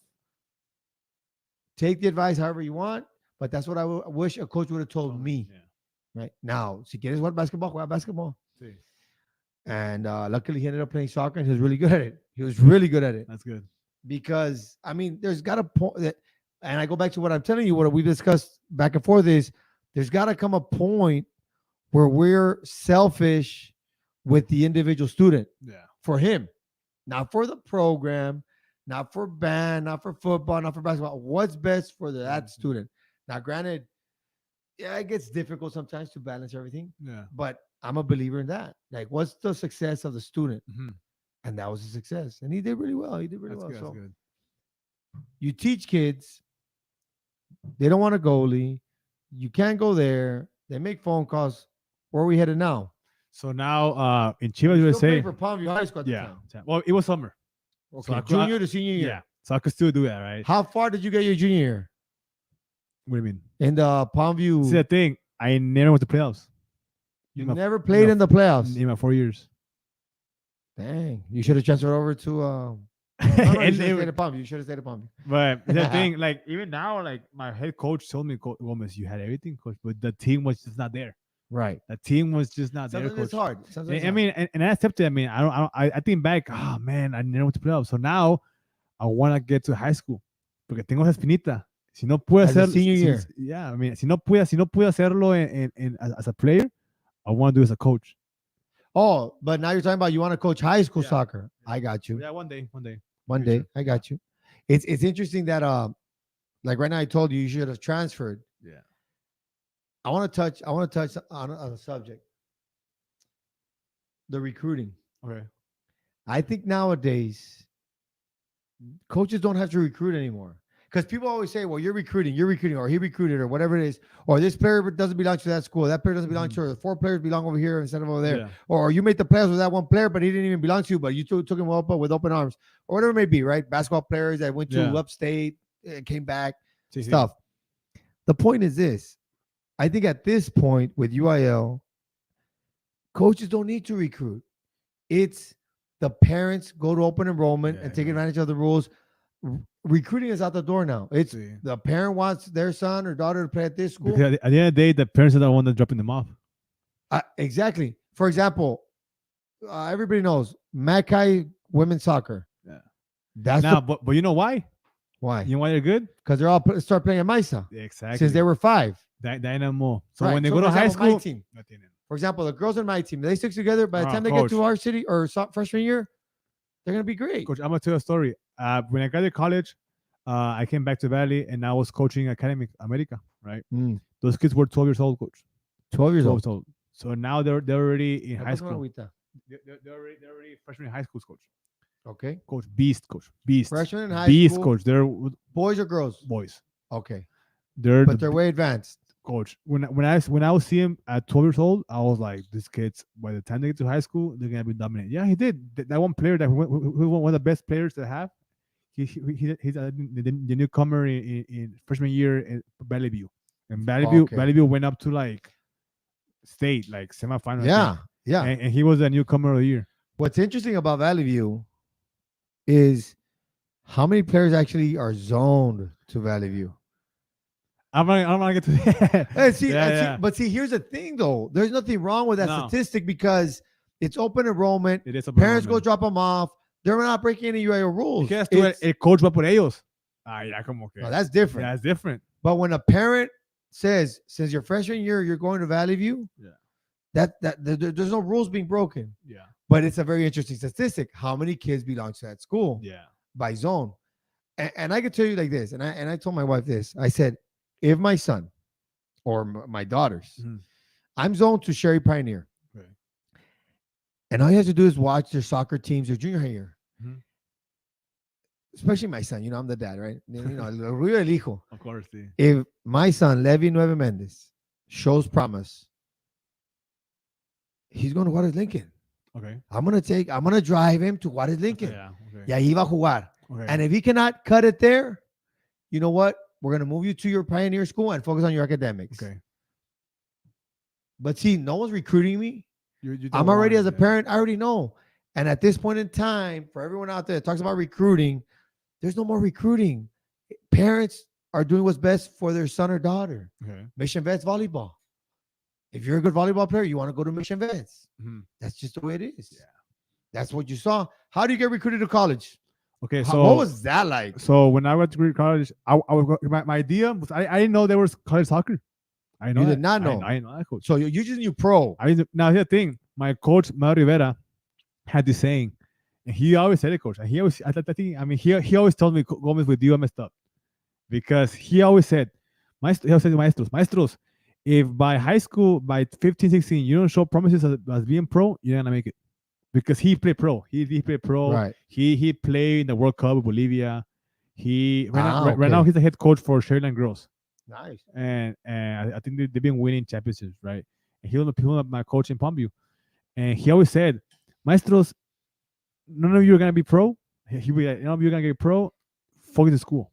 Take the advice however you want, but that's what I wish a coach would have told me. Yeah. Right now, si quieres jugar basketball, juega basketball. Sí. And luckily, he ended up playing soccer, and he was really good at it. He was really good at it That's good. because I mean, there's got a point that, and I go back to what I'm telling you. What we discussed back and forth is there's got to come a point where we're selfish with the individual student Yeah. for him, not for the program, not for band, not for football, not for basketball. What's best for that Mhm. student? Now, granted, yeah, it gets difficult sometimes to balance everything, Yeah. but I'm a believer in that. Like, what's the success of the student? Mhm. And that was a success. And he did really well. He did really That's well. good. So That's good. you teach kids, they don't want a goalie. You can't go there. They make phone calls. Where are we headed now? So now in Chivas You're still USA. playing for Palmview High School at the Yeah. time. Yeah. Well, it was summer. Okay, I could- junior to senior year. Yeah. So I could still do that, right? How far did you get your junior year? What do you mean? In the Palmview, See, the thing, I never went to playoffs. you in my- never played no, in the playoffs. in my 4 years. Dang, you should have transferred over to. No, you And should they have were- stayed at Palm. You should have stayed at Palm. but the thing, like even now, like my head coach told me, Gomez, you had everything, coach, but the team was just not there. Right. The team was just not there, Sometimes coach. it's hard. Sometimes And, it's I hard. mean, and I accepted. I mean, I think back. Oh man, I never went to playoffs. So now I want to get to high school porque tengo esa espinita. Si no puedo As a hacer, senior year. yeah. I mean, si no puedo hacerlo as a player, I want to do it as a coach. Oh, but now you're talking about you want to coach high school Yeah. soccer. I got you. Yeah, one day. One future. day, I got you. It's interesting that like right now I told you you should have transferred. Yeah. I want to touch on a subject. The recruiting. Okay. I think nowadays coaches don't have to recruit anymore. Because people always say, well, you're recruiting, or he recruited, or whatever it is, or this player doesn't belong to that school, that player doesn't belong to her, the 4 players belong over here instead of over there, Yeah. or you made the playoffs with that one player, but he didn't even belong to you, but you took him up with open arms, or whatever it may be, right? Basketball players that went to Yeah. upstate, came back, Sí, sí. stuff. The point is this. I think at this point with UIL, coaches don't need to recruit. It's the parents go to open enrollment and take Yeah. advantage of the rules. Recruiting is out the door now. It's Sí. the parent wants their son or daughter to play at this school. Because at the end of the day, the parents are the one that's dropping them off. Exactly. For example, everybody knows Mackay women's soccer. Yeah. That's Now, but you know why? why. You know why they're good? Because they're all start playing at Mesa Exactly. since they were 5. Dynamo. So Right. when they So go to for high example, my school, team. no tienen. For example, the girls in my team, they stick together. By the Ah, time they coach. get to our city or freshman year, they're gonna be great. Coach, I'm gonna tell you a story. When I got to college, I came back to Valley and I was coaching Academic America. Right, Mm. those kids were 12 years old, coach. 12 years 12 old. years old. So now they're already in high What's going on school. with that? They're already freshmen in high school, coach. Okay. Coach, beast, coach, beast, Freshman in high beast, school. coach. They're Boys or girls? boys. Okay. They're But the they're way advanced. coach. When I was seeing him at 12 years old, I was like, these kids, by the time they get to high school, they're gonna be dominant. Yeah, he did. That one player that who one of the best players to have. He's the newcomer in freshman year in Valley View, and Okay. Valley View went up to like state, like semifinal. I Yeah. think. Yeah. And he was the newcomer of the year. What's interesting about Valley View is how many players actually are zoned to Valley View. I'm gonna get to that. And but here's the thing though. There's nothing wrong with that No. statistic because it's open enrollment. It is a Parents go problem. drop them off. They're not breaking any UIO rules. ¿Qué tú, It's- el coach va por ellos? Ah, ya como que. no, that's different. That's different. But when a parent says, since your freshman year, you're going to Valley View, Yeah. there's no rules being broken. Yeah. But it's a very interesting statistic. How many kids belong to that school Yeah. by zone? And I can tell you like this, and I told my wife this. I said, if my son or my daughters, Mhm. I'm zoned to Sherry Pioneer, Okay. and all you have to do is watch their soccer teams their junior high year. Mhm. Especially my son. You know, I'm the dad, right? You know, el orgullo del hijo. Of course. Sí. If my son, Levi Nueve Mendez, shows promise, he's going to Juarez Lincoln. Okay. I'm going to drive him to Juarez Lincoln. Yeah. Okay. Y ahí va a jugar. Okay. And if he cannot cut it there, you know what? We're going to move you to your pioneer school and focus on your academics. Okay. But see, no one's recruiting me. You don't I'm already, want as a it, parent, I already know. And at this point in time, for everyone out there that talks about recruiting, there's no more recruiting. Parents are doing what's best for their son or daughter. yeah. Okay. Mission Vets volleyball. If you're a good volleyball player, you want to go to Mission Vets. Mhm. That's just the way it is. Yeah. That's what you saw. How do you get recruited to college? Okay. How- So what was that like? So when I went to Greek college, I was my idea was I didn't know there was college soccer. I know You that. did not know. I know that, coach. So you just knew pro. Now here's the thing. My coach Mario Rivera had this saying, and he always said it, coach. And he always, I think, I mean, he always told me, Gomez, with you, I messed up, because he always said, he always said to maestros, if by high school, by 15, 16, you don't show promises as being pro, you're not gonna make it, because he played pro. He played pro. Right. He played in the World Cup with Bolivia. Right okay. now he's the head coach for Sherland Girls, Nice. and I think they've been winning championships, right? And he was my coach in Palmview, and he always said, maestros, none of you are gonna be pro. He be like, none of you are gonna get pro. Focus in school.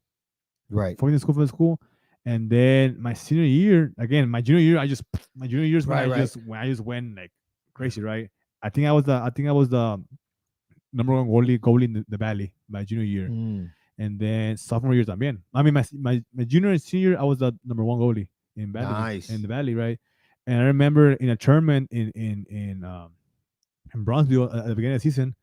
Right. Focus in school for the school. And then my senior year, again, my junior year, when I just went like crazy, right? I think I was the number one goalie in the Valley my junior year. And then sophomore year también. I mean, my junior and senior, I was the number one goalie in Valley, Nice. in the Valley, right? And I remember in a tournament in Bronzeville at the beginning of the season,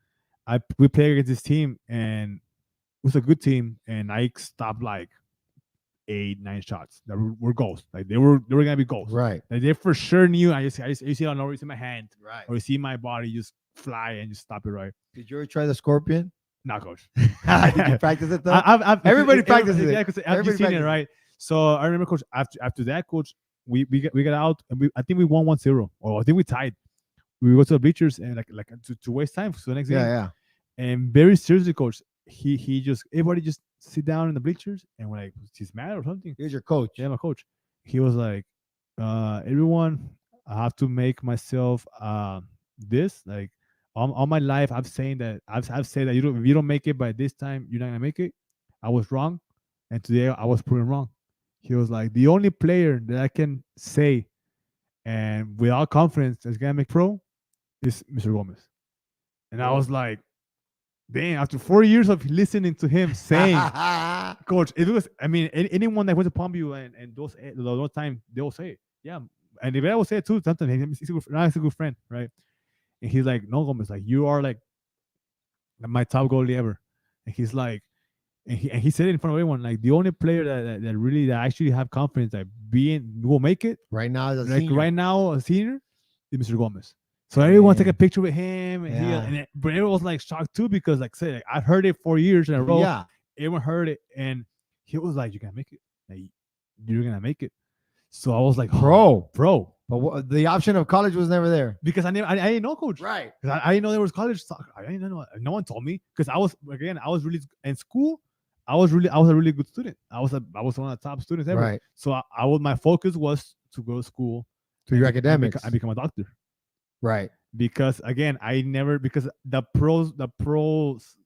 we played against this team, and it was a good team, and I stopped like 8-9 shots that were goals. Like they were gonna be goals. Right. Like they for sure knew. I see it on over, you see my hand, Right. or you see my body just fly and just stop it right. Did you ever try the scorpion? Not coach. Did you practice it though? Everybody practices it. Yeah, because I've Everybody just seen it, practices right? So I remember, coach. After that, coach, we got out, and I think we won 1-0, or I think we tied. We go to the bleachers and like to waste time for the next game. Yeah. And very seriously, coach, he just everybody just sit down in the bleachers, and we're like, he's mad or something. Here's your coach. Yeah, my coach. He was like, everyone, I have to make myself this like all my life. I've said that if you don't make it by this time, you're not gonna make it. I was wrong, and today I was proven wrong. He was like, the only player that I can say and without confidence that's gonna make pro is Mr. Gomez. And I was like, dang, after 4 years of listening to him saying, coach, it was, I mean, anyone that went to Palmview and those time, they will say it. Yeah. And if I will say it too, sometimes he's a good friend, right? And he's like, no, Gomez, like you are like my top goalie ever. And he's like, and he said it in front of everyone, like the only player that actually have confidence that will make it right now, as a like senior. right now, a senior, is Mr. Gomez. So everyone take a picture with him, and but everyone was like shocked too, because like say, like, I've heard it 4 years in a row. Yeah, everyone heard it, and he was like, "You're gonna make it. Like, you're gonna make it." So I was like, pro. But the option of college was never there, because I didn't know, coach. right? Because I didn't know there was college soccer. I didn't know. No one told me, because I was really in school. I was a really good student. I was one of the top students ever. Right. So my focus was to go to school, to your academics, and become a doctor. Right. Because again, because the pros,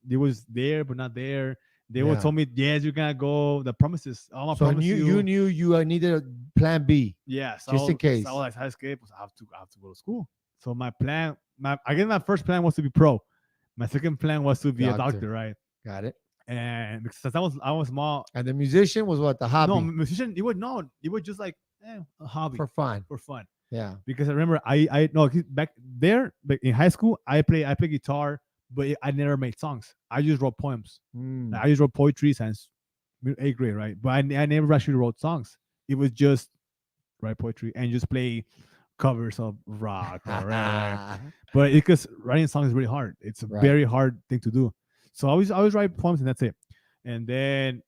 they was there but not there. They would told me, yes, you're gonna go. The promises, all my promises. You knew you needed a plan B. Yeah, so just in case. So I was like, I have to go to school. So my first plan was to be pro. My second plan was to be a doctor, right? Got it. And because I was small. And the musician was what, the hobby? No, musician. It was just like a hobby for fun. Yeah. Because I remember I back there, but in high school I play guitar, but I never made songs. I just wrote poems. I just wrote poetry since 8th grade, right? But I never actually wrote songs. It was just write poetry and just play covers of rock. Right? But because writing songs is really hard. It's a very hard thing to do. So I always write poems, and that's it. And then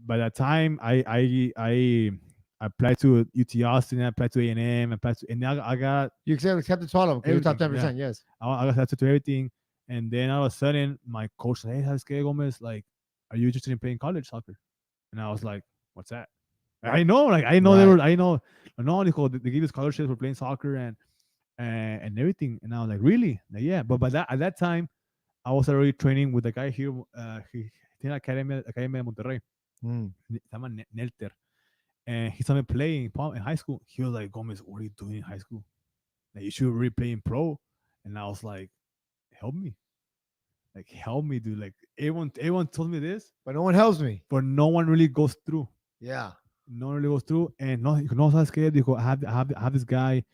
by that time, I applied to UT Austin, I applied to A&M, and now I got... You accepted to all of them, because you're top 10%, yes. I got accepted to everything. And then all of a sudden, my coach said, hey, ¿sabes qué, Gomez? Like, are you interested in playing college soccer? And I was like, what's that? I know they give you scholarships for playing soccer and everything. And I was like, really? Like, yeah. But at that time, I was already training with the guy here, in Academia de Monterrey. Se llama Nelter. And he saw me playing in high school. He was like, Gomez, what are you doing in high school? Like, you should really play in pro. And I was like, help me. Like, help me, dude. Like, everyone told me this. But no one helps me. But no one really goes through. Yeah. No one really goes through. And no, ¿sabes qué? Dijo, I have this guy.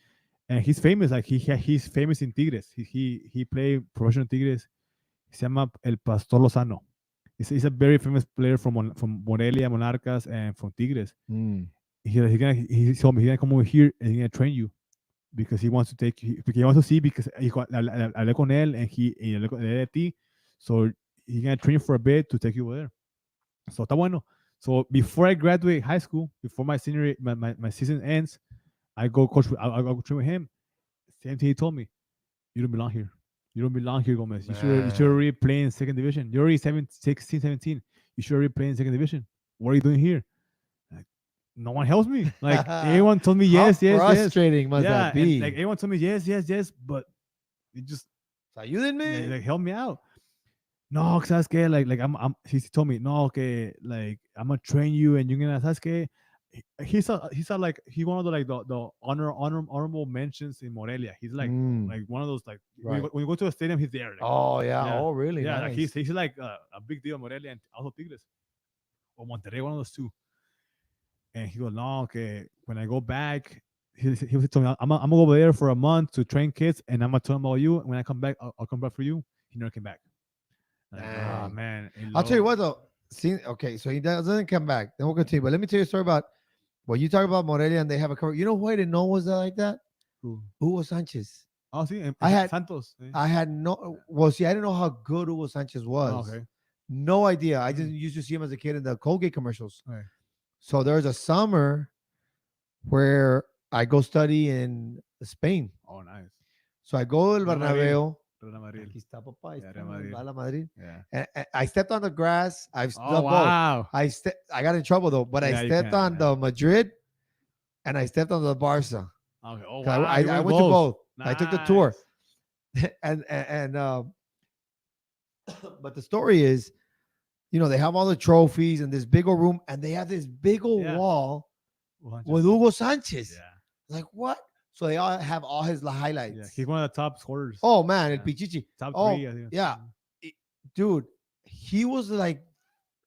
And he's famous. Like, he's famous in Tigres. He played professional Tigres. Se llama El Pastor Lozano. He's a very famous player from Morelia, Monarcas, and from Tigres. He told me he's gonna come over here and he's gonna train you, because he wants to take you, because he wants to see, because hablé con él and hablé con él de ti, so he's gonna train you for a bit to take you over there. So está bueno. So before I graduate high school, before my senior my season ends, I go train with him. Same thing he told me, you don't belong here. You don't belong here, Gomez. You should already play in second division. You're already 16, 17. You should already play in second division. What are you doing here? Like, no one helps me. Like, everyone told me yes. Frustrating must that be. Like, everyone told me yes, but it just... Ayuden me. Like, help me out. No, ¿sabes qué? Like he told me, no, okay, like, I'm gonna train you, and you're gonna, ¿sabes qué? he's like he one of the like the honorable mentions in Morelia. He's like one of those like Right. when you go to a stadium, he's there. Like, Oh yeah. yeah. Oh really? yeah, like Nice. he's like a big deal in Morelia and also Tigres or Monterrey, one of those two. And he goes, no, okay. When I go back, he was telling me, I'm gonna go over there for a month to train kids, and I'm gonna tell them about you. And when I come back, I'll come back for you. He never came back. Like, oh Dang. man. I'll tell you what though. See, okay, so he doesn't come back. Then we'll continue. But let me tell you a story about what you talk about Morelia and they have a cover. You know who I didn't know was that like that? Who? Hugo Sanchez. Oh, see, I had- Santos. I had no. Well, see, I didn't know how good Hugo Sanchez was. Oh, okay. No idea. I just used to see him as a kid in the Colgate commercials. Right. So there's a summer where I go study in Spain. Oh, nice. So I go to El Real Madrid. Bernabeu. Real Madrid. Aquí está, papá. Yeah, Está Real Madrid. Bala Madrid. Yeah. And I stepped on the grass. I've Oh, wow. I got in trouble though, but Yeah, I you stepped can, on yeah. the Madrid and I stepped on the Barca. Okay. Oh, 'Cause wow. I you went went to both. I took the tour. Nice. and but the story is, you know, they have all the trophies in this big old room, and they have this big old Yeah. wall 100. with Hugo Sanchez. Yeah. Like what? So they all have all his highlights. Yeah. He's one of the top scorers. Oh man, El Yeah. Pichichi, Top oh, 3. I think. yeah. dude, he was like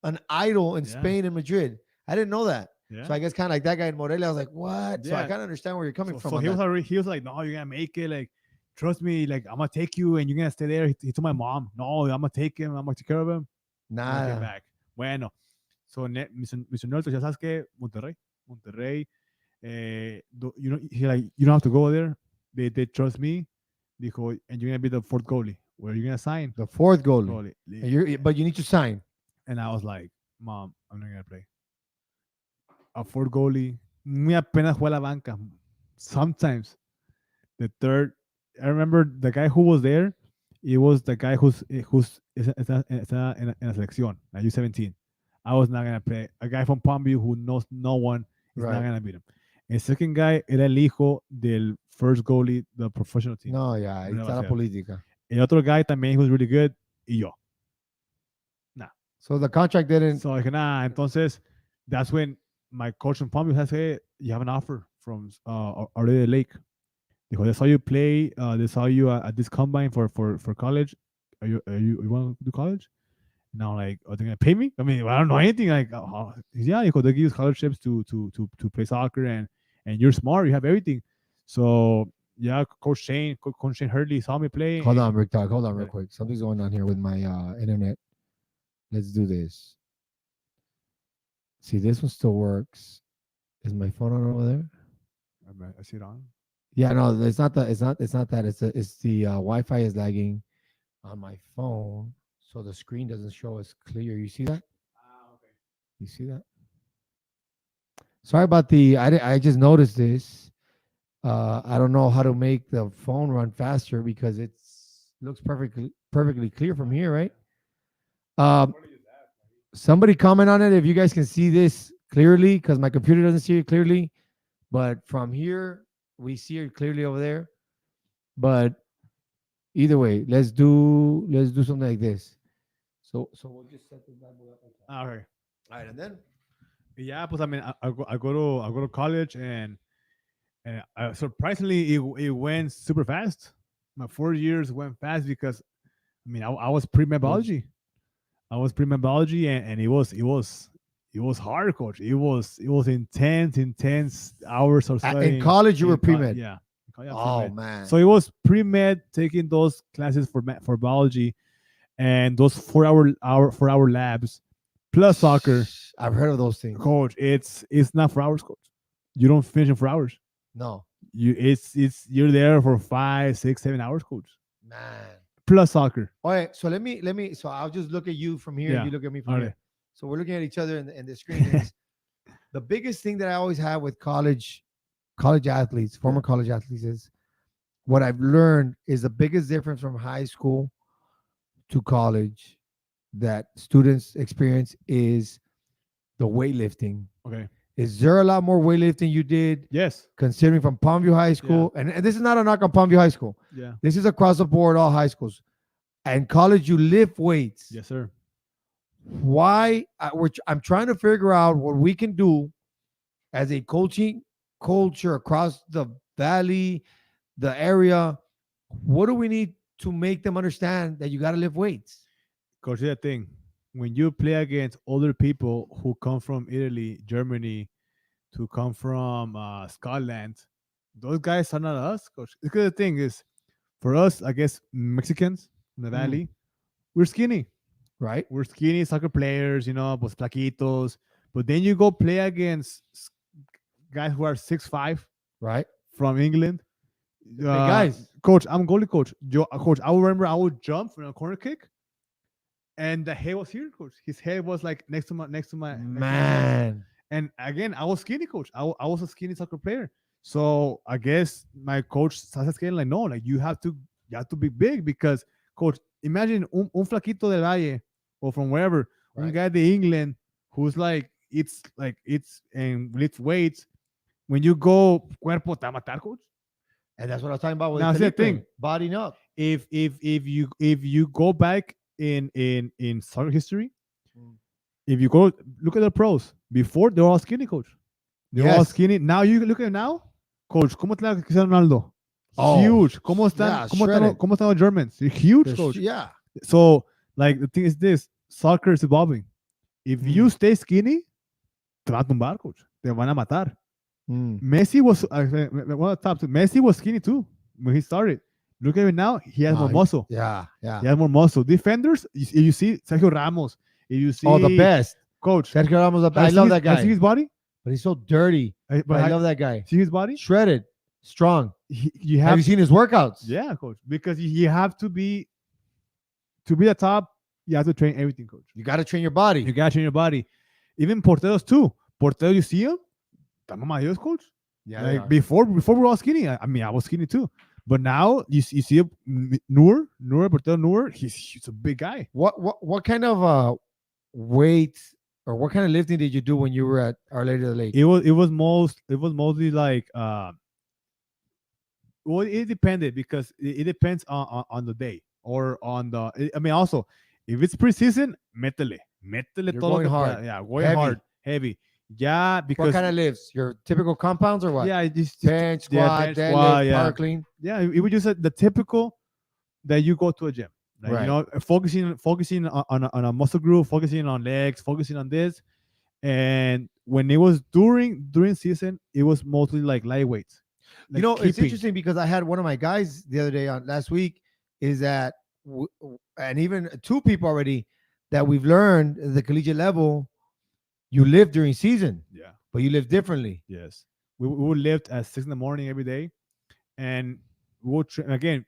an idol in Yeah. Spain and Madrid. I didn't know that. Yeah. So I guess kind of like that guy in Morelia. I was like, what? So I Yeah. kind of understand where you're coming So, from. so on he was that. already, he was like, no, you're gonna make it. Like, trust me. Like, I'm gonna take you, and you're gonna stay there. He told my mom, no, I'm gonna take him. I'm gonna take care of him. And I came Nah. back. Bueno, so Mr. Norton, ya sabes que Monterrey. You know, he like, you don't have to go there. They trust me. Dijo, and you're gonna be the fourth goalie. Where are you gonna sign? The fourth goalie. Goalie. And but you need to sign. And I was like, Mom, I'm not gonna play. A fourth goalie. Muy apenas juega la banca. Sometimes the third. I remember the guy who was there. It was the guy who's está en la selección, like U17. I was not gonna play. A guy from Palmview who knows no one is Right. not gonna beat him. El second guy era el hijo del first goalie, the professional team. No, yeah, No está va a la ser. política. El otro guy también who was really good. Y yo. So the contract didn't. So I dije, nah. Entonces, that's when my coach from Palmview has said, you have an offer from Orlando Lake. Dijo, they saw you play. They saw you at this combine for college. You want to do college? Now, like, are they gonna pay me? I mean, I don't know anything. Like, yeah, they give you scholarships to play soccer, and you're smart. You have everything. So yeah, Coach Shane Hurley saw me play. Hold and- on, Rick Dog. Hold on, real Okay. quick. Something's going on here with my internet. Let's do this. See, this one still works. Is my phone on over there? I see it on. Yeah, no, it's not that. It's not that. It's the Wi-Fi is lagging on my phone, so the screen doesn't show as clear. You see that? Okay. You see that? Sorry about the. I just noticed this. I don't know how to make the phone run faster because it's looks perfectly clear from here, right? Somebody comment on it if you guys can see this clearly, because my computer doesn't see it clearly, but from here we see it clearly over there. But either way, let's do something like this. So we'll just set this bad boy up. Okay. All right, and then Yeah, pues I mean, I go to college, and surprisingly, it went super fast. My 4 years went fast because, I mean, I was pre-med biology. I was pre-med biology, and it was hard, coach. It was intense hours of studying. in college you were In co- pre-med. Yeah. Yeah, Oh pre-med. man. So it was pre-med, taking those classes for biology, and those 4-hour labs, plus soccer. I've heard of those things. Coach, it's not for hours, coach. You don't finish in 4 hours. No, You're there for 5, 6, 7 hours, coach. man. Plus soccer. All right, so let me. So I'll just look at you from here, Yeah. and you look at me from All here. right. So we're looking at each other in the screen. Is the biggest thing that I always have with college athletes, former college athletes, is what I've learned is the biggest difference from high school to college that students experience is the weightlifting. Okay. Is there a lot more weightlifting you did Yes. considering from Palmview High School? And this is not a knock on Palmview High School. Yeah. This is across the board, all high schools. And college, you lift weights. Yes, sir. Why? I'm trying to figure out what we can do as a coaching culture across the valley, the area? What do we need to make them understand that you got to lift weights? Coach, here's the thing. When you play against other people who come from Italy, Germany, to come from Scotland, those guys are not us, coach. Because the thing is, for us, I guess Mexicans in the valley, we're skinny. Right? We're skinny soccer players, pues flaquitos. But then you go play against guys who are 6'5" Right? from England. Big guys. Coach, I'm goalie coach. Coach, I remember I would jump from a corner kick, and the head was here, coach. His head was like next to my Man. and again, I was skinny, coach. I was a skinny soccer player. So I guess my coach started saying like, no, like you have to be big because, coach, imagine un flaquito del Valle or from wherever, un Right. guy de England who's like it's and lifts weights. When you go cuerpo te va a matar, coach. And that's what I was talking about with Now, see the Felipe, thing. bodying up. If you go back in soccer history, if you go look at the pros before, they're all skinny, coach. They're all Yes. skinny. Now you look at now, coach. ¿Cómo está Cristiano Ronaldo? Oh, Huge. ¿Cómo yeah, están? ¿Cómo están? shredded. ¿Cómo están los Germans? They're huge, There's- coach. Yeah. So like the thing is this: soccer is evolving. If you stay skinny, te van a tumbar, coach. Te van a matar. Messi was one of the top two. Messi was skinny too when he started. Look at him now; he has more muscle. Yeah. Yeah. He has more muscle. Defenders, you see Sergio Ramos. If you see Oh, the best. coach, Sergio Ramos, I have you love seen that have you seen guy. his body. But he's so dirty. But But I love that guy. see his body. Shredded, strong. You Have have you seen his workouts? yeah, coach. Because you have to be the top. You have to train everything, coach. You got to train your body. You gotta train your body. Even porteros too. Porteros, you see him. Están mamados, coach. Yeah. Like before we were all skinny. I mean, I was skinny too. But now you see Noor, portero Noor. He's a big guy. What kind of weight or what kind of lifting did you do when you were at Our Lady of the Lake? It was mostly like well, it depended because it depends on the day or on the. I mean, also if it's preseason, métele You're todo lo going que hard. pueda. Yeah, going Heavy. hard, heavy. Yeah, because What kind of lifts? Your typical compounds or what? yeah, just Bench, yeah, squat, bench, deadlift, squat, yeah. power clean. yeah, it was just the typical that you go to a gym. Like, Right. You know, focusing on a muscle group, focusing on legs, focusing on this. And when it was during season, it was mostly like lightweights. You know, it's keeping. interesting because I had one of my guys the other day on last week is that, and even two people already that we've learned at the collegiate level, you live during season, Yeah. but you live differently. Yes. We would lift at 6 a.m. every day. And we would again,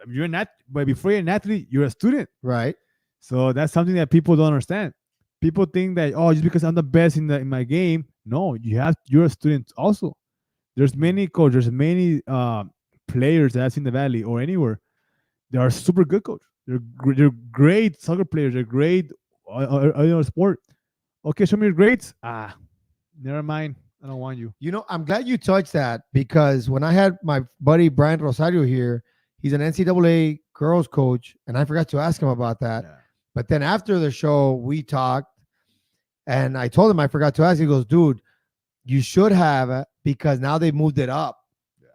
you're not, but before you're an athlete, you're a student. Right. So that's something that people don't understand. People think that, oh, just because I'm the best in my game. No, you're a student also. There's many coaches, there's many players that I've seen in the valley or anywhere. They are super good coach. They're great soccer players. They're great sport. Okay, show me your grades. Never mind. I don't want you. You know, I'm glad you touched that because when I had my buddy Brian Rosario here, he's an NCAA girls coach, and I forgot to ask him about that. Yeah. But then after the show, we talked, and I told him I forgot to ask. He goes, "Dude, you should have it because now they moved it up. Yeah.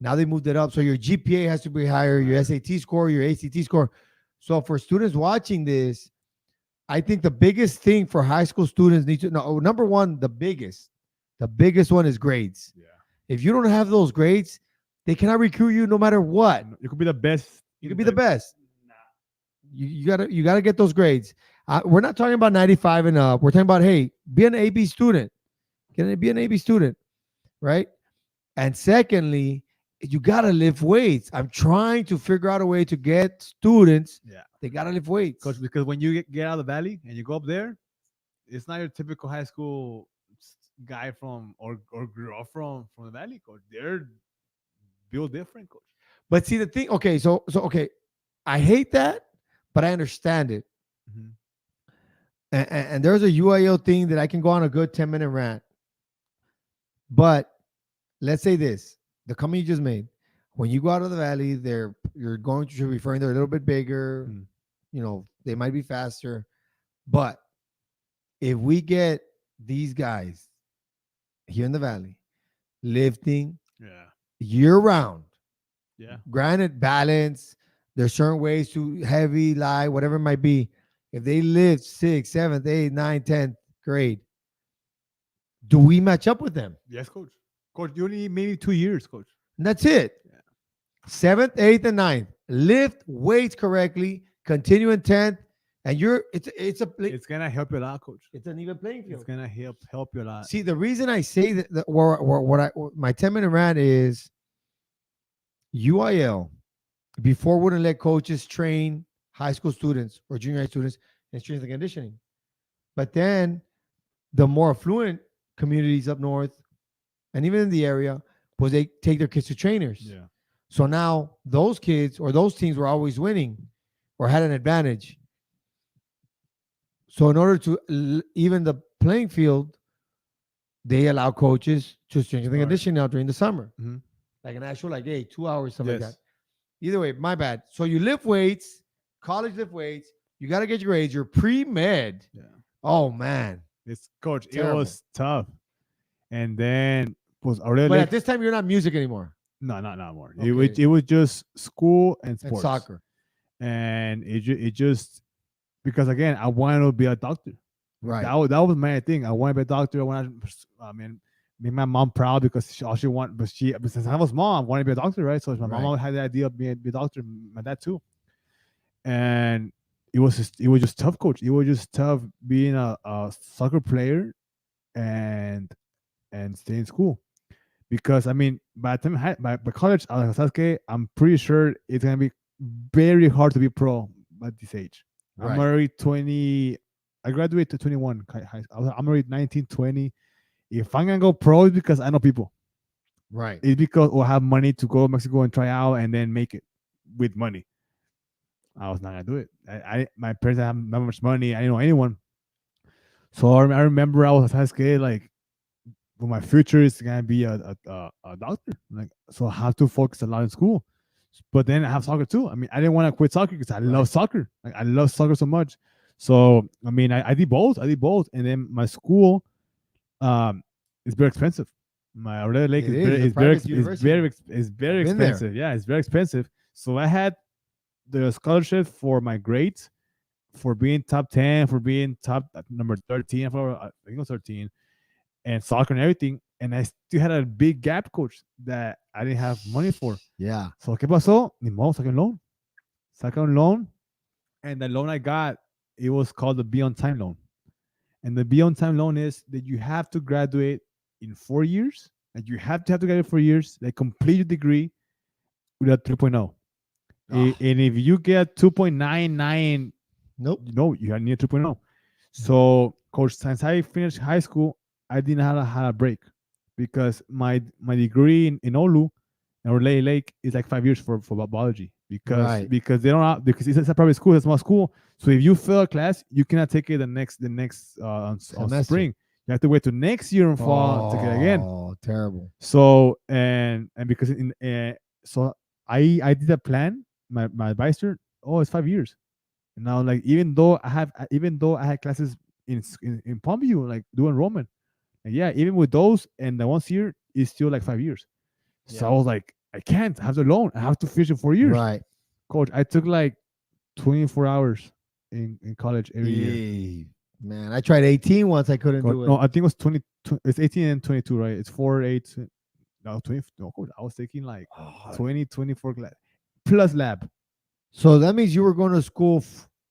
Now they moved it up, so your GPA has to be higher, your SAT score, your ACT score. So for students watching this, I think the biggest thing for high school students need to know. Number one, the biggest one is grades. Yeah. If you don't have those grades, they cannot recruit you no matter what. You could be the best. You could be the best. You gotta get those grades. We're not talking about 95 and up. We're talking about, hey, be an AB student. Be an AB student, right? And secondly, you gotta lift weights. I'm trying to figure out a way to get students. Yeah. They gotta lift weights. Coach, because when you get out of the valley and you go up there, it's not your typical high school guy from or girl from the valley, coach. They're built different, coach. But see the thing, okay, so okay, I hate that, but I understand it. Mhm. And there's a UIO thing that I can go on a good 10-minute rant. But let's say this, the comment you just made, when you go out of the valley, you're going to referring they're a little bit bigger, Mm. you know, they might be faster. But if we get these guys here in the valley, lifting Yeah. year round. Yeah. Granted, balance. There's certain ways to heavy, light, whatever it might be. If they live 6th, 7th, 8th, 9th, 10th grade, do we match up with them? Yes, coach. Coach, you only need maybe 2 years, coach. And that's it. Yeah. 7th, 8th, and 9th. Lift weights correctly. Continue in 10th. And It's gonna help you a lot, coach. it's an even playing It's field. gonna help you a lot. See, the reason I say that my 10-minute rant is UIL before wouldn't let coaches train high school students or junior high students in strength and conditioning. But then the more affluent communities up north and even in the area, was they take their kids to trainers. Yeah. So now those kids or those teams were always winning or had an advantage. So in order to even the playing field, they allow coaches to strength and Right. conditioning now during the summer. Mhm. Like an actual, like, hey, 2 hours, something like Yes. that. Either way, my bad. So you lift weights, college lift weights, you got to get your grades, you're pre-med. Yeah. Oh, man. It's coach. Terrible. It was tough. And then was already But at this time, you're not music anymore. no, not more. Okay. It was just school and And sports. soccer. And it just because again I wanted to be a doctor. Right. That was my thing. I wanted to be a doctor. I mean, make my mom proud because all she wanted, but since I was small, I wanted to be a doctor, right? So my Right. mom had the idea of being a doctor. My dad too. And it was just tough, coach. It was just tough being a soccer player and stay in school. Because I mean, by the time by college, I was like, okay, I'm pretty sure it's gonna be very hard to be pro at this age. Right. I'm already 20. I graduated to 21. I'm already 19, 20. If I'm gonna go pro, it's because I know people. Right. It's because I have money to go to Mexico and try out and then make it with money. I was not gonna do it. My parents have not much money. I didn't know anyone. So I remember I was a kid, like, well, my future is gonna be a doctor. Like, so I have to focus a lot in school. But then I have soccer too. I mean, I didn't want to quit soccer because I love soccer. Like, I love soccer so much. So I mean, I did both. And then my school, is very expensive. My Aurora Lake It is is a private university. very I've been there. expensive. Yeah, it's very expensive. So I had the scholarship for my grades, for being top 10, for being top number 13, I think it was 13, and soccer and everything. And I still had a big gap, coach, that I didn't have money for. Yeah. So, ¿qué pasó? Ni modo, saqué un loan. Saqué un loan. And the loan I got, it was called the Be On Time loan. And the Be On Time loan is that you have to graduate in 4 years. And you have to graduate 4 years, like complete your degree with a 3.0. Ah. And if you get 2.99, Nope. no, you need a 2.0. So, coach, since I finished high school, I didn't have a break because my degree in Olu or Lake is like 5 years for biology because Right. because they don't have, because it's a private school, it's a small school. So if you fail a class, you cannot take it the next on Semester. spring. You have to wait to next year in fall to take it again. Oh, terrible. So and because so I did a plan. My advisor, oh, it's 5 years. And now, like, even though I had classes in Palmview, like do enrollment, and yeah, even with those and the 1 year is still like 5 years. So Yeah. I was like, I can't have the loan. I have to finish in 4 years. Right. Coach, I took like 24 hours in college every year. Hey, man, I tried 18 once. I couldn't do it. No, I think it was 20. It's 18 and 22, right? It's 4, 8. No, 20. No, coach, I was taking like Oh, 20, 24 plus lab. so that means you were going to school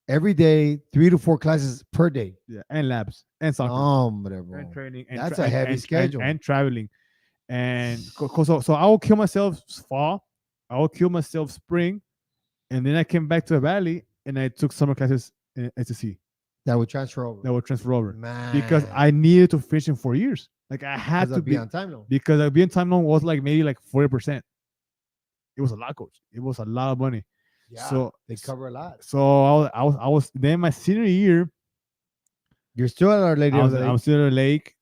every day, 3 to 4 classes per day. Yeah, and labs and soccer. Hombre, bro. And training. And That's a heavy schedule. And traveling. And so I will kill myself fall. I will kill myself spring. And then I came back to the valley and I took summer classes in SEC That would transfer over. that would transfer over. Man. Because I needed to finish in 4 years. Like I had Because to of be on time loan. because a being time loan was like maybe like 40%. It was a lot, coach. It was a lot of money. Yeah, So they cover a lot. So I was then my senior year. You're still at Our Lady of the I'm Lake. still at Lake.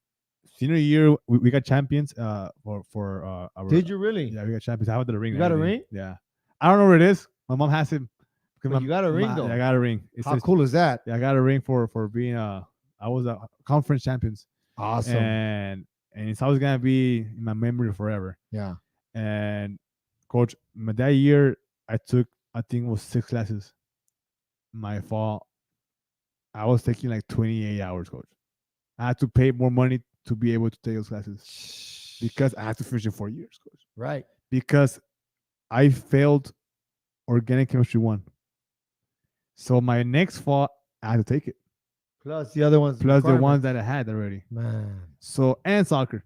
Senior year, we got champions. For our, Did you really? Yeah, we got champions. I have the ring. You got a and everything. ring? Yeah, I don't know where it is. My mom has it. But you got a ring, though. Yeah, I got a ring. It How says- cool is that? Yeah, I got a ring for being I was a conference champions. Awesome. And and it's always gonna be in my memory forever. Yeah. And coach, that year I took, I think it was 6 classes. My fault. I was taking like 28 hours, coach. I had to pay more money to be able to take those classes because I had to finish in 4 years, coach. Right. Because I failed organic chemistry 1. So my next fall, I had to take it. Plus the other ones. Plus the requirements. ones that I had already. Man. So, and soccer.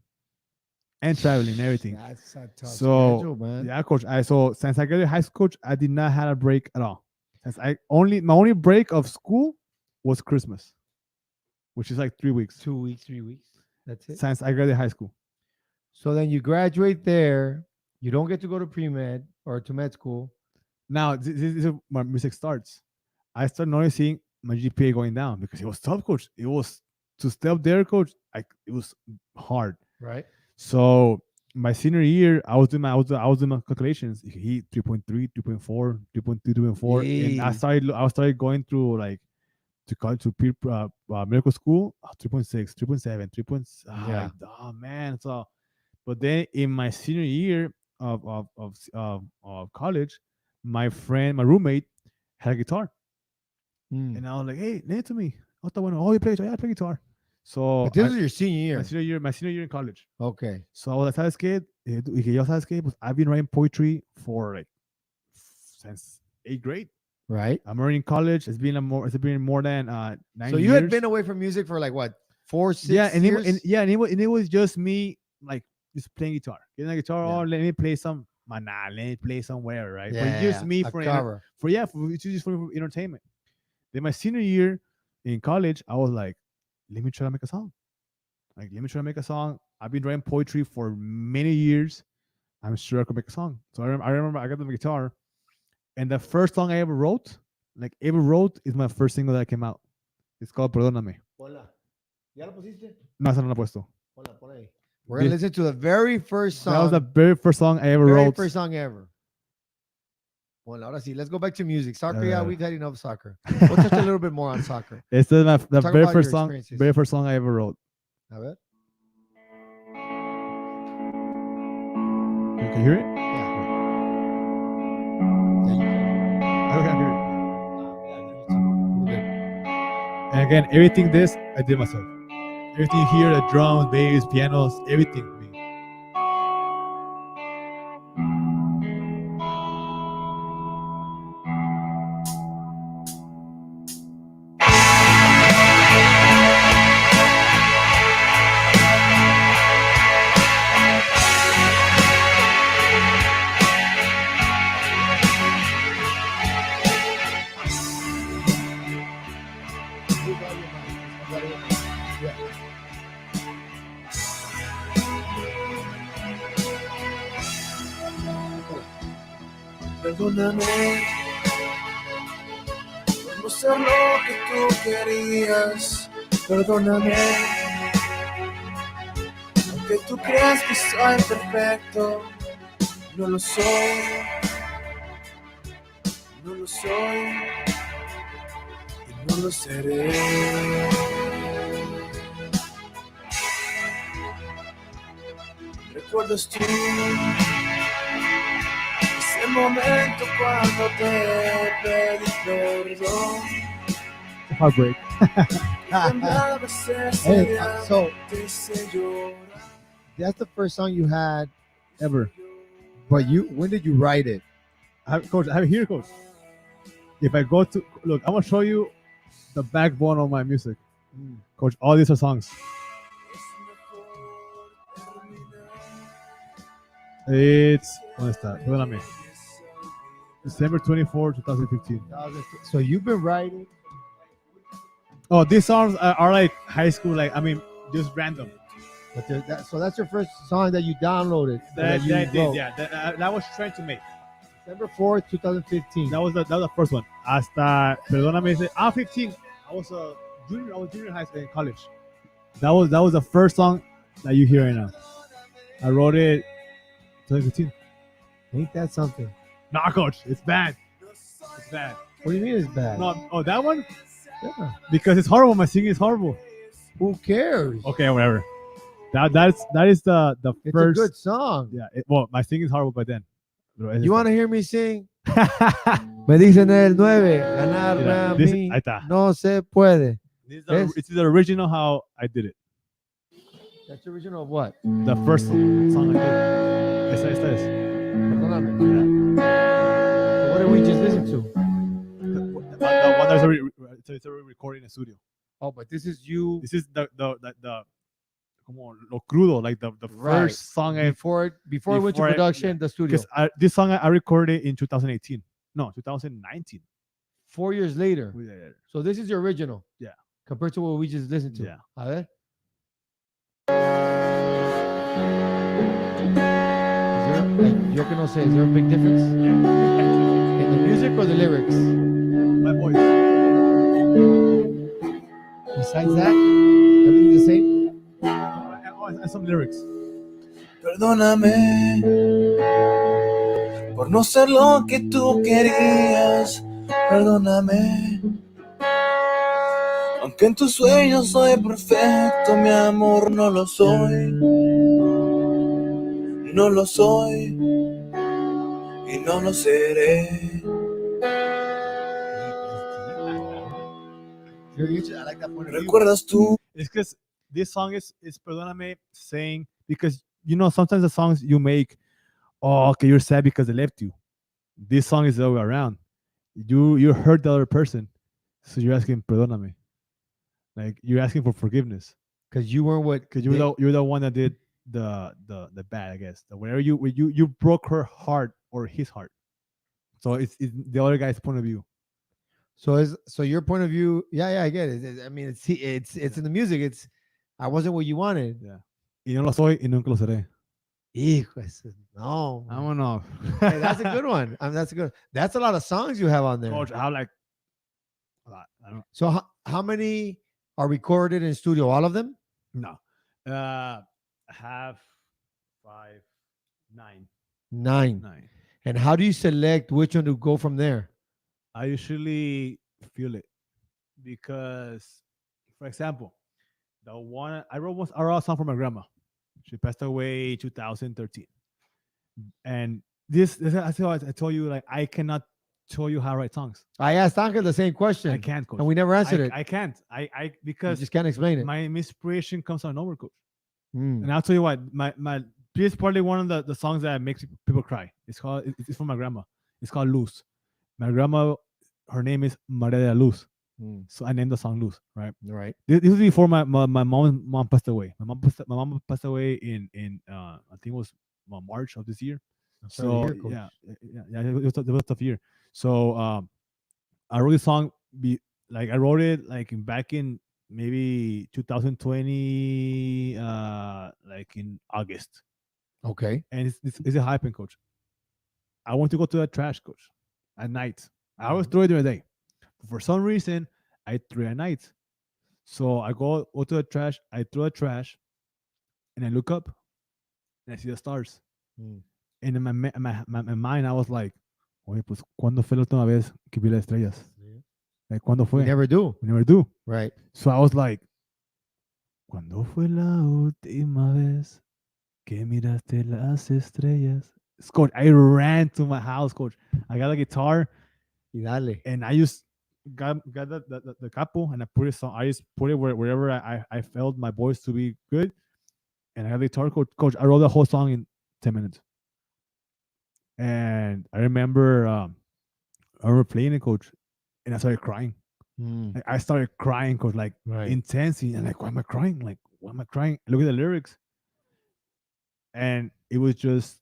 And traveling and everything. That's a tough So, schedule, man. yeah, coach. Since I graduated high school, coach, I did not have a break at all. My only break of school was Christmas, which is like 3 weeks. 2 weeks, 3 weeks. That's it. Since I graduated high school. So then you graduate there. You don't get to go to pre-med or to med school. Now, this is where my music starts. I started noticing my GPA going down because it was tough, coach. It was to step there, coach. It was hard. Right. So my senior year, I was doing my calculations. He 3.3, 3.4, 3.2, 3.4, and I started going through like to college to medical school. 3.6, 3.7, 3. Yeah. Like, oh man. So, but then in my senior year of college, my roommate had a guitar, and I was like, "Hey, lend it to me." I thought, "Oh, you play guitar? Yeah, I play guitar." So But this is your senior year. my senior year in college. Okay. So I was like, ¿sabes qué? Dije, yo, ¿sabes qué? Pues I've been writing poetry for like since 8th grade. Right. I'm already in college. It's been more than 9 years. So you had been away from music for like what, 4, 6 yeah, and years? it was just me like just playing guitar, getting a guitar. Yeah. Oh, let me play some. Let me play somewhere, right? Yeah, But just me a for cover. just for entertainment. Then my senior year in college, I was like, let me try to make a song. I've been writing poetry for many years. I'm sure I could make a song. So I remember I got the guitar, and the first song I ever wrote, is my first single that came out. It's called Perdóname. Hola. ¿Ya lo pusiste? No, esa no la he puesto. Hola, pon ahí. We're going to listen to the very first song. That was the very first song I ever wrote. First song ever. Well, ahora sí, let's go back to music. Soccer, yeah, we've had enough soccer. We'll touch a little bit more on soccer. It's the Talk very about first your song, experiences. I ever wrote. A ver. You can hear it? Yeah. Yeah, you can. I can hear it. We're good. And again, everything this I did myself. Everything here, the drums, bass, pianos, everything. Me. Perdóname por no ser lo que tú querías. Perdóname, aunque tú creas que soy perfecto, no lo soy. No lo soy y no lo seré. ¿Recuerdas tú ese momento cuando te pedí perdón? Heartbreak. Hey, so that's the first song you had Ever. but when did you write it? Coach, I have it here, Coach. If I go to look, I'm gonna show you the backbone of my music, Coach. All these are songs. It's what is that? Perdóname. December 24, 2015. So you've been writing. Oh, these songs are like high school, like I mean, just random. But so that's your first song that you downloaded. That you I did, wrote. yeah. That was trying to make. December 4th, 2015. That was the first one. Hasta perdóname, 15. I was junior high school in college. That was the first song that you hear right now. I wrote it 2015. Ain't that something? Nah, Coach, it's bad. It's bad. What do you mean it's bad? No, that one? Yeah. Because it's horrible. My singing is horrible. Who cares? Okay, whatever. That is the It's first. a good song. Yeah. Well, my singing is horrible by then. You want to hear me sing? Me dicen el 9, ganarme Mira, a this- mí ahí está. no se puede. This is the original how I did it. That's the original of what? The first song I did. Esta es. Perdóname. So what did we just listen to? The one that's already, it's already recorded in the studio. Oh, but this is you This is the como lo crudo, like the Right. first song I before it went to before I- production, the studio. because this song I recorded in 2018. No, 2019. 4 years later. Yeah. So this is your original. Yeah. Compared to what we just listened to. Yeah. A ver. Yo que no sé, is there a big difference in the music or the lyrics? My voice. Besides that, everything the same? And some lyrics. Perdóname por no ser lo que tú querías. Perdóname. Aunque en tus sueños soy perfecto, mi amor, no lo soy. No lo soy. Y no lo seré. I like that point of view. ¿Recuerdas tú? It's because this song is Perdóname saying, because you know sometimes the songs you make, oh, okay, you're sad because they left you. This song is the other way around. You hurt the other person, so you're asking Perdóname. Like you're asking for forgiveness Because you weren't what. because you're the one that did the bad, I guess. Whenever you broke her heart or his heart, so it's the other guy's point of view. So your point of view, yeah, I get it. I mean, it's in the music. It's I wasn't what you wanted. Y no lo soy y nunca lo seré. Hijo, eso- no. I don't know. Hey, that's a good one. That's a good. That's a lot of songs you have on there. Coach, I have like a lot. I don't So how many are recorded in studio? All of them? No. I have 5, 9. 9. 9. And how do you select which one to go from there? I usually feel it because, for example, the one I wrote a song for my grandma. She passed away 2013. And this I told you, like, I cannot tell you how to write songs. I asked Angel the same question. I can't, coach. And we never answered it. I can't. I You because just can't explain it. my inspiration comes out of nowhere, coach. Mm. And I'll tell you what, my this is probably one of the songs that makes people cry. It's from my grandma. It's called Luz. My grandma, her name is Maria de la Luz. Mm. So I named the song Luz, right? All right. This was before my mom passed away. My mom passed away in I think it was March of this year. Sorry to So hear, Coach. yeah, it was a tough year. So I wrote the song I wrote it back in maybe 2020 like in August. Okay. And it's a hyping, coach. I want to go to the trash, coach, at night. I always throw it during the day. But for some reason, I throw it at night. So I go to the trash, I throw the trash, and I look up and I see the stars. Mm. And in my mind, I was like, oye, pues, ¿cuándo fue la última vez que vi las estrellas? Yeah. Like, ¿cuándo fue? We never do. We never do. Right. So I was like, ¿cuándo fue la última vez que miraste las estrellas? Coach, I ran to my house, coach. I got a guitar Y dale. and I just got the capo and I put it I just put it wherever I felt my voice to be good. And I got the guitar, coach. I wrote the whole song in 10 minutes. And I remember playing it, coach, and I started crying. Mm. Like, I started crying, coach, like Right. intensely. And like, why am I crying? Like, why am I crying? I look at the lyrics. And it was just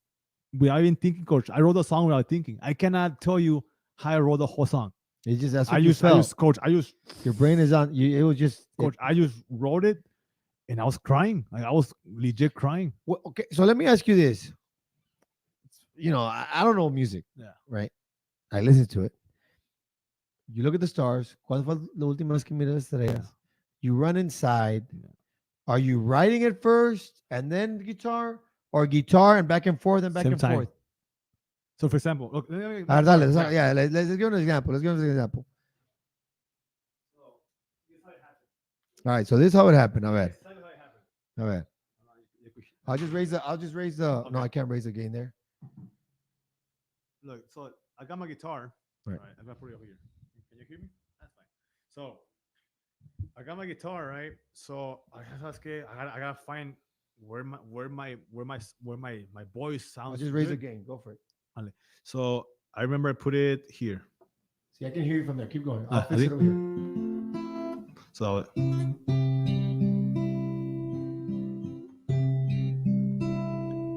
without even thinking, coach. I wrote the song without thinking. I cannot tell you how I wrote the whole song. It's just that's what I you felt. your Your brain is on. It was just. coach. I just wrote it, and I was crying. Like I was legit crying. Well, okay, so let me ask you this. You know, I don't know music. Yeah. Right. I listen to it. You look at the stars. ¿Cuál fue la última vez que miras las estrellas? You run inside. Yeah. Are you writing it first and then guitar, or guitar and back and forth and back Same and time. forth? So, for example, look. Dale, let's give an example. Let's give an example. All right, so this is how it happened. A ver. A ver. I'll just raise the. Okay. No, I can't raise the gain there. Look, so I got my guitar. Right. I'm gonna put it over here. Can you hear me? That's fine. So I got my guitar, right? So I gotta find where my voice sounds. I'll just raise the good. gain. Go for it. So I remember I put it here. See, I can hear you from there. Keep going. I'll fix así. it over here. So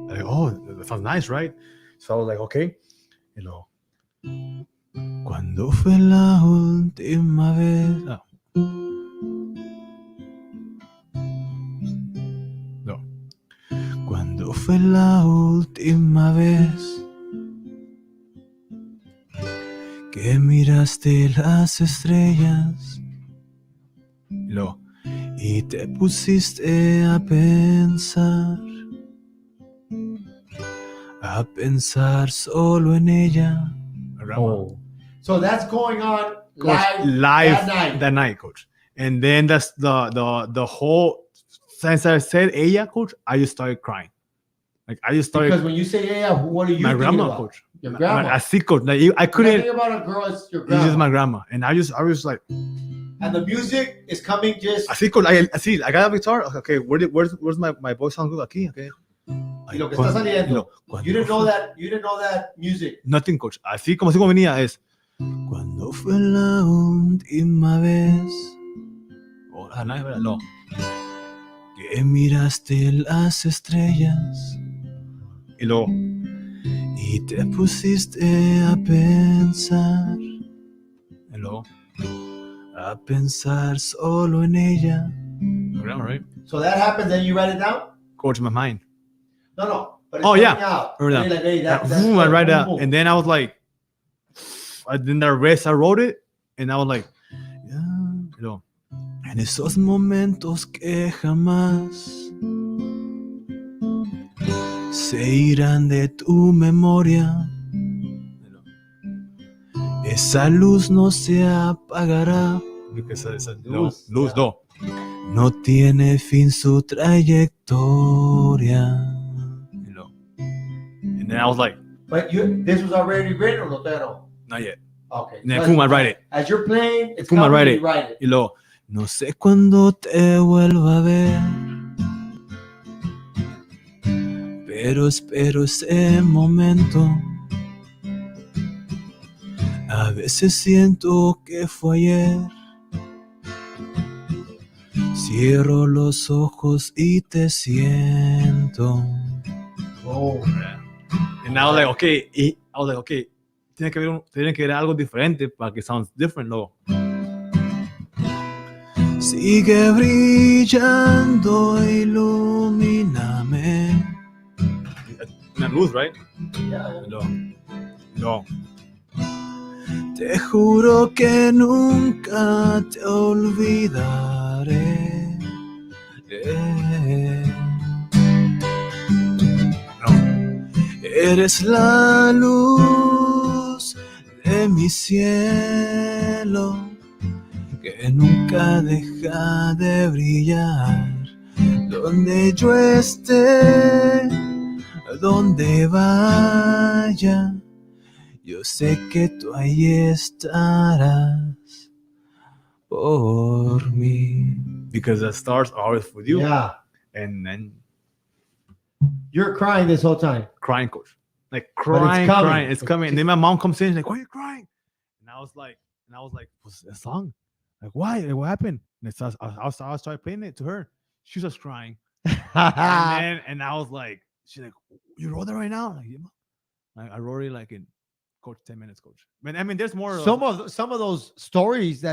like, oh, that sounds nice, right? So I was like, okay, you know. Cuando fue la última vez? Ah. No. Cuando fue la última vez que miraste las estrellas? Y te pusiste a pensar solo en ella. Oh. So that's going on Coach, live that night, coach. And then that's the whole, since I said ella, coach, I just started crying. Like I just started. Because when you say yeah, what are you my thinking grandma, about? coach. Your grandma. I see, coach. Like I When couldn't. I think about a girl, it's your It's grandma. just my grandma, and I was like, And the music is coming just. I see, coach. I see. I got a guitar. Okay, where's my voice sound good? Aquí, okay. Y lo que está saliendo. You didn't know that music. Nothing, coach. Así como venía es. Cuando fue la última vez. Oh, no. Que miraste las estrellas. Y luego. Y te pusiste a pensar. Y luego. A pensar solo en ella. Right? So that happens, then you write it down? Coach, in my mind. No. But it's Oh, coming yeah. out. Wrote it down. You're like, hey, that's I write boom, that. boom. And then I was like, then the rest I wrote it. And I was like, yeah. You know, en esos momentos que jamás se irán de tu memoria. Esa luz no se apagará. Because Luz, luz, yeah. no tiene fin su trayectoria. You know. And then I was like, But this was already written, or no? not yet. Okay. And then boom, I write it. As you're playing, it's Boom, I coming, write you it. write it. Y luego, no sé cuándo te vuelva a ver, pero espero ese momento. A veces siento que fue ayer. Cierro los ojos y te siento. Oh. And I was like, okay. Tiene que ver algo diferente para que sounds different, luego. Sigue brillando, ilumíname. Una luz, right? Yeah. No. Te juro que nunca te olvidaré. No. Eres la luz de mi cielo, que nunca deja de brillar. Donde yo esté, donde vaya, yo sé que tú ahí estarás por mí. Because the stars are always with you. Yeah. And then You're crying this whole time. crying, coach. Like coming. crying. It's coming. And then my mom comes in, she's like, why are you crying? And I was like, what's a song? Like, why? Like, what happened? And I started playing it to her. She was just crying. and I was like, she's like, you wrote that right now? I'm like, yeah, Mom. I wrote it like in coach 10 minutes, coach. But I mean, there's more. Some of those stories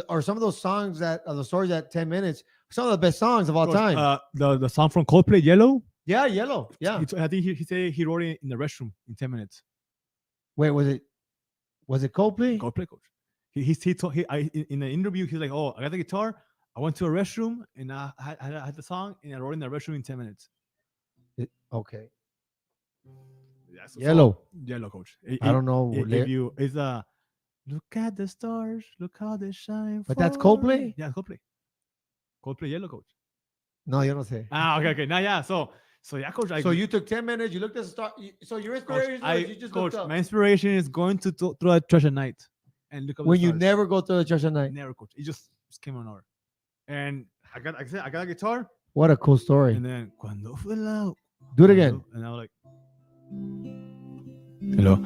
or some of those songs that are the stories at 10 minutes, some of the best songs of all coach, time. The song from Coldplay, Yellow. Yeah, Yellow. Yeah. I think he said he wrote it in the restroom in 10 minutes. Wait, was it Coldplay? Coldplay, coach. He told in the interview, he's like, oh, I got the guitar. I went to a restroom and I had the song and I wrote in the restroom in 10 minutes. Okay. Yeah, Yellow, coach. I don't know. It's look at the stars, look how they shine. But that's Coldplay? Yeah, Coldplay. Coldplay, Yellow, coach. No, yo no sé. Okay. Now, yeah. So So yeah, coach. So you took 10 minutes. You looked at the star. So your inspiration was you just coach, looked up. my inspiration is going to throw a church at night and look up When the you stars. never go to the church at night. Never, coach. It just came on over. And I got a guitar. What a cool story. And then cuando fue la Do it again. and I was like, hello.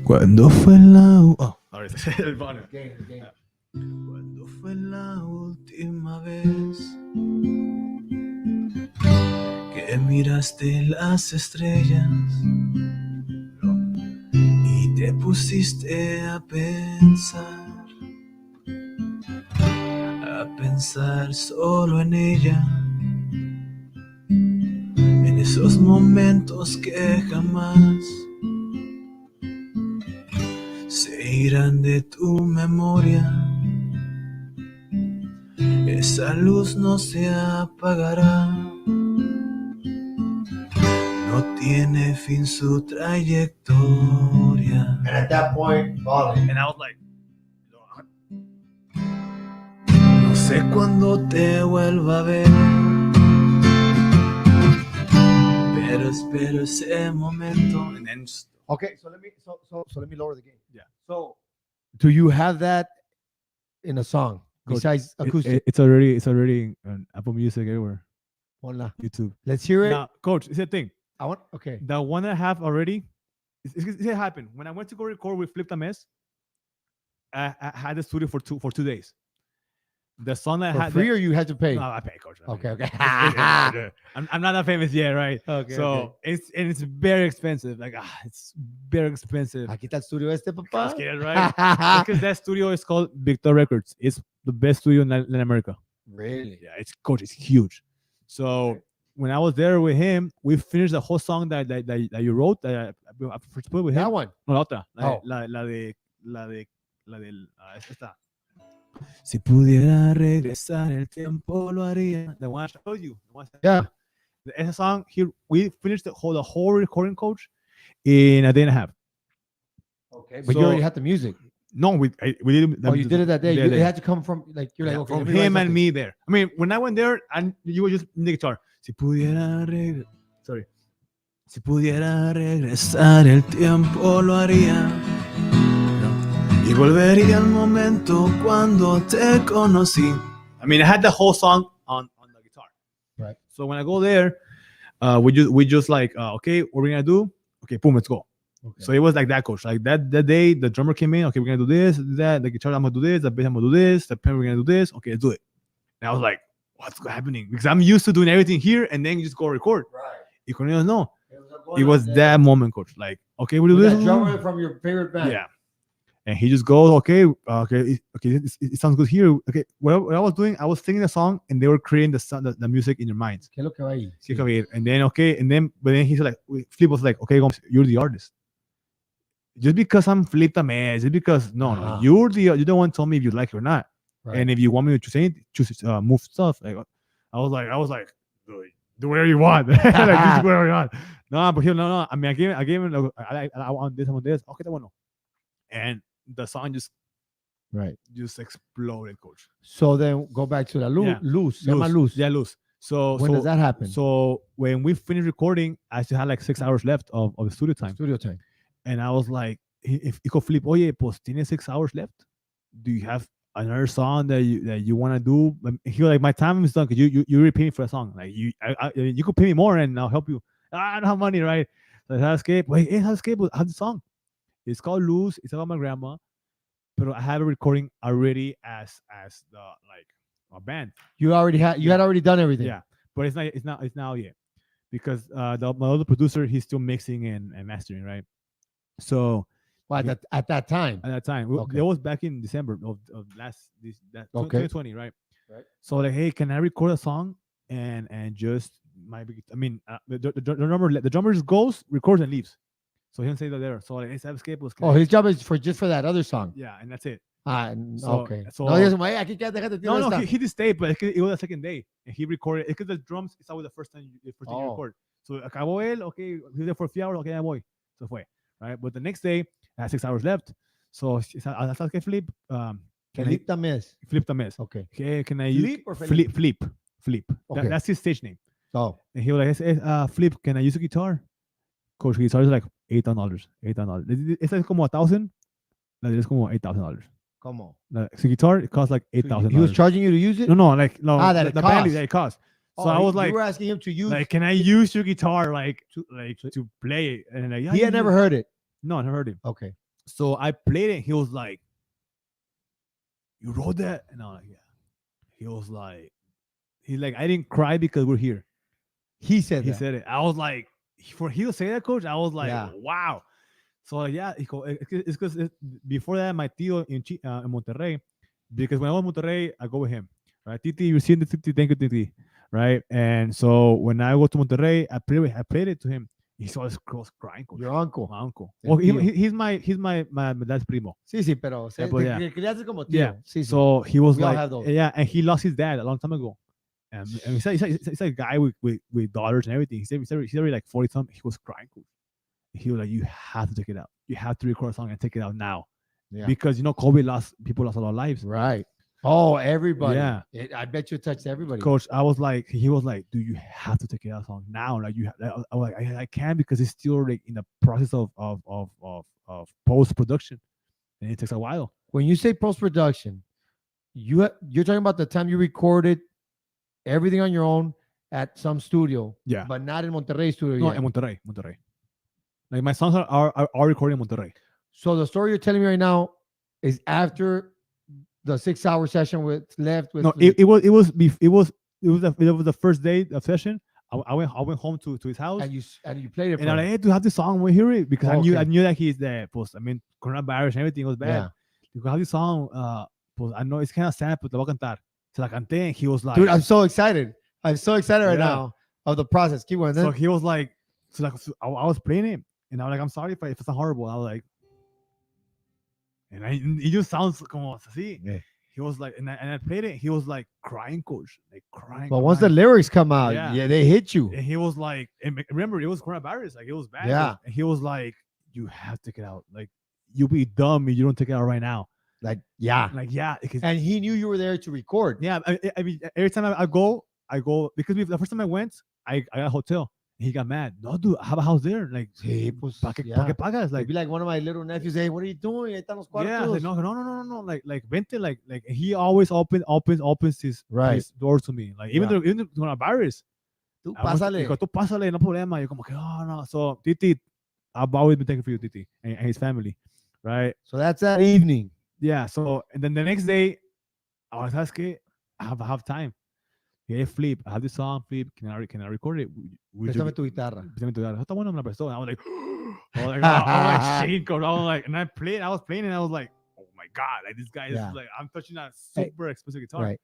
Cuando fue la oh, sorry, el volume. Cuando fue la última vez que miraste las estrellas y te pusiste a pensar solo en ella, en esos momentos que jamás se irán de tu memoria. Esa luz no se apagará, no tiene fin su trayectoria. And at that point, falling. And I was like, No sé cuándo te vuelva a ver, pero espero ese momento. and then just, Okay, so let me let me lower the gain. Yeah. So, do you have that in a song Coach, besides acoustic? it's already on Apple Music everywhere, Hola. YouTube. Let's hear it. Now, coach, it's a thing. I want. Okay. The one I have already, it happened when I went to go record with Flip the Mess. I had the studio for 2 days. The song I For had free or you had to pay? no, I pay, coach. I Okay. pay. Okay. I'm not that famous yet, right? Okay. So it's very expensive. Like it's very expensive. Aquí está el studio este, papá. Let's get it right. Because that studio is called Victor Records. It's the best studio in Latin America. Really? Yeah, it's huge. So Okay. when I was there with him, we finished the whole song that you wrote. That I first put with him. That one. No, la otra. Oh. La del esta. Si pudiera regresar el tiempo lo haría. The one I showed you. The one I- Yeah. Esa song here, we finished the whole recording, coach, in a day and a half. Okay. But So- you already had the music. No, we did. Oh, you did it that day. Yeah, It day. had to come from like you're like okay. From let me write him and something. me there. I mean, when I went there, and you were just in the guitar. Si pudiera sorry. Si pudiera regresar el tiempo lo haría. Y volvería al momento cuando te conocí. I mean, I had the whole song on the guitar. Right. So when I go there, we just like okay, what we're gonna do? Okay, boom, let's go. Okay. So it was like that, coach. Like that day, the drummer came in. Okay, we're gonna do this, that. The guitar, I'm gonna do this. The bass, I'm gonna do this. The pen, we're gonna do this. Okay, let's do it. And I was like, what's happening? Because I'm used to doing everything here, and then you just go record. Right. Y con ellos no. It It was that moment, coach. Like, okay, we do With this. that drummer from your favorite band. Yeah. And he just goes, okay, it sounds good here. Okay, what I was doing, I was singing the song, and they were creating the music in their minds. ¿Qué es lo que va ahí? Sí, okay, and then but then he's like, Flip was like, okay, Gomes, you're the artist. Just because I'm Flip the man, just because no, you're the one tell me if you like it or not, Right. and if you want me to choose move stuff. Like I was like, do whatever you want, like just whatever you want. No, but no. I mean, I gave him like, I want this, I want this. Okay, that one no. And the song just Right. exploded, coach. So then go back to the Yeah. luz. Se llama luz. Yeah, luz. So When does that happen? So when we finished recording, I still had like 6 hours left of the studio time. Studio time. And I was like, if you could Flip, oye, pues tienes 6 hours left. Do you have another song that you want to do? He was like, my time is done because you already paid me for a song. Like you could pay me more and I'll help you. I don't have money, right? So I escape. Wait, escape. I have the song. It's called Luz. It's about my grandma. But I have a recording already as the like a band. You already had had already done everything. Yeah, but it's not yet because my other producer, he's still mixing and mastering, right? So Well, at that time. at that time, Okay. it was back in December of Okay. 2020, right? Right. So like, hey, can I record a song and just the drummer just goes, records, and leaves. So he didn't say that there. So like, escape was Oh, his job is just for that other song. yeah, and that's it. Okay. so- no, digas, "Ay, aquí quédate, déjate, No, tira esta." he did stay, but it was the second day, and he recorded. Because the drums is always the first thing you Oh. record. So acabó él, okay, he was there for a few hours, okay, ya voy. So fue, right? But the next day, I had 6 hours left. So I started to Flip. Can Felipe también es. I flip the mess? Okay. Okay, can I Flip use or Flip? Felipe? Flip. Okay. That's his stage name. Oh, And he was like, Flip, can I use a guitar? Coach, guitar is like $8,000. $8,000. It's like como 1,000. Like it's como $8,000. come on. Like, so guitar, it costs like $8,000. He was charging you to use it? No, like no, Ah, that the, it the value costs. that it costs. So Oh, I was you like, were asking him to use. can I use your guitar to play it? And like, yeah, he had never heard it. No, I never heard it. Okay. So I played it. He was like, "You wrote that?" And I was like, "Yeah." He was like, I didn't cry because we're here. He said He that. said it. I was like, for he to say that, coach, I was like, Yeah. wow. So like, yeah, it's because before that, my tío in Monterrey, because when I was in Monterrey, I go with him. Right, Titi, you're seeing the Titi, thank you, Titi. Right, and so when I go to Monterrey, I played it to him. He saw his girls crying. Coach. Your uncle. My uncle. El Well, tío. he's my dad's primo. Sí, pero pues, yeah. te criaste como tío. Yeah. Sí, sí. So he was We all like, have those. yeah, and he lost his dad a long time ago. And he's a guy with daughters and everything. He's already like 40 something. He was crying. Coach. He was like, you have to take it out. You have to record a song and take it out now. Yeah. Because people lost a lot of lives. Right. Oh, everybody. Yeah. I bet you it touched everybody. Coach, he was like, "Do you have to take it out song now?" Like I was like, I can't because it's still like in the process of post production, and it takes a while. When you say post production, you're talking about the time you recorded everything on your own at some studio. Yeah. But not in Monterrey studio. No, yet. in Monterrey. Like my songs are recording in Monterrey. So the story you're telling me right now is after the 6-hour session with left with No, it was the first day of session. I went home to his house and you played it for and I'm like, him. hey, do you have this song? We hear it because Okay. I knew that he's there. Pues, I mean, coronavirus and everything was bad. Yeah. You have this song. Pues, I know it's kind of sad, but te voy a cantar. So la canté and he was like, Dude, I'm so excited. I'm so excited right Yeah. now of the process. Keep going. so he was like, I was playing it and I was like, I'm sorry if it's not horrible. I was like, and it just sounds como así. Yeah. He was like, and I played it. He was like crying, coach, like crying. But once the crying. lyrics come out, Yeah. yeah, they hit you. And he was like, and remember, it was coronavirus. Like, it was bad. Yeah. And he was like, you have to take it out. Like, you'll be dumb if you don't take it out right now. Like, yeah. Like, yeah. Because, And he knew you were there to record. yeah. I mean, every time I go because the first time I went, I got a hotel. And he got mad. No, dude, I have a house there. Like, Sí, pues, ¿pa qué, yeah. pa qué pagas? Like, Like, be like one of my little nephews. Hey, what are you doing? Ahí están los cuartos. yeah. Like, no. Like, vente. Like, he always opens his doors to me. Like, even Yeah. though coronavirus. Tú I went- pásale. Dijo, tú pásale, no problema. Yo como que, oh, no. So, Titi, I've always been thankful for you, Titi, and his family, right? So that's that evening. Yeah. So, and then the next day, I was asking, I have time. Hey, Flip, I have this song, Flip. Can I record it? Would you- Préstame tu guitarra. Préstame tu guitarra. Está bueno, me la prestó. And I was like, I was like shaking, coach. I was like, and I was playing, and I was like, oh my God, like this guy is Yeah. like, I'm touching a Hey. super expensive guitar. Right.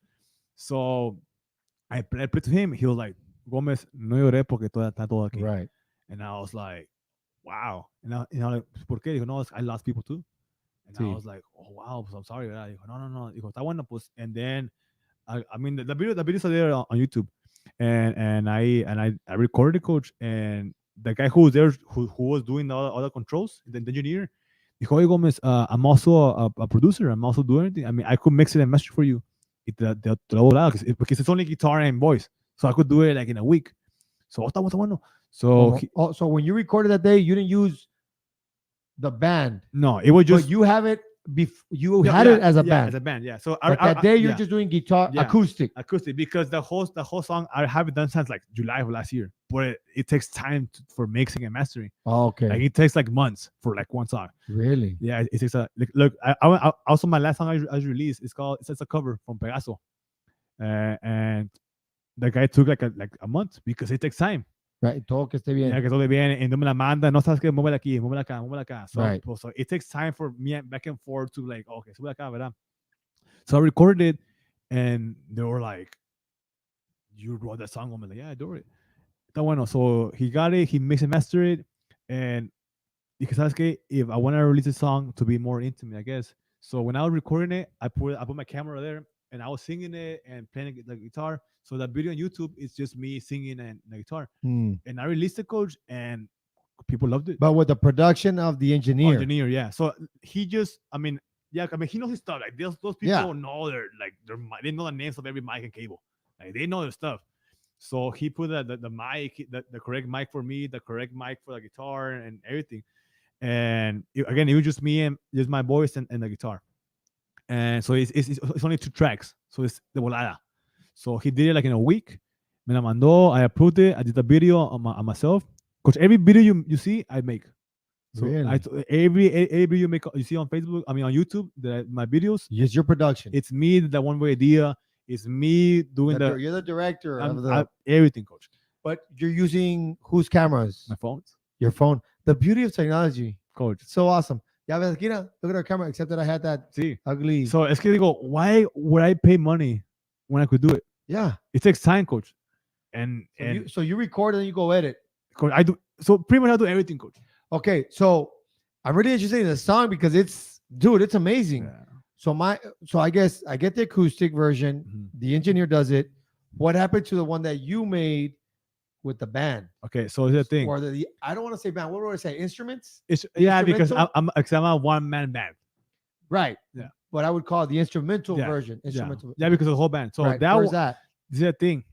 So, I played to him. He was like, Gómez, no lloré porque está todo aquí. Right. And I was like, wow. And I was like, ¿por qué? Dijo, no, I lost people too. And Sí. I was like, oh, wow, pues I'm sorry, ¿verdad? Dijo, no. Dijo, está bueno, pues. And then, I mean, the videos are there on YouTube. And I recorded it, coach. And the guy who was there, who was doing all the controls, the engineer, dijo, hey, Gómez, I'm also a producer. I'm also doing anything. I mean, I could mix it and master for you. Te lo voy a dar, because it's only guitar and voice. So I could do it like in a week. So, está bueno. So, So when you recorded that day, you didn't use the band. no, it was just. But you have it. You Yeah, had yeah, it as a yeah, band. as a band, yeah. So But that day you're yeah, just doing guitar Yeah. acoustic. acoustic because the whole song I haven't done since like July of last year. But it takes time for mixing and mastering. Oh, okay. Like it takes like months for like one song. Really? Yeah, it takes a look. I also my last song I released it's a cover from Pegaso, and the guy took like a month because it takes time. Right. Todo que esté bien. Yeah, que todo bien, and no me la manda, no sabes que muévela aquí, muévela acá. So, Right. so it takes time for me back and forth to like, okay, sube acá, ¿verdad? So I recorded it, and they were like, you wrote that song? I'm like, yeah, I do it. Está bueno. So he got it, he mixed and mastered it, and because sabes que if I want to release a song to be more intimate, I guess. So when I was recording it, I put my camera there, and I was singing it and playing the guitar. So that video on YouTube is just me singing and the guitar. Hmm. And I released it, coach, and people loved it. But with the production of the engineer. Yeah. So he just, I mean, he knows his stuff. Like those people Yeah. know they know the names of every mic and cable. Like they know their stuff. So he put the mic, the correct mic for me, the correct mic for the guitar and everything. And again, it was just me and just my voice and the guitar. And so it's only 2 tracks. So it's the volada. So he did it like in a week. Me la mandó. I approved it. I did the video on myself. Because every video you see, I make. So Really? every video you see on Facebook, I mean on YouTube, my videos, It's your production. it's me, the one way idea. It's me doing You're the director of the. everything, coach. But you're using whose cameras? My phones, Your phone. The beauty of technology. coach. It's so awesome. Ya ves, Kira, look at our camera, except that I had that See, ugly. so es que digo, why would I pay money when I could do it? Yeah. It takes time, coach. And So you record and you go edit. coach, I do so pretty much I do everything, coach. Okay, so I'm really interested in the song because it's amazing. Yeah. So I guess I get the acoustic version. Mhm. The engineer does it. What happened to the one that you made with the band? Okay, so here's the thing. Or I don't want to say band. What would I say? Instruments? It's because instrumental? I'm a one-man band. Right. Yeah. But I would call it the instrumental Yeah, version. Instrumental. Yeah, because of the whole band. So Right. that Where's was that? this is the thing.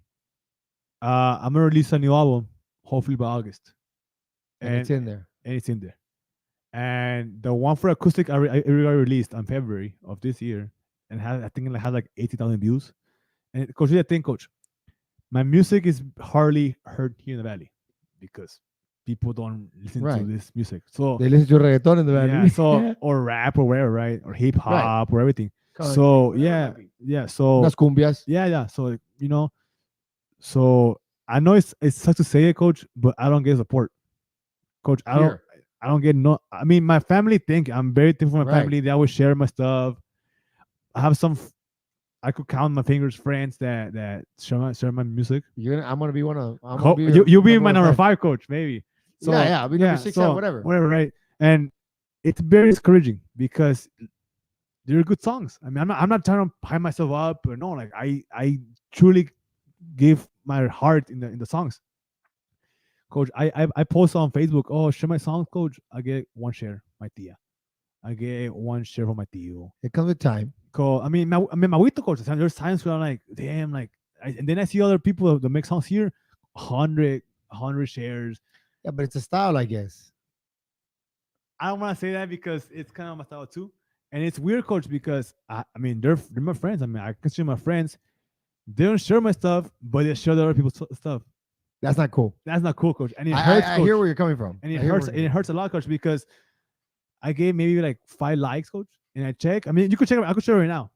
I'm gonna release a new album, hopefully by August, And it's in there. and it's in there. And the one for acoustic I already released on February of this year, and I think it had like 80,000 views. And coach, here's the thing, coach. My music is hardly heard here in the valley because people don't listen to Right. this music. So They listen to reggaeton in the band. yeah, so or rap or whatever, right? Or hip hop or everything. So whatever it yeah. So Unas cumbias. yeah. So so I know it sucks to say it, coach, but I don't get support, coach. Here. I don't get no. I mean, my family think I'm very thankful for my Right. family. They always share my stuff. I have I could count on my fingers friends that share my music. I'm gonna be one of. You'll be my number 5, coach, maybe. So yeah, I'll be number 6, so, whatever. whatever, right? And it's very discouraging because they're good songs. I mean, I'm not trying to hype myself up or no. Like I truly give my heart in the songs. Coach, I post on Facebook, oh, share my songs, coach. I get 1 share, my tia. I get 1 share from my tío. It comes with time. I mean, my abuelito, coach. There's times where I'm like, damn, like, and then I see other people that make songs here, 100 shares. Yeah, but it's a style, I guess. I don't want to say that because it's kind of my style too, and it's weird, coach, because I mean they're my friends. I mean, I consider my friends. They don't share my stuff, but they share the other people's stuff. That's not cool. That's not cool, coach. And it I hurts. I coach. hear where you're coming from. And it hurts. It hurts a lot, coach, because I gave maybe like 5 likes, coach, and I check. I mean, you could check. I could share it right now.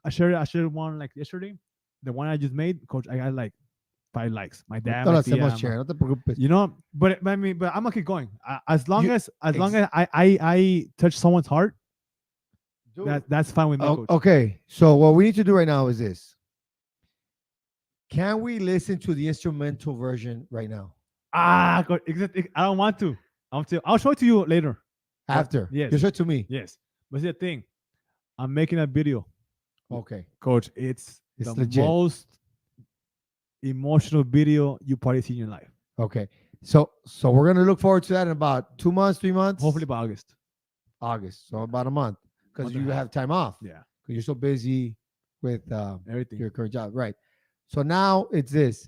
I shared one like yesterday. The one I just made, coach. I got like 5 likes. My dad, No my lo hacemos tía, share, no te preocupes. you know. But I mean, but I'm gonna keep going. As long You- as I touch someone's heart, Dude. that's fine with me, coach. Okay, so what we need to do right now is this. Can we listen to the instrumental version right now? Coach, I don't want to. I'll show it to you later. After. Yes. You show it to me. Yes, but here's the thing. I'm making a video, Okay. coach. It's the legit. most emotional video you probably see in your life. Okay. So we're gonna look forward to that in about 2 months, 3 months. Hopefully by August. August. So about a month. Because Month and you a have time off. Yeah, Because you're so busy with everything. your current job. Right. So now it's this.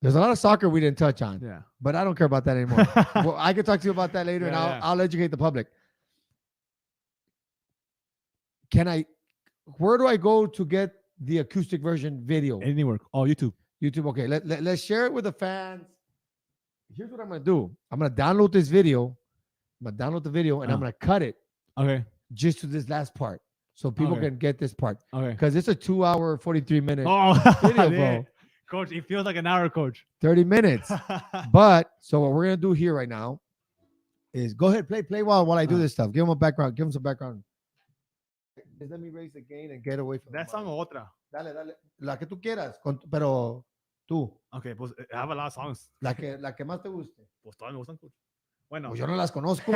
There's a lot of soccer we didn't touch on, Yeah. but I don't care about that anymore. Well, I can talk to you about that later, and Yeah, yeah. I'll educate the public. Where do I go to get the acoustic version video? Anywhere. Oh, YouTube. YouTube. Okay, let's share it with the fans. Here's what I'm gonna do. I'm gonna download this video. I'm gonna download the video, and I'm gonna cut it Okay. just to this last part, so people Okay. can get this part. Okay. Because it's a 2-hour, 43-minute, Oh, video, yeah. bro. Coach, it feels like an hour, coach. 30 minutes. But so what we're gonna do here right now is go ahead, play while I do this stuff. Give them a background. Give them some background. Just let me raise the gain and get away from That the song mic. or otra. Dale, la que tú quieras, pero tú, Okay, pues I have a lot of songs. la que más te guste. Pues todas me gustan, coach. Bueno. Pues yo no las conozco.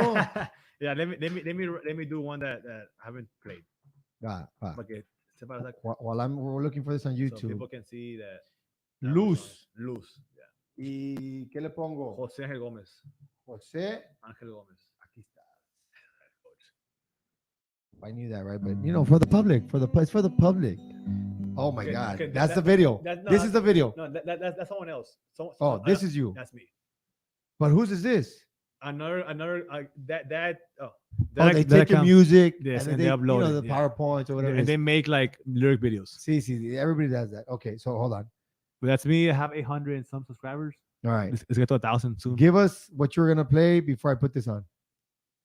Yeah, let me do one that I haven't played. Va. Para que sepa esa- While we're looking for this on so YouTube. people can see that. Luz. Luz. Yeah. ¿Y qué le pongo? José Ángel Gómez. José. Ángel Gómez. Aquí está. I knew that, right? But you know, for the public, it's for the public. Oh my Okay, God, okay, that's that- the video. that- no, This is the video. No, that's someone else. Oh, this is you. That's me. But whose is this? Another that Oh, that they that take your account- music Yes, and, and then they they upload you know, it, the yeah. PowerPoints or whatever. and they make like lyric videos. See, everybody does that. Okay, so hold on. But that's me. I have 800 and some subscribers. All right, It's get to 1,000 soon. give us what you're gonna play before I put this on.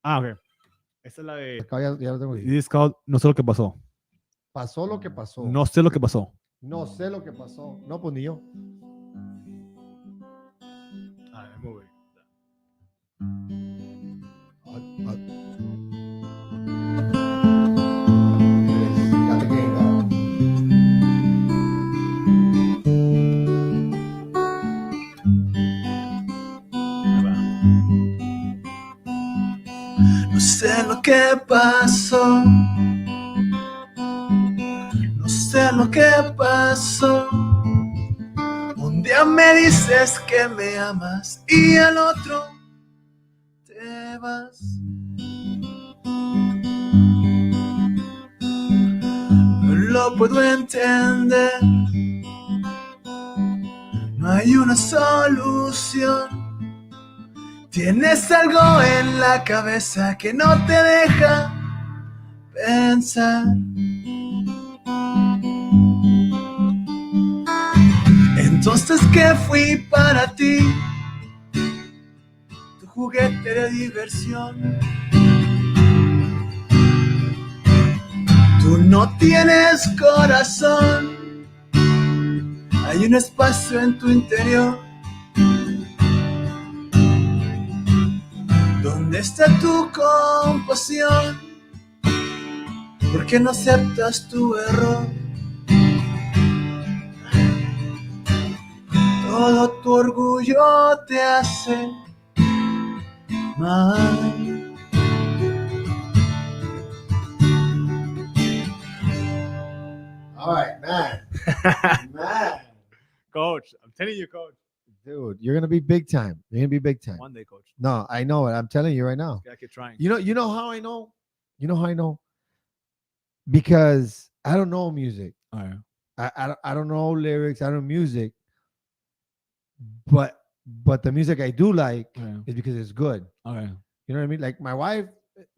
Okay. Esta es la de. Acá ya lo tengo ahí. It is called No sé lo que pasó. Pasó lo que pasó. No sé lo que pasó. No sé lo que pasó. No, pues ni yo. Move it. Got the game down. Ahí va. No sé lo que pasó. No sé lo que pasó. Un día me dices que me amas y al otro te vas. No lo puedo entender. No hay una solución. Tienes algo en la cabeza que no te deja pensar. Entonces, ¿qué fui para ti? Tu juguete de diversión. Tú no tienes corazón. Hay un espacio en tu interior. ¿Dónde está tu compasión? ¿Por qué no aceptas tu error? Todo tu orgullo te hace mal. All right, man. Man. Coach, I'm telling you, coach. Dude, you're gonna be big time. You're gonna be big time. One day, coach. No, I know it. I'm telling you right now. Gotta keep trying. You know how I know? You know how I know? Because I don't know music. All right. I don't know lyrics. I don't know music. But the music I do like Yeah. is because it's good. Okay. You know what I mean? Like my wife,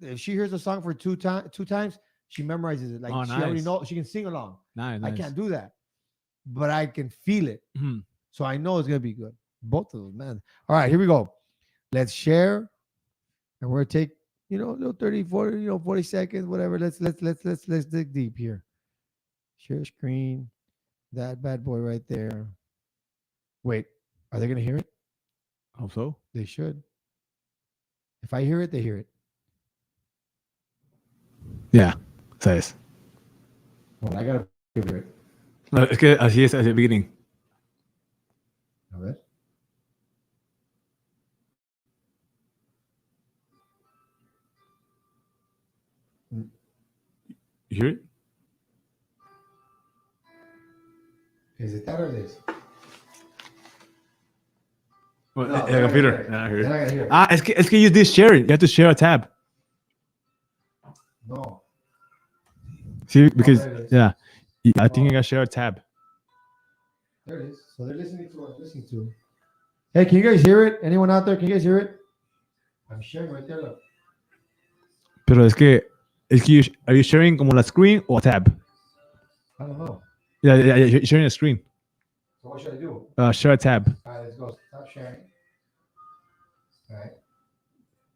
if she hears a song for two times, she memorizes it. Like Oh, she already nice. knows. She can sing along. Nice. I can't do that, but I can feel it. Mhm. So I know it's gonna be good. Both of them, man. All right, here we go. Let's share, and we're gonna take a little 30, 40, 40 seconds, whatever. Let's dig deep here. Share screen. That bad boy right there. Wait, are they gonna hear it? Hope so. They should. If I hear it, they hear it. Yeah. Sabes. Well, I gotta hear it. No, es que así es at the beginning. A ver. You hear it? Is it that or this? Well, No, the computer. then Yeah, I I hear it. gotta hear it. Es que you did share it. You have to share a tab. No. See, because there it is. yeah, I think you gotta share a tab. There it is. So they're listening to what I'm listening to. Hey, can you guys hear it? Anyone out there? Can you guys hear it? I'm sharing right there. Look. Pero es que are you sharing como la screen or a tab? I don't know. Yeah, you're sharing a screen. So what should I do? Share a tab. All right, let's go. Stop sharing. All right.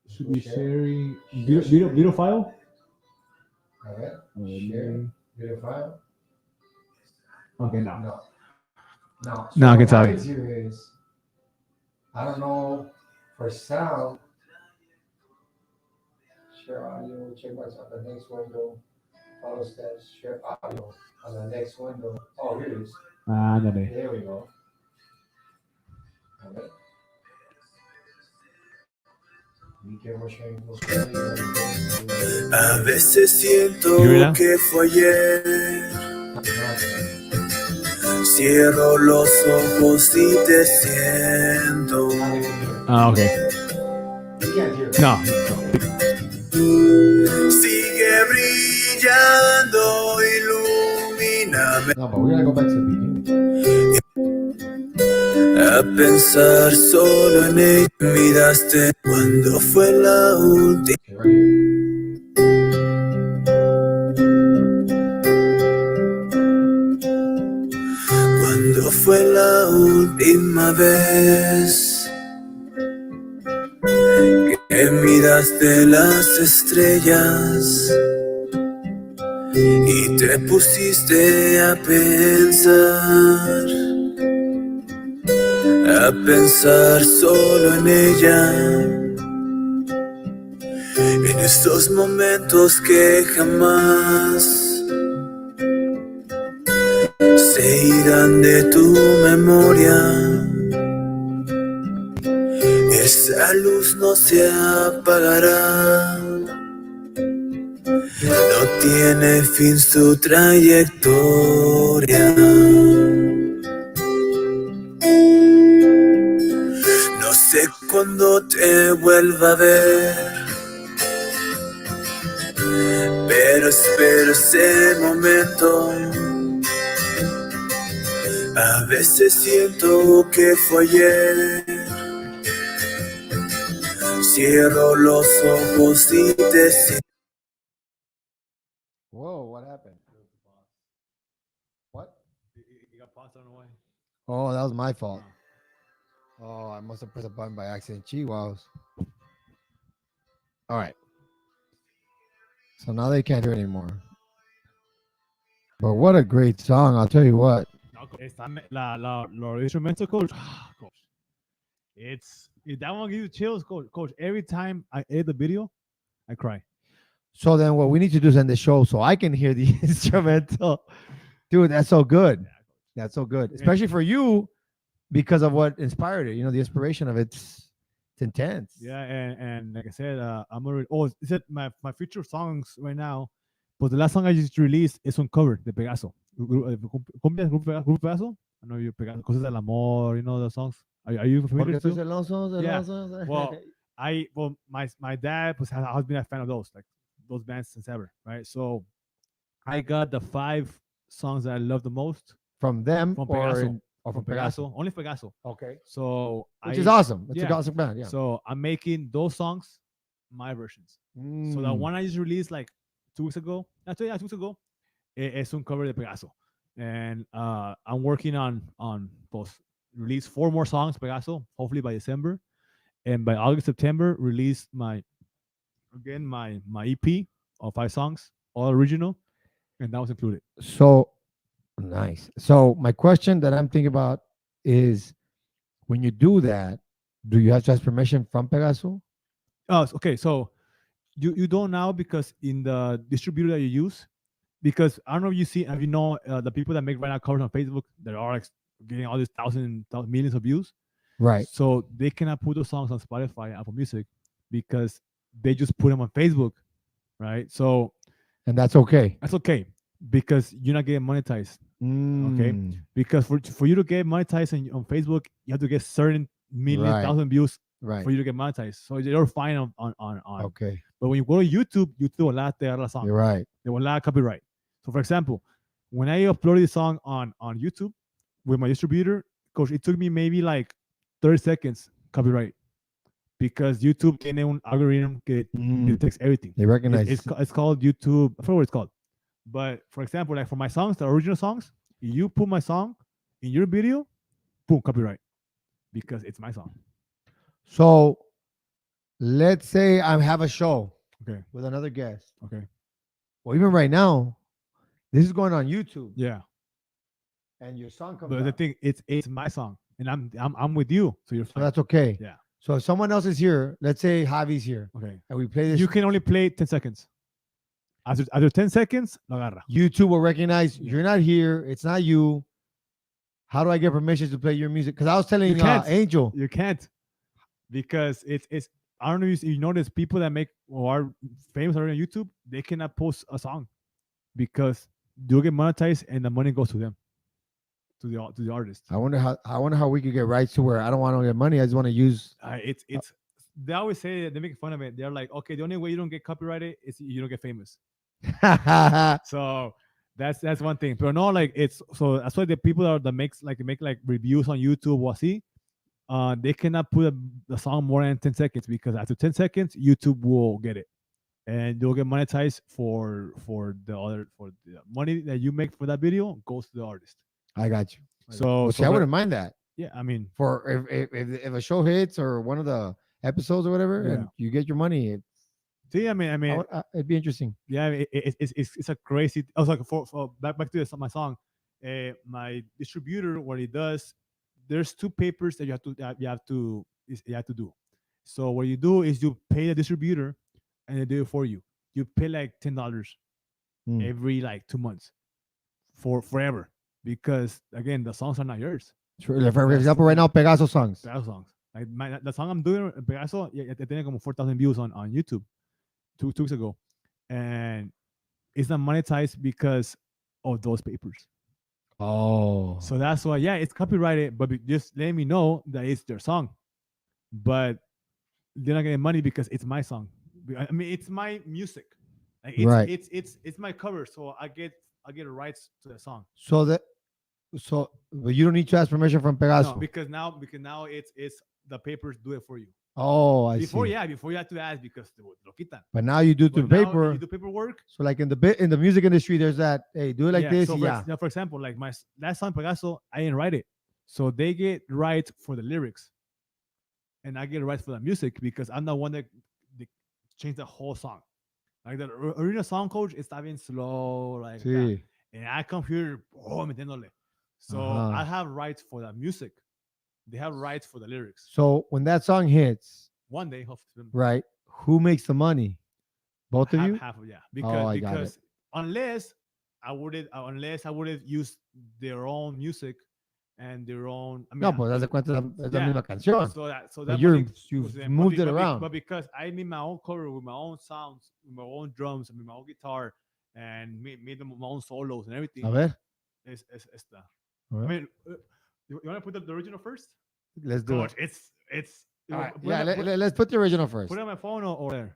Should be sharing video file. All right. Share. Video file. Okay, no. No. No. No, I can what tell you. happens here is, I don't know, for sound, share audio, check what's on the next window, follow steps, share audio on the next window. Oh, here it is. Ándale. There we go. All right. Be careful sharing those videos. A veces siento ¿Y verdad? que fue ayer. Cierro los ojos y te siento. Okay. You can't hear it. No. Sigue brillando. brillando, ilumíname. No, but we gotta go back to the beginning. A pensar solo en ella, miraste cuando fue la última. Okay, right here. Cuando fue la última vez que miraste las estrellas y te pusiste a pensar solo en ella, en estos momentos que jamás se irán de tu memoria. Esa luz no se apagará, no tiene fin su trayectoria. No sé cuándo te vuelva a ver, pero espero ese momento. A veces siento que fue ayer. Cierro los ojos y te siento. Whoa, what happened? What? You got paused on the way. Oh, that was my fault. Oh, I must have pressed a button by accident. Chihuahuas. All right. So now they can't hear anymore. But what a great song. I'll tell you what. No, los instrumental, coach. Coach. That one gives you chills, coach. Coach, every time I edit the video, I cry. So then what we need to do is end the show so I can hear the instrumental. Dude, that's so good. That's so good. Especially for you because of what inspired it. You know, the inspiration of it's intense. Yeah, and like I said, I'm already. Oh, is it my future songs right now? But the last song I just released is on cover de Pegaso. Grupo Pegaso. I know you Pegaso. Cosas del amor. You know the songs. Are you familiar? Porque Too? celosos, Yeah. celosos. Well, my dad has been a fan of those bands since ever, right? So I got the 5 songs that I love the most from them from or, Pegaso. or From from Pegaso. Only Pegaso. Okay. So Which is awesome. It's yeah. a awesome band. Yeah. So I'm making those songs my versions. So the one I just released like 2 weeks ago, 2 weeks ago, es un cover de Pegaso, and I'm working on both release 4 more songs Pegaso, hopefully by December, and by August September release my EP of 5 songs, all original, and that was included. So nice. So my question that I'm thinking about is, when you do that, do you have to ask permission from Pegaso? Okay, so you don't now, because in the distributor that you use, because I don't know if you see, have you know the people that make right now covers on Facebook that are like getting all these millions of views, Right. so they cannot put those songs on Spotify and Apple Music because they just put them on Facebook, right? So And that's okay. that's okay because you're not getting monetized. Mm, Because for you to get monetized on Facebook, you have to get certain million Right. thousand views right. for you to get monetized. So you're fine on. Okay. But when you go to YouTube will not te agarra la song. You're right. They will not copyright. So for example, when I uploaded the song on YouTube with my distributor, coach, it took me maybe like 30 seconds copyright because YouTube tiene un algorithm que detects everything. They recognize It's called YouTube. I forgot what it's called. But for example, like for my songs, the original songs, you put my song in your video, boom, copyright because it's my song. So let's say I have a show Okay. with another guest. Okay. Well, even right now, this is going on YouTube, Yeah. and your song comes But the out. thing, it's my song, and I'm with you, so you're So fine. that's okay. Yeah. So if someone else is here, let's say Javi's here, Okay. and we play this, You can only play 10 seconds. After 10 seconds, lo agarra. YouTube will recognize you're not here. It's not you. How do I get permission to play your music? Because I was telling can't. Angel. You can't because it's. I don't know if you notice people that make or are famous already on YouTube, they cannot post a song because they'll get monetized and the money goes to them, to the artist. I wonder how we could get rights to where I don't want to get money. I just want to use. It's. They always say, they make fun of it. They're like, okay, the only way you don't get copyrighted is you don't get famous. So that's one thing. But no, like it's so that's why the people that make like reviews on YouTube or see, they cannot put the song more than 10 seconds because after 10 seconds, YouTube will get it. And you'll get monetized for the money that you make for that video goes to the artist. I got you. So, Well, see, I that- wouldn't mind that yeah, I mean, for if a show hits or one of the episodes or whatever, Yeah. and you get your money. see, I mean, It'd be interesting. yeah, it's a crazy. I was like, for back to my song, my distributor, what he does, there's two papers that you have to do. So what you do is you pay the distributor, and they do it for you. You pay like $10 Hmm. every like 2 months for forever because again the songs are not yours. For example, right now, Pegaso songs. Pegaso songs. Like the song I'm doing, Pegaso, ya tenía como 4,000 views on YouTube 2 weeks ago, and it's not monetized because of those papers. Oh, So that's why, yeah, it's copyrighted, but just let me know that it's their song. But they're not getting money because it's my song. I mean, it's my music. Like Right. It's my cover, so I get rights to the song. but you don't need to ask permission from Pegaso. No, because now it's the papers do it for you. Oh, I Before, see. yeah, before you had to ask because te lo quitan. But now you do the But now paper. you do paperwork. So like in the music industry, there's that. Hey, do it like Yeah, this. so Yeah. for example, like my last song Pegaso, I didn't write it, so they get rights for the lyrics, and I get rights for the music because I'm the one that changed the whole song. Like the original song coach is bien slow, like that. Sí. And I come here, metiéndole. So Uh-huh. I have rights for the music. They have rights for the lyrics. So when that song hits, One day, hopefully, right? Who makes the money? Both of half, you? half of, yeah. I got Because unless I would use their own music and their own. I mean, No, pues das de cuenta es la yeah. misma canción. so that But money you've goes to them. moved it But around. But because I made my own cover with my own sounds, with my own drums, and with my own guitar, and made them my own solos and everything. A ver. It's the. All I right. mean, you want to put the original first? Let's do Coach, it. it's. All right. put Yeah, it- put- let's put the original first. Put it on my phone or there.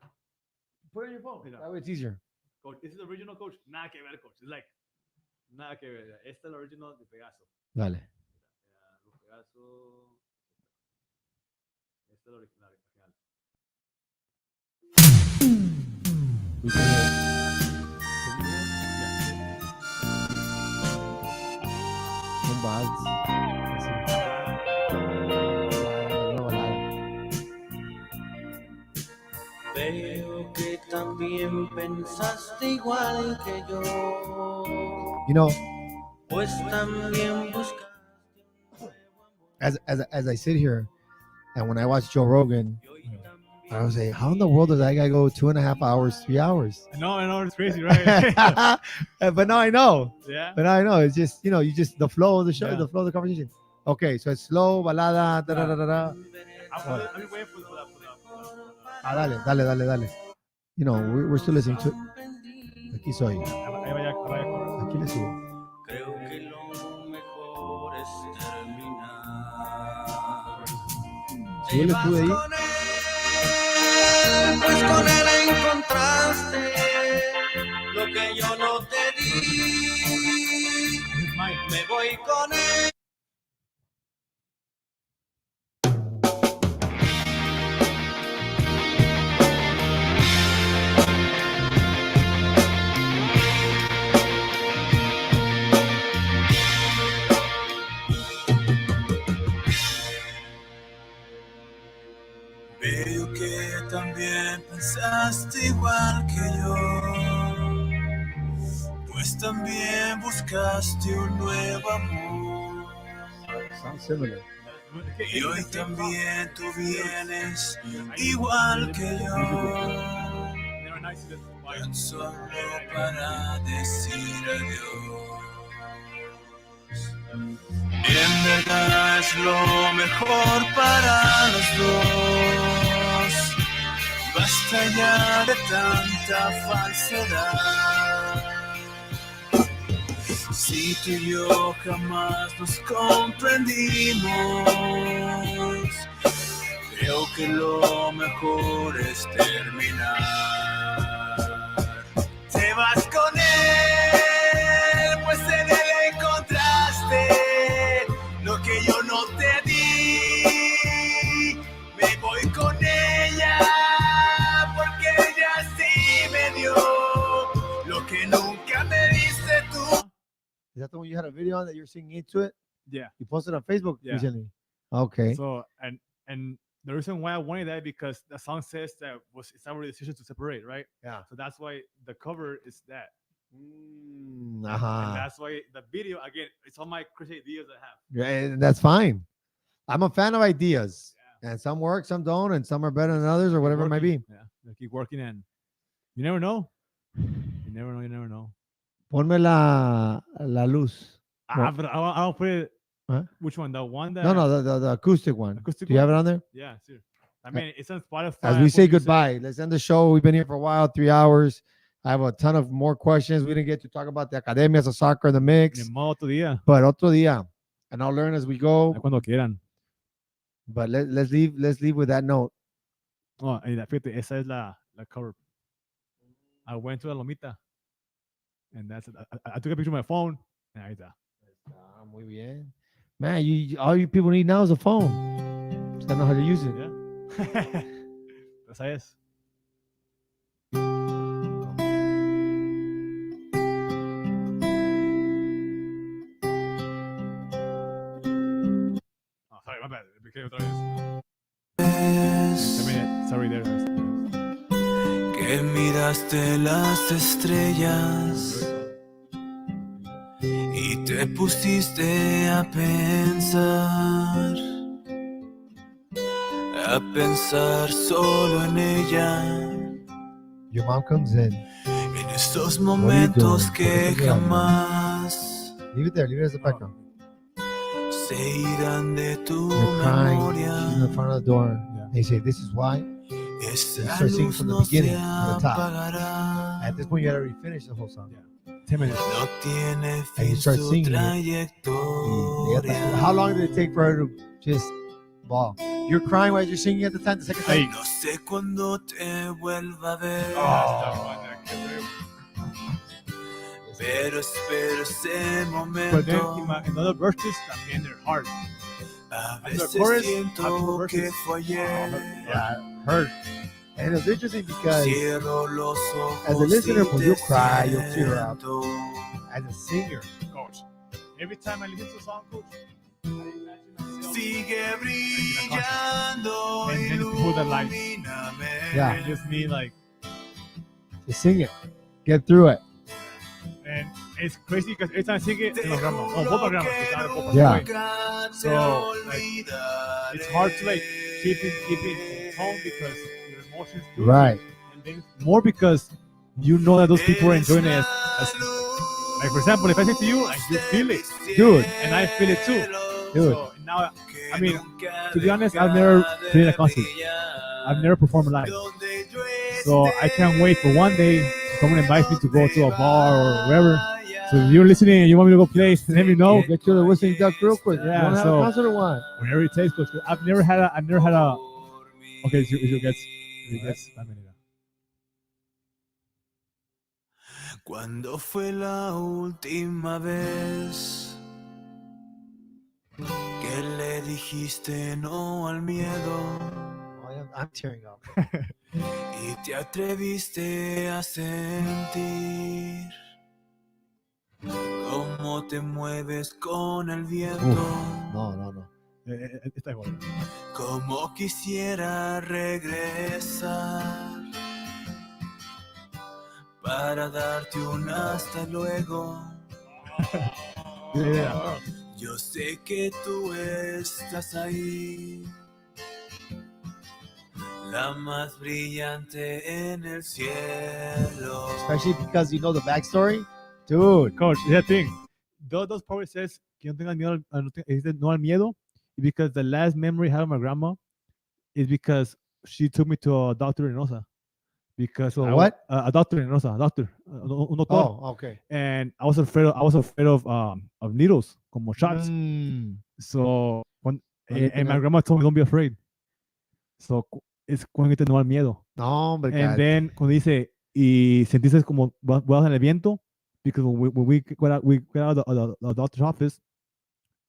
Put it on your phone. Mira. That way it's easier. Coach, this is the original, coach. Nada que ver, coach. It's like nada que ver. Este es el original de Pegaso. Dale. Pegaso. Este es el original. We can hear it. Con Bads. Veo que también pensaste igual que yo, You know, pues también buscaste un nuevo amor. as I sit here and when I watch Joe Rogan, Y hoy también I was like, how in the world does that guy go 2.5 hours, 3 hours? I know, it's crazy, right? But now I know. Yeah. But now I know. It's just, you just the flow of the show, Yeah. the flow of the conversation. Okay, so it's slow, balada, da da da da da. I've been waiting for that. Dale. We're still listening to. Aquí soy. Ahí vaya correr. Aquí le subo. creo que lo mejor es terminar. Súbele tú de ahí. Con él, pues con él encontraste lo que yo no te di. This is mine. Me voy con él. Veo que también pensaste igual que yo, pues también buscaste un nuevo amor. Sounds similar. Y hoy también tú vienes igual que yo, They're nice. That's why. tan solo para decir adiós. En verdad es lo mejor para los dos. Basta ya de tanta falsedad. Si tú y yo jamás nos comprendimos, creo que lo mejor es terminar. Te vas video on that you're singing into it? Yeah. You posted on Facebook Yeah. recently. Okay. So and the reason why I wanted that because the song says that it's our decision to separate, right? Yeah. So that's why the cover is that. And Uh-huh. that's why the video again, it's all my crazy ideas I have. Yeah, and that's fine. I'm a fan of ideas. And some work, some don't, and some are better than others, or whatever it might be. Yeah, they keep working, and you never know. You never know. You never know. Ponme la luz. But I'll put it. Huh? Which one? The one that? No, the acoustic one. Acoustic Do you have it one? on there? Yeah, sure. I mean, it's on Spotify. As we say Apple Music. goodbye, let's end the show. We've been here for a while, 3 hours. I have a ton of more questions. We didn't get to talk about the academias of soccer, the mix, Ni modo otro día. but otro día. And I'll learn as we go. Ahí cuando quieran. But let's leave with that note. Oh, y fíjate, esa es la cover. I went to La Lomita, and that's it. I took a picture of my phone, and ahí está. Muy bien. Man, all you people need now is a phone. Just gotta know how to use it. Yeah. Esa es. Oh, sorry, my bad. It became otra vez. Sorry, there. Que miraste las estrellas y te pusiste a pensar solo en ella, Your mom comes in. en estos are you momentos doing? que ¿Por qué te jamás Leave it there. Leave it as a background. se irán de tu You're crying. memoria. She's in front of the door. Yeah. They say, "This is why." Esa start singing luz from the no beginning, se from the top. apagará. At this point, you had already finished the whole song. Yeah. 10 minutes. No tiene And you fin start su singing it. trayectoria. How long did it take for her to just bawl? You're crying while you're singing at the time. The second time. No sé cuándo te vuelva a ver, pero espero ese But then momento. in other verses, también they're hard. A the veces chorus, siento after the que verses. fue ayer. Yeah, hurt. And it's interesting because Cierro los ojos as a listener, y pues, te you'll cry, you'll tear up. siento. as a singer, Coach. Every time I listen to a song, coach, I imagine myself. Sigue brillando, And then pull the lights. ilumíname. Yeah. It's just me, like, just sing it, get through it. and it's crazy because every time I sing it, Te in los gramos. Oh, both juro gramos. que Because I don't Yeah. away. nunca te So, like, olvidaré. It's hard to like keep it in tone because your emotions do. Right. And then more because you know that those people are enjoying it as like for example, if I say to you, like, you feel it, Dude. and I feel it too. Dude. So now, I mean, to be honest, I've never been in a concert. I've never performed live. So I can't wait for one day if someone invites me to go to a bar or wherever. So if you're listening and you want me to go play, let me know. Get to the whistling duck real quick. Yeah, you want to have so- a concert or what? Whenever it takes, coach. I've never had a. Okay, if you gets. I mean, ¿Cuándo fue la última vez que le dijiste no al miedo I'm tearing up. y te atreviste a sentir cómo te mueves con el viento? No. Está igual. Como quisiera regresar para darte un hasta luego. Yeah. Yo sé que tú estás ahí, la más brillante en el cielo. Especially because you know the backstory. Dude. Coach, that thing. Those power says que no tenga miedo, no al miedo, because the last memory I had of my grandma is because she took me to a doctor in Reynosa. Because What? A doctor in Reynosa, a doctor, un doctor. Oh, okay. And I was afraid of needles, como shots. Mm. So when Ahorita and my no. grandma told me don't be afraid. So it's cuando no al miedo. No, but And then cuando dice y sentiste como vas en el viento, because when we got out of the doctor's office,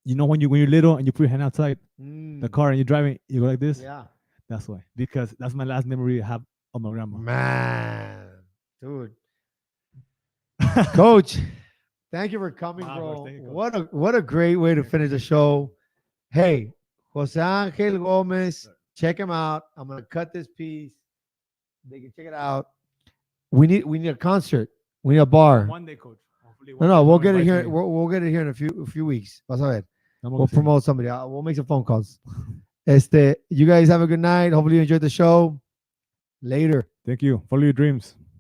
you know when you're little and you put your hand outside the car and you're driving, you go like this. Yeah. That's why. Because that's my last memory I have of my grandma. Man. Dude. Coach, Thank you for coming, Nah, bro. bro, thank you, What a great way to finish the show. Hey, Jose Angel Gomez, check him out. I'm gonna cut this piece. They can check it out. We need a concert. We need a bar. One day, coach. Hopefully No, one no, day we'll someone get it invites here. me. We'll get it here in a few weeks. Vas a ver. Vamos We'll que sí. promote somebody. We'll make some phone calls. You guys have a good night. Hopefully you enjoyed the show. Later. Thank you. Follow your dreams.